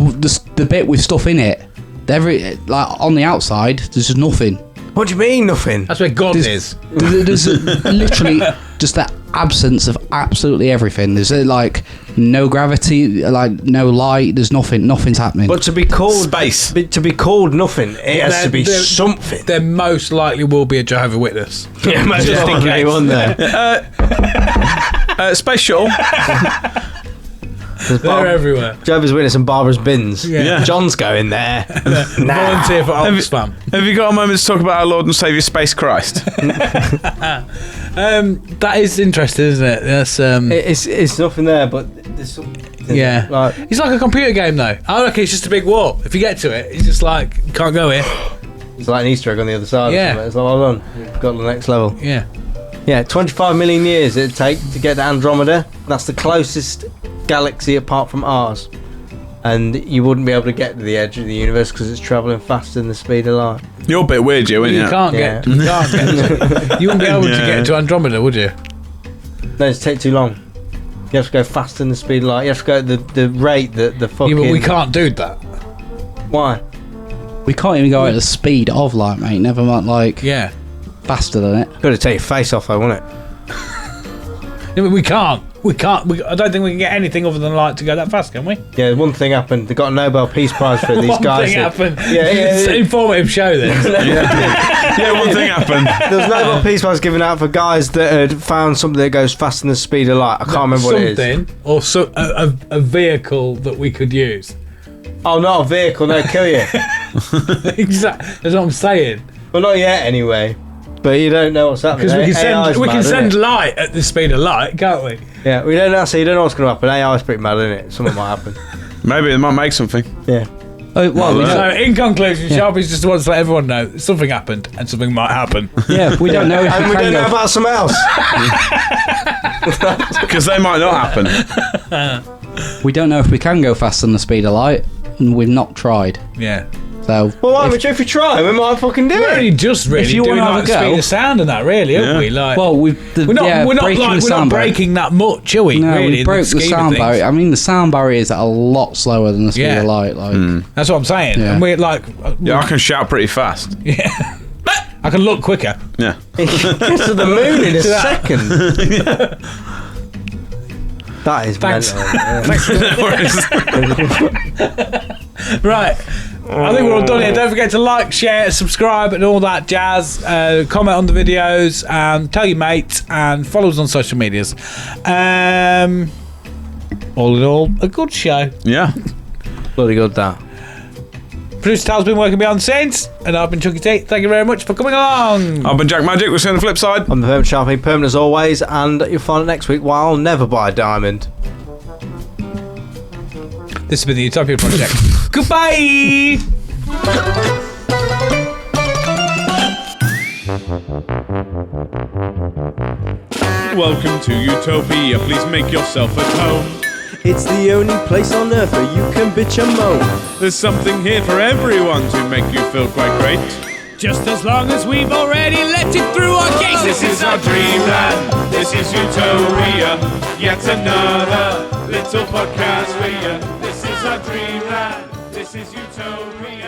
the bit with stuff in it. Like on the outside, there's just nothing. What do you mean nothing? That's where God is. There's literally just that absence of absolutely everything. There's like no gravity, like no light. There's nothing. Nothing's happening. But to be called Space. to be called nothing, it has to be There- something. There most likely will be a Jehovah's Witness. Yeah, Just in case. on there. Space shuttle. They're everywhere. Jehovah's Witness and Barbara's bins. Yeah. John's going there. Volunteer for Oxfam. Have you got a moment to talk about our Lord and Saviour Space Christ? That is interesting, isn't it? That's It's nothing there, but there's something. yeah. Like, It's like a computer game, though. I reckon it's just a big wall. If you get to it, it's just like you can't go here. it's like an Easter egg on the other side. Yeah. It's like, well done. You've got to the next level. Yeah. Yeah, 25 million years it'd take to get to Andromeda. That's the closest galaxy apart from ours. And you wouldn't be able to get to the edge of the universe because it's travelling faster than the speed of light. You're a bit weird, you, aren't you? You can't get. You can't get. You wouldn't be able to get to Andromeda, would you? No, it'd take too long. You have to go faster than the speed of light. You have to go at the rate that the fucking... Yeah, but we can't do that. Why? we can't even go at the speed of light, mate. Never mind, like Yeah. faster than it. Got to take your face off though, wouldn't it? We can't. I don't think we can get anything other than light to go that fast, can we? Yeah, one thing happened. They got a Nobel Peace Prize for it. These One guys. thing happened. Yeah. It's an informative show then. Yeah, one thing happened. There was Nobel Peace Prize given out for guys that had found something that goes faster than the speed of light. I can't remember what it is. Something, or a vehicle that we could use. Oh, not a vehicle. No, kill you. Exactly. That's what I'm saying. Well, not yet, anyway. But you don't know what's happening. Because we can AI's mad, send isn't it? light at the speed of light, can't we? Yeah, we don't know. So you don't know what's going to happen. AI's pretty mad, isn't it? Something might happen. Maybe they might make something. Yeah. Oh, well, we So, don't, in conclusion, Sharpie's just wants to let everyone know something happened and something might happen. yeah, we don't know if And we we can don't know go. about something else. Because they might not happen. We don't know if we can go faster than the speed of light, and we've not tried. Yeah. So Well, why would you if you try? We might fucking do We're only it. just really you doing wanna have like a the go- speed of sound and that, really, aren't Yeah. we? Like, well, we're not breaking that much, are we? No, really, we in broke the scheme of sound things? barrier. I mean, the sound barrier is a lot slower than the speed Yeah. of light. Like, That's what I'm saying. Yeah. And we're like, Yeah, I can shout pretty fast. I can look quicker. Yeah. Get to the moon in a second. That is Thanks. mental. Right. I think we're all done here. Don't forget to like, share, subscribe, and all that jazz. Comment on the videos, tell your mates, and follow us on social medias. All in all, a good show. Yeah. Bloody good, that. Producer Tal's been working behind the scenes, and I've been Chucky T. Thank you very much for coming along. I've been Jack Magic. We'll see you on the flip side. I'm the Permanent Sharpie, permanent as always, and you'll find it next week why I'll never buy a diamond. This has been the Utopia Project. Goodbye. Welcome to Utopia. Please make yourself at home. It's the only place on earth where you can bitch and moan. There's something here for everyone to make you feel quite great. Just as long as we've already let it through our gates. This is our dreamland. This is Utopia. Yet another little podcast for you. This is our dreamland. This is Utopia.